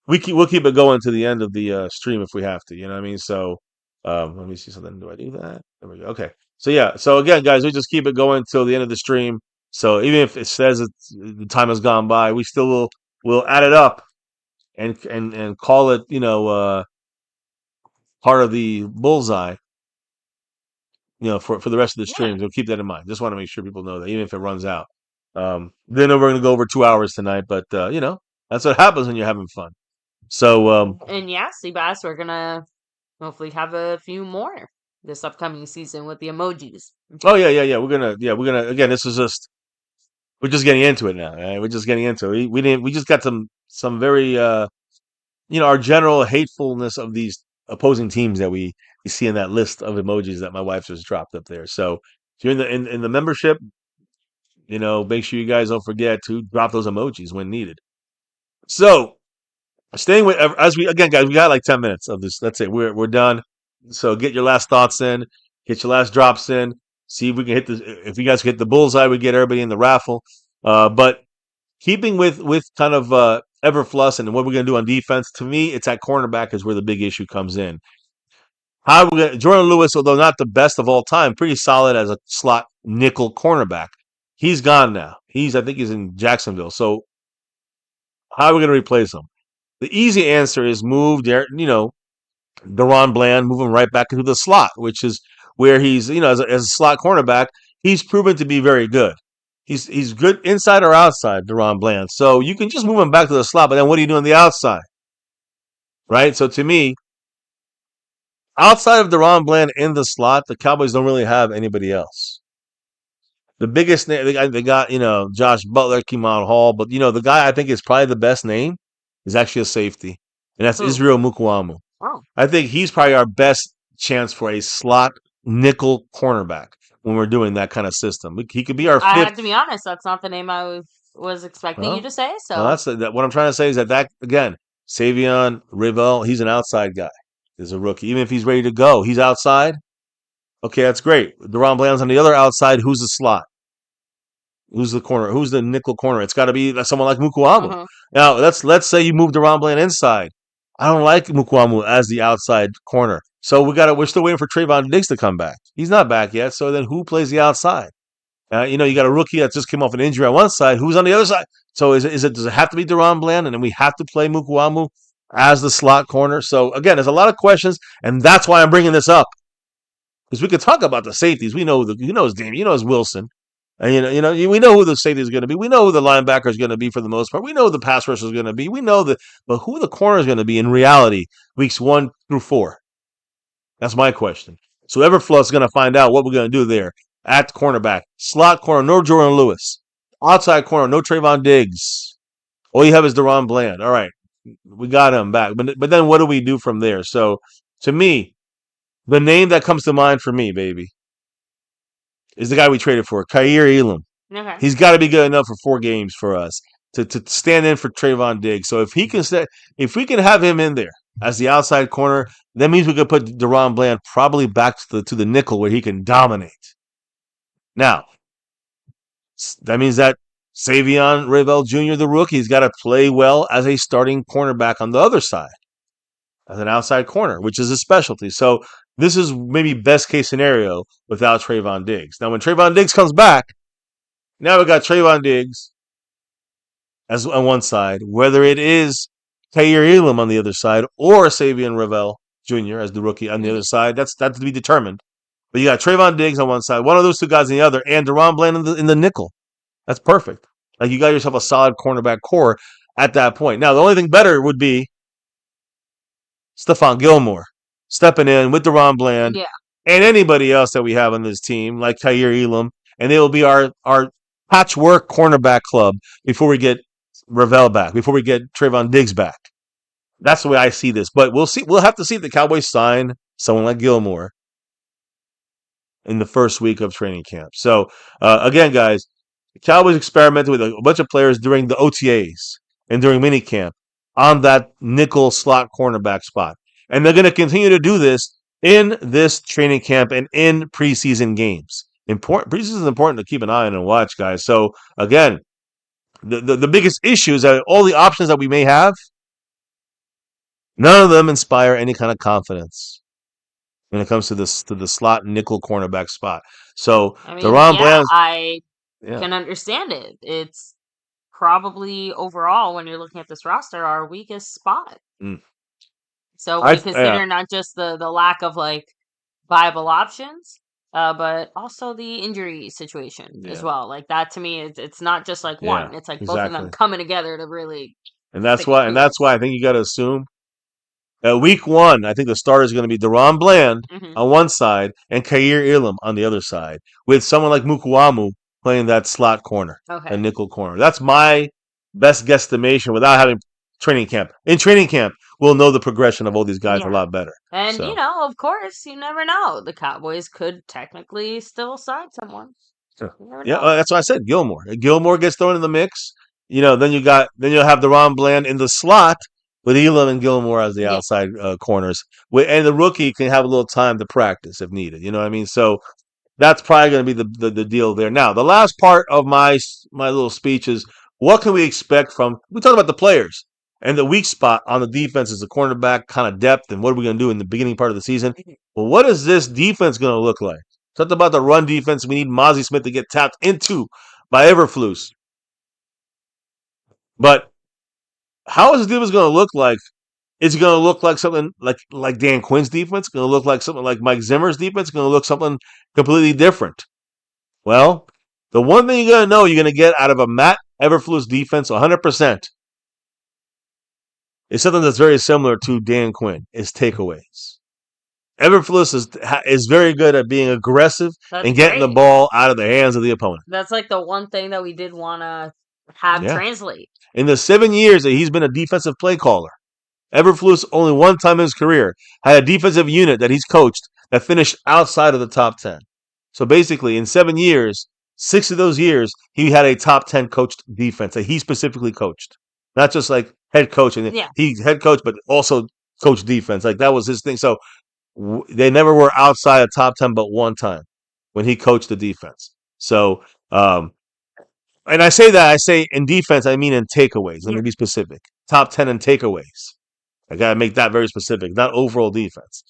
we'll keep it going to the end of the stream if we have to, you know what I mean? So let me see something. Do I do that? There we go. Okay. So again, guys, we just keep it going till the end of the stream. So even if it says the time has gone by, we still will add it up and call it, part of the bullseye, for the rest of the streams. We'll keep that in mind. Just want to make sure people know that even if it runs out. Then we're going to go over 2 hours tonight, but that's what happens when you're having fun. So and Seabass, we're gonna hopefully have a few more this upcoming season with the emojis. Oh yeah. We're gonna again. This is we're just getting into it now. Right? We're just getting into it. We just got some very our general hatefulness of these opposing teams that we see in that list of emojis that my wife just dropped up there. So if you're in the membership, make sure you guys don't forget to drop those emojis when needed. So staying with guys, we got like 10 minutes of this. That's it. We're done. So get your last thoughts in, get your last drops in. See if we can if you guys hit the bullseye, we get everybody in the raffle. But keeping with kind of Everflus and what we're going to do on defense, to me, it's at cornerback is where the big issue comes in. Jordan Lewis, although not the best of all time, pretty solid as a slot nickel cornerback. He's gone now. I think he's in Jacksonville. So how are we going to replace him? The easy answer is move Deron Bland, move him right back into the slot, which is where he's, as a slot cornerback, he's proven to be very good. He's good inside or outside, Deron Bland. So you can just move him back to the slot, but then what do you do on the outside? Right? So to me, outside of Deron Bland in the slot, the Cowboys don't really have anybody else. The biggest name, they got, Josh Butler, Keemon Hall, but, the guy I think is probably the best name is actually a safety, and that's Israel Mukwamu. Wow. I think he's probably our best chance for a slot nickel cornerback when we're doing that kind of system. He could be our fifth. I have to be honest, that's not the name I was expecting you to say. So that's what I'm trying to say is that again, Savion Rivel, he's an outside guy. He's a rookie. Even if he's ready to go, he's outside. Okay, that's great. Deron Bland's on the other outside. Who's the slot? Who's the corner? Who's the nickel corner? It's got to be someone like Mukuamu. Uh-huh. Now, let's say you move DeRon Bland inside. I don't like Mukuamu as the outside corner. So we're still waiting for Trayvon Diggs to come back. He's not back yet. So then who plays the outside? You got a rookie that just came off an injury on one side. Who's on the other side? So does it have to be DeRon Bland, and then we have to play Mukuamu as the slot corner? So again, there's a lot of questions, and that's why I'm bringing this up, because we could talk about the safeties. We know his Damian, his Wilson, and we know who the safety is going to be. We know who the linebacker is going to be for the most part. We know who the pass rusher is going to be. We know but who the corner is going to be in reality, weeks 1 through 4. That's my question. So Everfluss is going to find out what we're going to do there. At cornerback, slot corner, no Jordan Lewis. Outside corner, no Trayvon Diggs. All you have is DeRon Bland. All right, we got him back. But then what do we do from there? So to me, the name that comes to mind for me, baby, is the guy we traded for, Kaiir Elam. Okay. He's got to be good enough for 4 games for us to stand in for Trayvon Diggs. So if we can have him in there as the outside corner, that means we could put DeRon Bland probably back to the nickel where he can dominate. Now, that means that Savion Ravel Jr., the rookie, has got to play well as a starting cornerback on the other side, as an outside corner, which is his specialty. So this is maybe best case scenario without Trayvon Diggs. Now, when Trayvon Diggs comes back, now we got Trayvon Diggs as on one side, whether it is Kaiir Elam on the other side or Savion Ravel Jr. as the rookie on the other side. That's to be determined. But you got Trayvon Diggs on one side, one of those 2 guys on the other, and DeRon Bland in the nickel. That's perfect. Like, you got yourself a solid cornerback core at that point. Now, the only thing better would be Stefan Gilmore stepping in with DeRon Bland and anybody else that we have on this team, like Kaiir Elam, and they will be our patchwork cornerback club before we get Ravel back, before we get Trayvon Diggs back. That's the way I see this. But we'll see. We'll have to see if the Cowboys sign someone like Gilmore in the first week of training camp. So, again, guys, the Cowboys experimented with a bunch of players during the OTAs and during minicamp on that nickel slot cornerback spot. And they're going to continue to do this in this training camp and in preseason games. Preseason is important to keep an eye on and watch, guys. So, again, the biggest issue is that all the options that we may have, none of them inspire any kind of confidence when it comes to the slot nickel cornerback spot. So DeRon Bland, I can understand it. It's probably overall, when you're looking at this roster, our weakest spot. So we consider not just the lack of like viable options, but also the injury situation as well. Like that to me, it's not just like one. It's like both of them coming together to really. And that's why I think you got to assume week 1, I think the starter is going to be DeRon Bland on one side and Kaiir Elam on the other side, with someone like Mukuamu playing that slot corner, a nickel corner. That's my best guesstimation without having training camp. In training camp, we'll know the progression of all these guys a lot better. And, of course, you never know. The Cowboys could technically still sign someone. That's what I said, Gilmore. If Gilmore gets thrown in the mix, then you'll have DeRon Bland in the slot with Elam and Gilmore as the outside corners. And the rookie can have a little time to practice if needed. You know what I mean? So that's probably going to be the deal there. Now, the last part of my little speech is, what can we expect from – we talked about the players. And the weak spot on the defense is the cornerback kind of depth, and what are we going to do in the beginning part of the season? Well, what is this defense going to look like? Talked about the run defense. We need Mozzie Smith to get tapped into by Everfluss. But how is this defense going to look like? Is it going to look like something like Dan Quinn's defense? Going to look like something like Mike Zimmer's defense? Going to look something completely different? Well, the one thing you're going to know you're going to get out of a Matt Everfluss defense 100%. It's something that's very similar to Dan Quinn, is takeaways. Everfluss is very good at being aggressive and getting the ball out of the hands of the opponent. That's like the one thing that we did want to have translate. In the 7 years that he's been a defensive play caller, Everfluss only one time in his career had a defensive unit that he's coached that finished outside of the top 10. So basically, in 7 years, 6 of those years, he had a top 10 coached defense that he specifically coached. Not just like head coach, and he head coach, but also coach defense. Like that was his thing. So they never were outside of top 10, but one time when he coached the defense. So And I say in defense, I mean in takeaways. Let me be specific. Top 10 in takeaways. I got to make that very specific, not overall defense.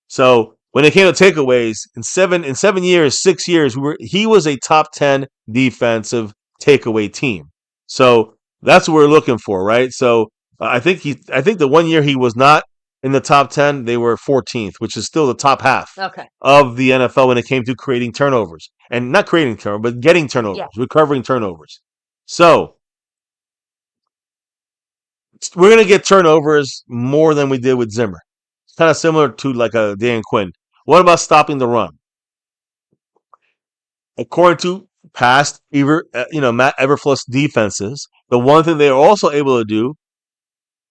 So when it came to takeaways, in 7 years, 6 years, he was a top 10 defensive takeaway team. So that's what we're looking for, right? So I think the 1 year he was not in the top 10, they were 14th, which is still the top half of the NFL when it came to creating turnovers. And not creating turnovers, but getting turnovers, recovering turnovers. So we're going to get turnovers more than we did with Zimmer. It's kind of similar to like a Dan Quinn. What about stopping the run? According to past Matt Eberflus defenses, the one thing they're also able to do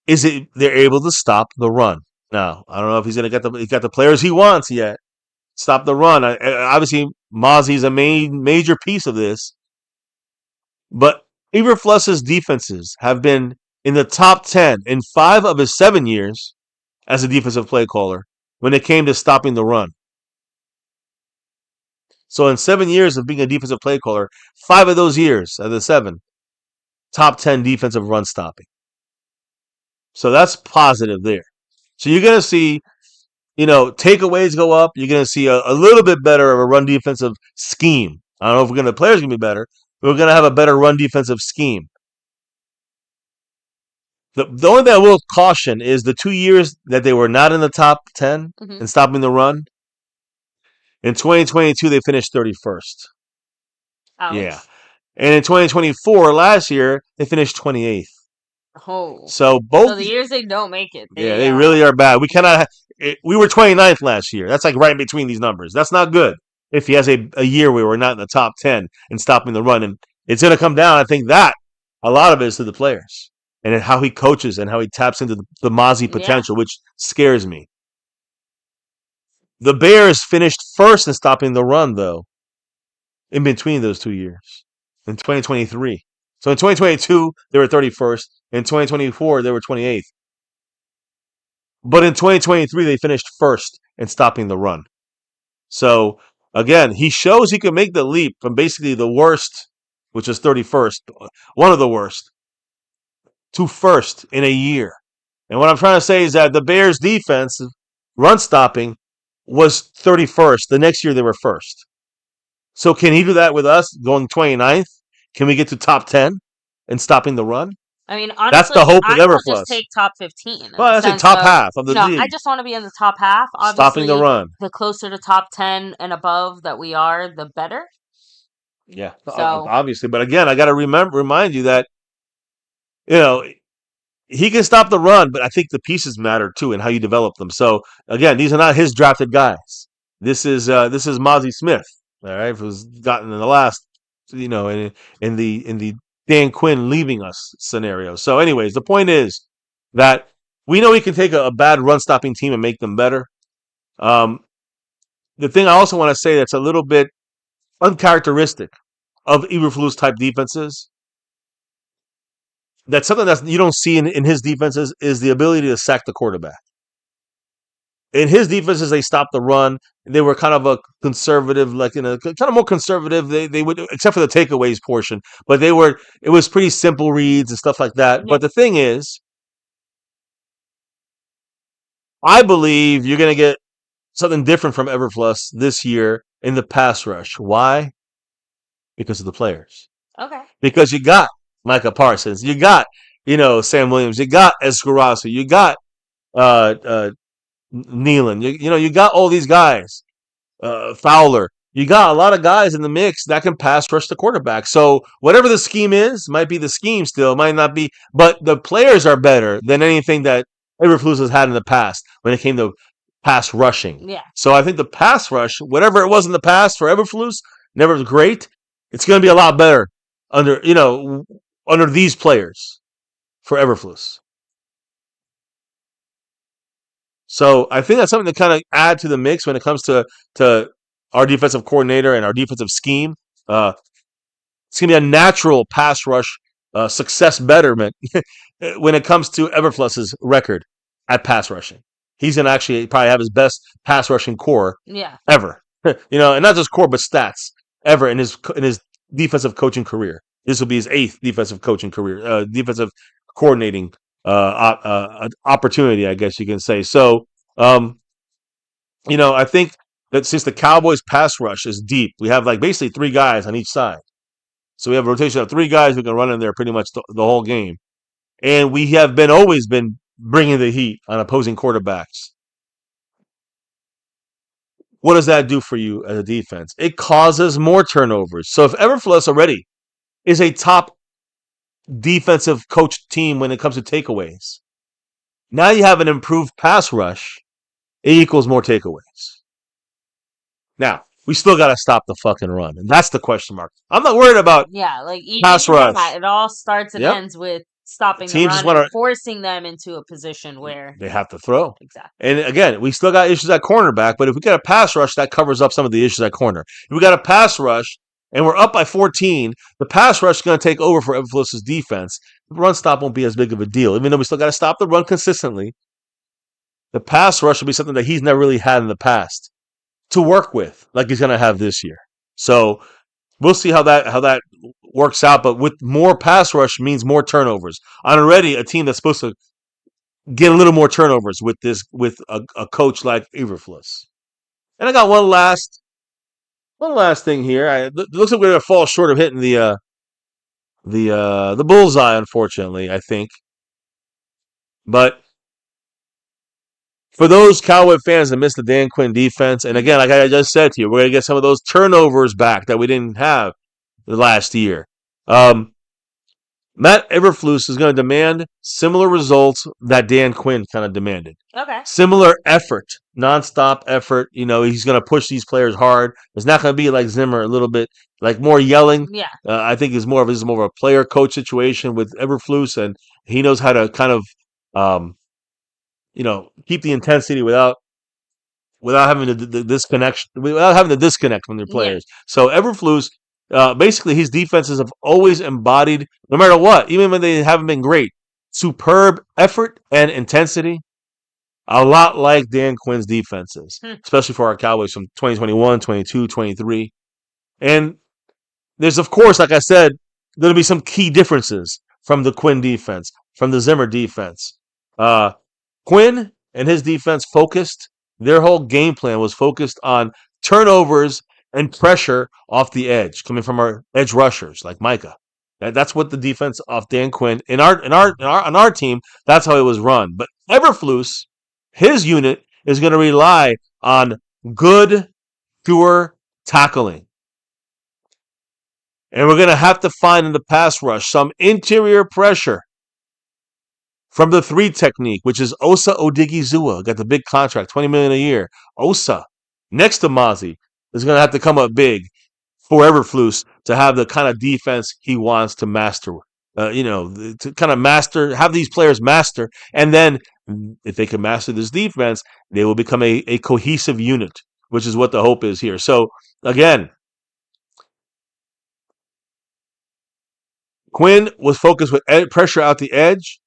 is they're able to stop the run. Now, I don't know if he's going to get the players he wants yet. Stop the run. Obviously, Mozzie's a major piece of this. But Eberflus's defenses have been in the top 10 in 5 of his 7 years as a defensive play caller when it came to stopping the run. So in 7 years of being a defensive play caller, 5 of those years, of the 7, top 10 defensive run stopping. So that's positive there. So you're going to see, takeaways go up. You're going to see a little bit better of a run defensive scheme. I don't know if the players are going to be better, but we're going to have a better run defensive scheme. The only thing I will caution is the 2 years that they were not in the top 10 in stopping the run. In 2022, they finished 31st. Ouch. Yeah. And in 2024, last year, they finished 28th. Oh. So the years they don't make it. They really are bad. We cannot. We were 29th last year. That's like right in between these numbers. That's not good. If he has a year where we're not in the top 10 in stopping the run, and it's going to come down. I think that a lot of it is to the players and how he coaches and how he taps into the Mozzie potential, which scares me. The Bears finished first in stopping the run, though, in between those 2 years, in 2023. So in 2022, they were 31st. In 2024, they were 28th. But in 2023, they finished first in stopping the run. So, again, he shows he can make the leap from basically the worst, which is 31st, one of the worst, to first in a year. And what I'm trying to say is that the Bears' defense, run stopping, was 31st. The next year, they were first. So can he do that with us going 29th? Can we get to top 10 in stopping the run? I mean, honestly, that's the hope of Eberflus. Just take top 15. Well, that's a top half of the league. I just want to be in the top half. Obviously, stopping the run. The closer to top 10 and above that we are, the better. Yeah, so, obviously. But again, I got to remind you that, he can stop the run, but I think the pieces matter too and how you develop them. So again, these are not his drafted guys. This is Mozzie Smith, all right, who's gotten in the last, in the Dan Quinn leaving us scenario. So anyways, the point is that we know he can take a bad run-stopping team and make them better. The thing I also want to say that's a little bit uncharacteristic of Eberflus type defenses, that's something that you don't see in his defenses, is the ability to sack the quarterback. In his defenses, they stopped the run. They were kind of a conservative, kind of more conservative. They would, except for the takeaways portion, but it was pretty simple reads and stuff like that. Yeah. But the thing is, I believe you're going to get something different from Eberflus this year in the pass rush. Why? Because of the players. Okay. Because you got Micah Parsons, you got, Sam Williams, you got Escarzu, you got Nealon, you got all these guys, Fowler. You got a lot of guys in the mix that can pass rush the quarterback. So whatever the scheme is, might be the scheme still, might not be, but the players are better than anything that Eberflus has had in the past when it came to pass rushing. Yeah. So I think the pass rush, whatever it was in the past for Eberflus, never was great. It's going to be a lot better under these players for Eberflus. So I think that's something to kind of add to the mix when it comes to our defensive coordinator and our defensive scheme. It's going to be a natural pass rush success betterment when it comes to Eberflus's record at pass rushing. He's going to actually probably have his best pass rushing core ever. And not just core, but stats ever in his defensive coaching career. This will be his 8th defensive coaching career, defensive coordinating opportunity, I guess you can say. So, I think that since the Cowboys pass rush is deep, we have like basically 3 guys on each side. So we have a rotation of 3 guys who can run in there pretty much the whole game. And we have always been bringing the heat on opposing quarterbacks. What does that do for you as a defense? It causes more turnovers. So if Everfluss already is a top defensive coach team when it comes to takeaways, now you have an improved pass rush, it equals more takeaways. Now, we still got to stop the fucking run. And that's the question mark. I'm not worried about pass rush. It all starts and ends with stopping the run and forcing them into a position where they have to throw. Exactly. And again, we still got issues at cornerback, but if we get a pass rush, that covers up some of the issues at corner. If we got a pass rush and we're up by 14, the pass rush is going to take over for Everfluss's defense. The run stop won't be as big of a deal. Even though we still got to stop the run consistently, the pass rush will be something that he's never really had in the past to work with, like he's going to have this year. So we'll see how that works out. But with more pass rush means more turnovers. On already a team that's supposed to get a little more turnovers with a coach like Everfluss. And I got one last thing here. It looks like we're going to fall short of hitting the bullseye, unfortunately, I think. But for those Cowboy fans that missed the Dan Quinn defense, and again, like I just said to you, we're going to get some of those turnovers back that we didn't have the last year. Matt Everfluss is going to demand similar results that Dan Quinn kind of demanded. Okay. Similar effort, nonstop effort. He's going to push these players hard. It's not going to be like Zimmer, a little bit like more yelling. Yeah. I think it's more of a player coach situation with Everfluss, and he knows how to kind of keep the intensity without having the disconnect from their players. Yeah. So Everfluss, basically his defenses have always embodied, no matter what, even when they haven't been great, superb effort and intensity, a lot like Dan Quinn's defenses, especially for our Cowboys from 2021, 22, 23. And there's, of course, like I said, going to be some key differences from the Quinn defense, from the Zimmer defense. Quinn and his defense their whole game plan was focused on turnovers and pressure off the edge, coming from our edge rushers like Micah. That's what the defense of Dan Quinn on our team. That's how it was run. But Everfluss, his unit is going to rely on good, pure tackling, and we're going to have to find in the pass rush some interior pressure from the 3 technique, which is Osa Odigizua, got the big contract, $20 million a year. Osa, next to Mozzie, is going to have to come up big for Everfluss to have the kind of defense he wants to master. To kind of have these players master, and then if they can master this defense, they will become a cohesive unit, which is what the hope is here. So again, Quinn was focused with pressure out the edge.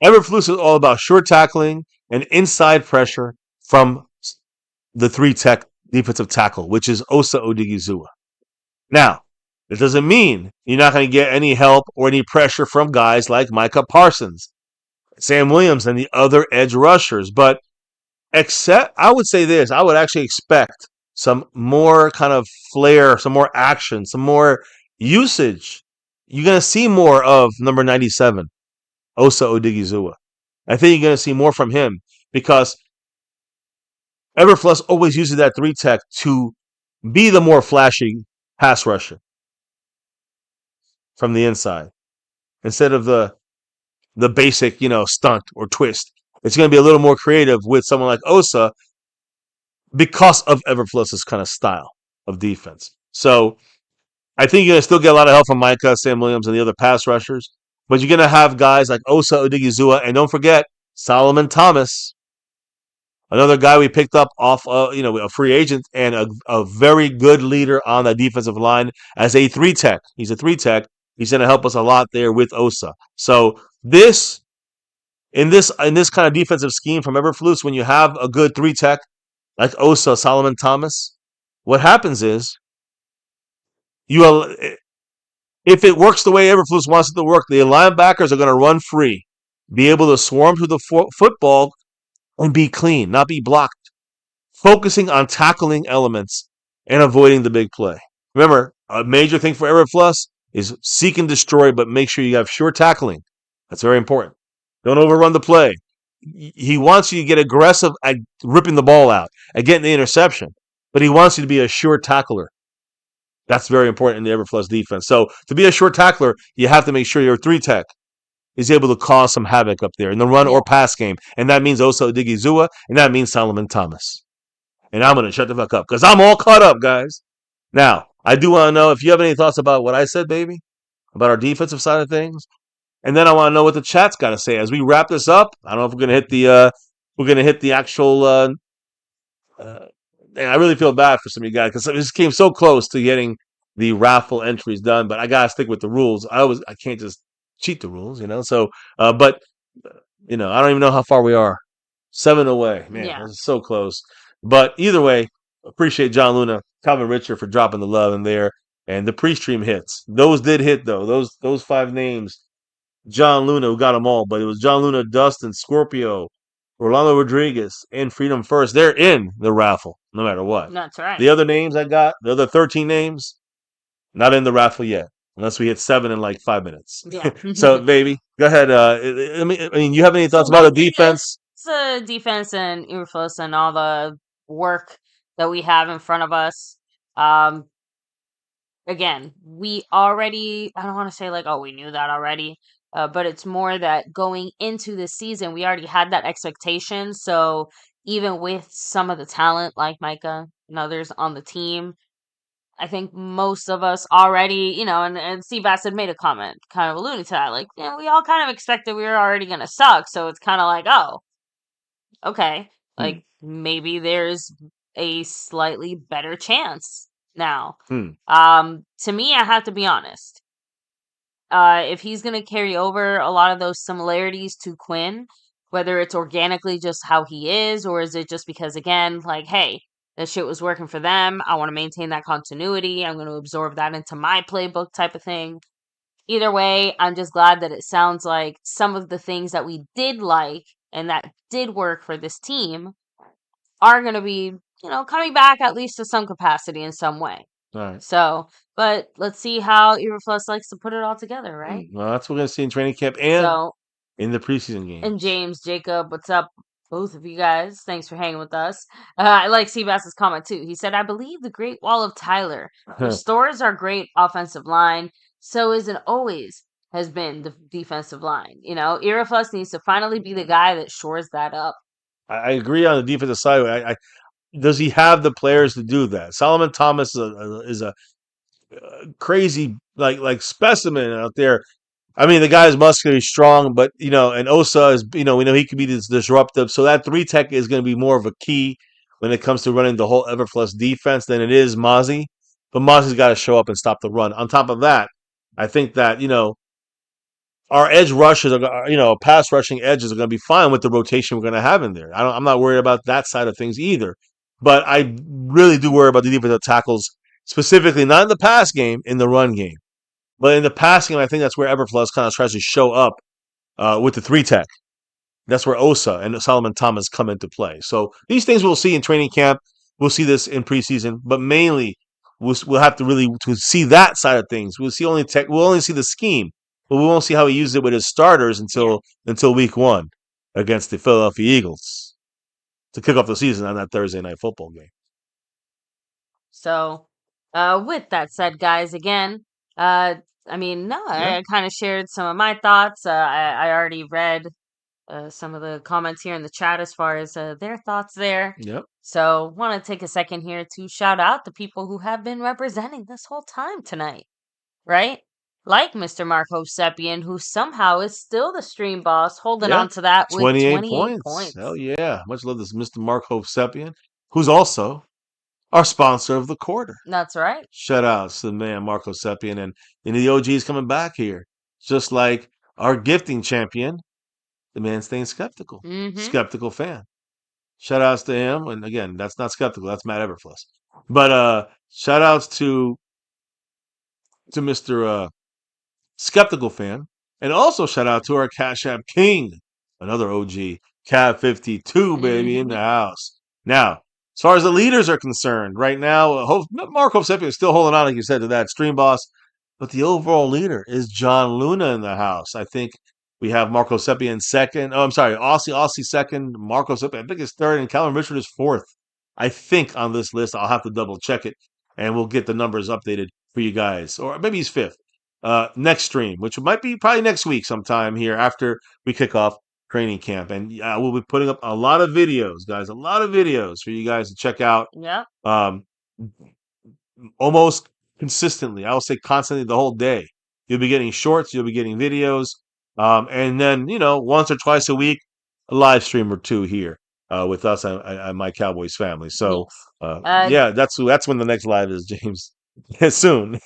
Everfluss is all about short tackling and inside pressure from the 3 tech defensive tackle, which is Osa Odigizua. Now, it doesn't mean you're not going to get any help or any pressure from guys like Micah Parsons, Sam Williams, and the other edge rushers. But I would say this, I would actually expect some more kind of flair, some more action, some more usage. You're going to see more of number 97. Osa Odigizua. I think you're going to see more from him because Everfluss always uses that 3 tech to be the more flashy pass rusher from the inside instead of the basic, stunt or twist. It's going to be a little more creative with someone like Osa because of Everfluss's kind of style of defense. So I think you're going to still get a lot of help from Micah, Sam Williams, and the other pass rushers. But you're going to have guys like Osa Odigizua, and don't forget Solomon Thomas, another guy we picked up off, a free agent and a very good leader on the defensive line as a 3 tech. He's a 3 tech. He's going to help us a lot there with Osa. So in this kind of defensive scheme from Everfluss, when you have a good 3 tech like Osa, Solomon Thomas, what happens is If it works the way Everflus wants it to work, the linebackers are going to run free, be able to swarm to the football and be clean, not be blocked, focusing on tackling elements and avoiding the big play. Remember, a major thing for Everflus is seek and destroy, but make sure you have sure tackling. That's very important. Don't overrun the play. He wants you to get aggressive at ripping the ball out, at getting the interception, but he wants you to be a sure tackler. That's very important in the Everflus defense. So to be a short tackler, you have to make sure your 3-tech is able to cause some havoc up there in the run or pass game. And that means Osa Odigizua, and that means Solomon Thomas. And I'm going to shut the fuck up because I'm all caught up, guys. Now, I do want to know if you have any thoughts about what I said, baby, about our defensive side of things. And then I want to know what the chat's got to say as we wrap this up. I don't know if we're going to hit the actual I really feel bad for some of you guys because this came so close to getting the raffle entries done, but I gotta stick with the rules. I can't just cheat the rules, So, but I don't even know how far we are. 7 away, man. Yeah. This is so close. But either way, appreciate John Luna, Calvin Richard for dropping the love in there, and the pre-stream hits. Those did hit though. Those 5 names. John Luna who got them all, but it was John Luna, Dustin, Scorpio, Rolando Rodriguez, and Freedom First. They're in the raffle, no matter what. That's right. The other names I got, the other 13 names, not in the raffle yet, unless we hit 7 in like 5 minutes. Yeah. So, baby, go ahead. I mean, you have any thoughts about the defense? It's the defense and Everflus and all the work that we have in front of us. Again, we already, I don't want to say like, oh, we knew that already. But it's more that going into the season, we already had that expectation. So even with some of the talent like Micah and others on the team, I think most of us already, and Seabass had made a comment kind of alluding to that. Like, we all kind of expected we were already going to suck. So it's kind of like, oh, okay. Like maybe there's a slightly better chance now. To me, I have to be honest. If he's going to carry over a lot of those similarities to Quinn, whether it's organically just how he is, or is it just because, again, like, hey, that shit was working for them. I want to maintain that continuity. I'm going to absorb that into my playbook type of thing. Either way, I'm just glad that it sounds like some of the things that we did like and that did work for this team are going to be, coming back at least to some capacity in some way. All right. So, but let's see how Everflus likes to put it all together, right? Well, that's what we're going to see in training camp and in the preseason game. And James, Jacob, what's up? Both of you guys. Thanks for hanging with us. I like Seabass's comment too. He said, I believe the Great Wall of Tyler restores our great offensive line. So is and always has been the defensive line. Everflus needs to finally be the guy that shores that up. I agree on the defensive side. Does he have the players to do that? Solomon Thomas is a crazy like specimen out there. I mean, the guy is muscularly strong, but and Osa is we know he could be disruptive. So that 3-tech is going to be more of a key when it comes to running the whole Everflus defense than it is Mozzie. But Mozzie's got to show up and stop the run. On top of that, I think that our edge rushers are pass rushing edges are going to be fine with the rotation we're going to have in there. I'm not worried about that side of things either. But I really do worry about the defensive tackles, specifically not in the pass game, in the run game. But in the pass game, I think that's where Everflus kind of tries to show up with the 3-tech. That's where Osa and Solomon Thomas come into play. So these things we'll see in training camp. We'll see this in preseason, but mainly we'll have to really to see that side of things. We'll only see the scheme, but we won't see how he uses it with his starters until week 1 against the Philadelphia Eagles to kick off the season on that Thursday night football game. So, with that said, guys, again, I kind of shared some of my thoughts. I already read some of the comments here in the chat as far as their thoughts there. Yep. So, want to take a second here to shout out the people who have been representing this whole time tonight, right? Like Mr. Mark Hosepian, who somehow is still the stream boss, holding on to that with 28 points. Hell yeah. Much love this Mr. Mark Hosepian, who's also our sponsor of the quarter. That's right. Shout out to the man, Mark Hosepian. And the OG is coming back here. Just like our gifting champion, the man staying skeptical. Skeptical fan. Shout outs to him. And again, that's not skeptical. That's Matt Everflus. But shout outs to Mr. Skeptical Fan, and also shout out to our Cash App King, another OG, Cav52, baby, in the house. Now, as far as the leaders are concerned, right now, Marco Seppi is still holding on, like you said, to that Stream Boss, but the overall leader is John Luna in the house. I think we have Marco Seppi in second. Oh, I'm sorry, Aussie second, Marco Seppi, I think is third, and Calvin Richard is fourth. I think on this list, I'll have to double check it, and we'll get the numbers updated for you guys. Or maybe he's fifth. Next stream, which might be probably next week sometime here after we kick off training camp. And we'll be putting up a lot of videos, guys, a lot of videos for you guys to check out. Yeah. Almost consistently, I will say constantly the whole day. You'll be getting shorts, you'll be getting videos, and then once or twice a week, a live stream or two here with us and my Cowboys family. So yeah, that's when the next live is, James. Soon.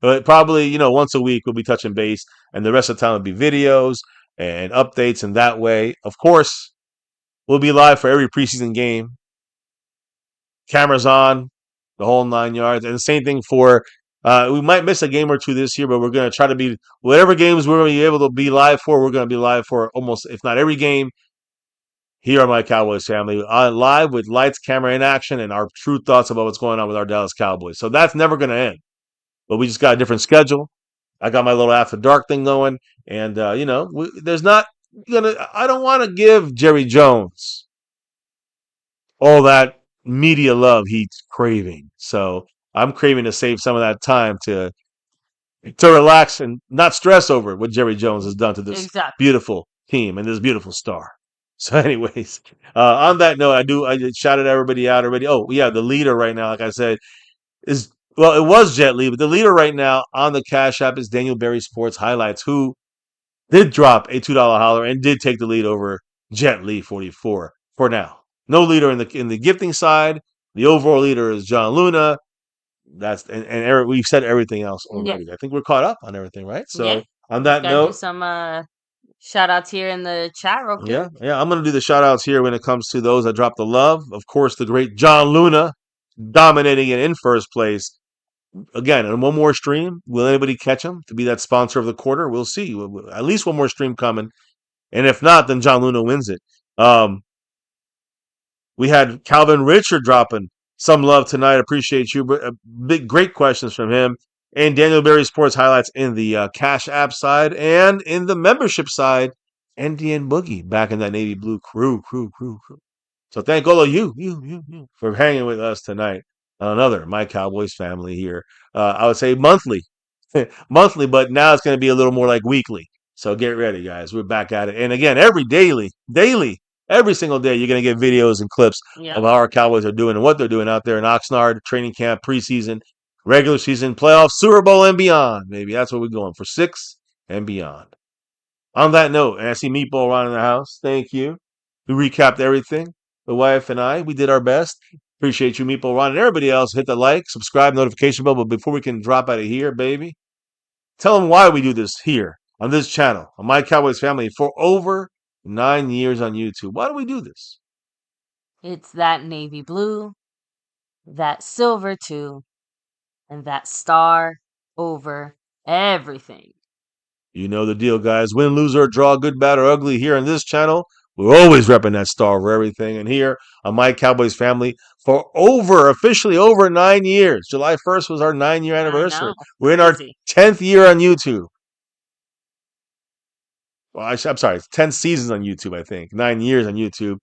But probably, once a week we'll be touching base, and the rest of the time will be videos and updates. And that way, of course, we'll be live for every preseason game. Cameras on, the whole 9 yards. And the same thing for, we might miss a game or two this year, but we're going to try to be, whatever games we're going to be able to be live for, we're going to be live for almost, if not every game, here on My Cowboys Family, live with lights, camera, in action, and our true thoughts about what's going on with our Dallas Cowboys. So that's never going to end. But we just got a different schedule. I got my little after dark thing going, and there's not gonna. I don't want to give Jerry Jones all that media love he's craving. So I'm craving to save some of that time to relax and not stress over what Jerry Jones has done to this beautiful team and this beautiful star. So, anyways, on that note, I shouted everybody out already. Oh yeah, the leader right now, like I said, is. Well, it was Jet Li, but the leader right now on the Cash App is Daniel Berry Sports Highlights, who did drop a $2 holler and did take the lead over Jet Li 44 for now. No leader in the gifting side. The overall leader is John Luna. And we've said everything else already. Yeah. I think we're caught up on everything, right? So on that note, do some shout outs here in the chat real quick. Yeah. I'm gonna do the shout outs here when it comes to those that drop the love. Of course, the great John Luna dominating it in first place. Again, in one more stream, will anybody catch him to be that sponsor of the quarter? We'll see. At least one more stream coming. And if not, then John Luna wins it. We had Calvin Richard dropping some love tonight. Appreciate you. Great questions from him. And Daniel Berry Sports Highlights in the Cash App side and in the membership side. NDN Boogie back in that Navy Blue crew. So thank all of you for hanging with us tonight. Another My Cowboys Family here. I would say monthly, but now it's going to be a little more like weekly. So get ready, guys. We're back at it. And again, every single day, you're going to get videos and clips of how our Cowboys are doing and what they're doing out there in Oxnard, training camp, preseason, regular season, playoffs, Super Bowl, and beyond. Maybe that's what we're going for, 6 and beyond. On that note, and I see Meatball Ron in the house. Thank you. We recapped everything. The wife and I, we did our best. Appreciate you, Meeple Ron, and everybody else. Hit the like, subscribe, notification bell. But before we can drop out of here, baby, tell them why we do this here on this channel, on My Cowboys Family, for over 9 years on YouTube. Why do we do this? It's that navy blue, that silver too, and that star over everything. You know the deal, guys. Win, lose, or draw, good, bad, or ugly here on this channel. We're always repping that star over everything. And here on My Cowboys Family for officially over 9 years. July 1st was our 9-year anniversary. We're in our 10th year on YouTube. Well, I'm sorry, 10 seasons on YouTube, I think. 9 years on YouTube.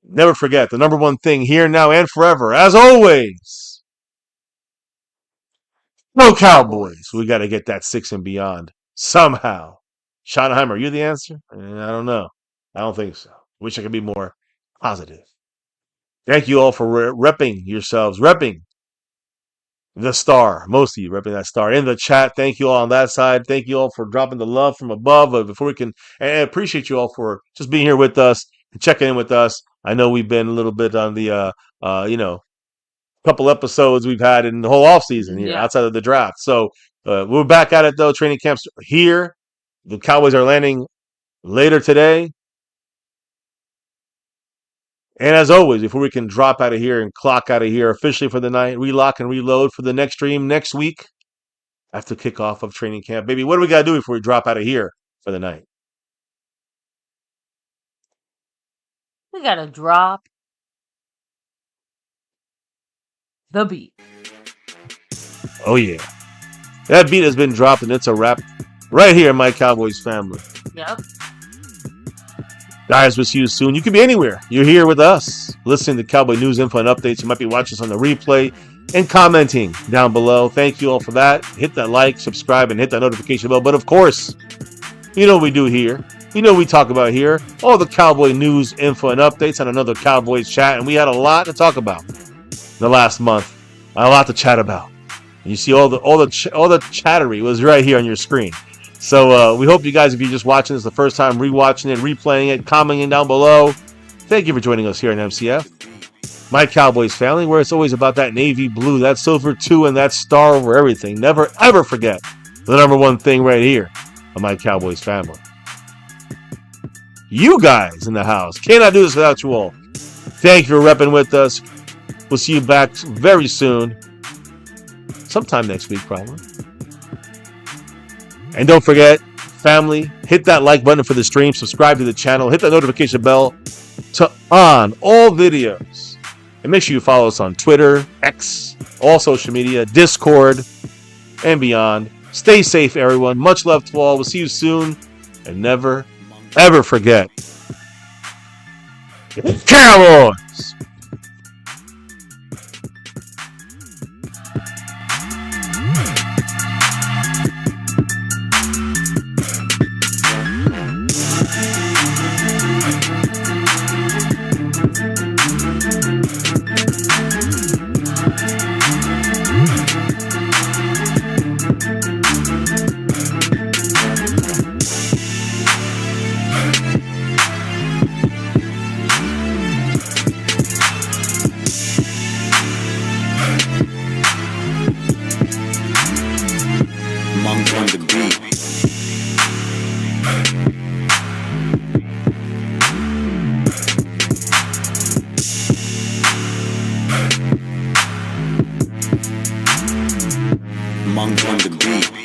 Never forget the number one thing here, now, and forever, as always. No Cowboys. We got to get that 6 and beyond somehow. Schottenheimer, are you the answer? I don't know. I don't think so. Wish I could be more positive. Thank you all for repping yourselves, repping the star. Most of you repping that star in the chat. Thank you all on that side. Thank you all for dropping the love from above. Before we can, and I appreciate you all for just being here with us and checking in with us. I know we've been a little bit on the, couple episodes we've had in the whole offseason here outside of the draft. So we're back at it, though. Training camps here. The Cowboys are landing later today. And as always, before we can drop out of here and clock out of here officially for the night, relock and reload for the next stream next week, after kickoff of training camp. Baby, what do we got to do before we drop out of here for the night? We gotta drop the beat. Oh, yeah. That beat has been dropped, and it's a wrap right here in My Cowboys Family. Yep. Guys, we'll see you soon. You could be anywhere. You're here with us, listening to Cowboy news, info, and updates. You might be watching us on the replay and commenting down below. Thank you all for that. Hit that like, subscribe, and hit that notification bell. But of course, you know what we do here. You know what we talk about here. All the Cowboy news, info, and updates on another Cowboys chat. And we had a lot to talk about the last month. A lot to chat about. And you see all the chattery was right here on your screen. So we hope you guys, if you're just watching this the first time, rewatching it, replaying it, commenting down below. Thank you for joining us here in MCF. My Cowboys Family, where it's always about that navy blue, that silver too, and that star over everything. Never, ever forget the number one thing right here on My Cowboys Family. You guys in the house. Cannot do this without you all. Thank you for repping with us. We'll see you back very soon. Sometime next week, probably. And don't forget, family, hit that like button for the stream, subscribe to the channel, hit that notification bell to on all videos. And make sure you follow us on Twitter, X, all social media, Discord, and beyond. Stay safe, everyone. Much love to all. We'll see you soon. And never, ever forget, Cowboys! Monk on the beat. Monk on the beat.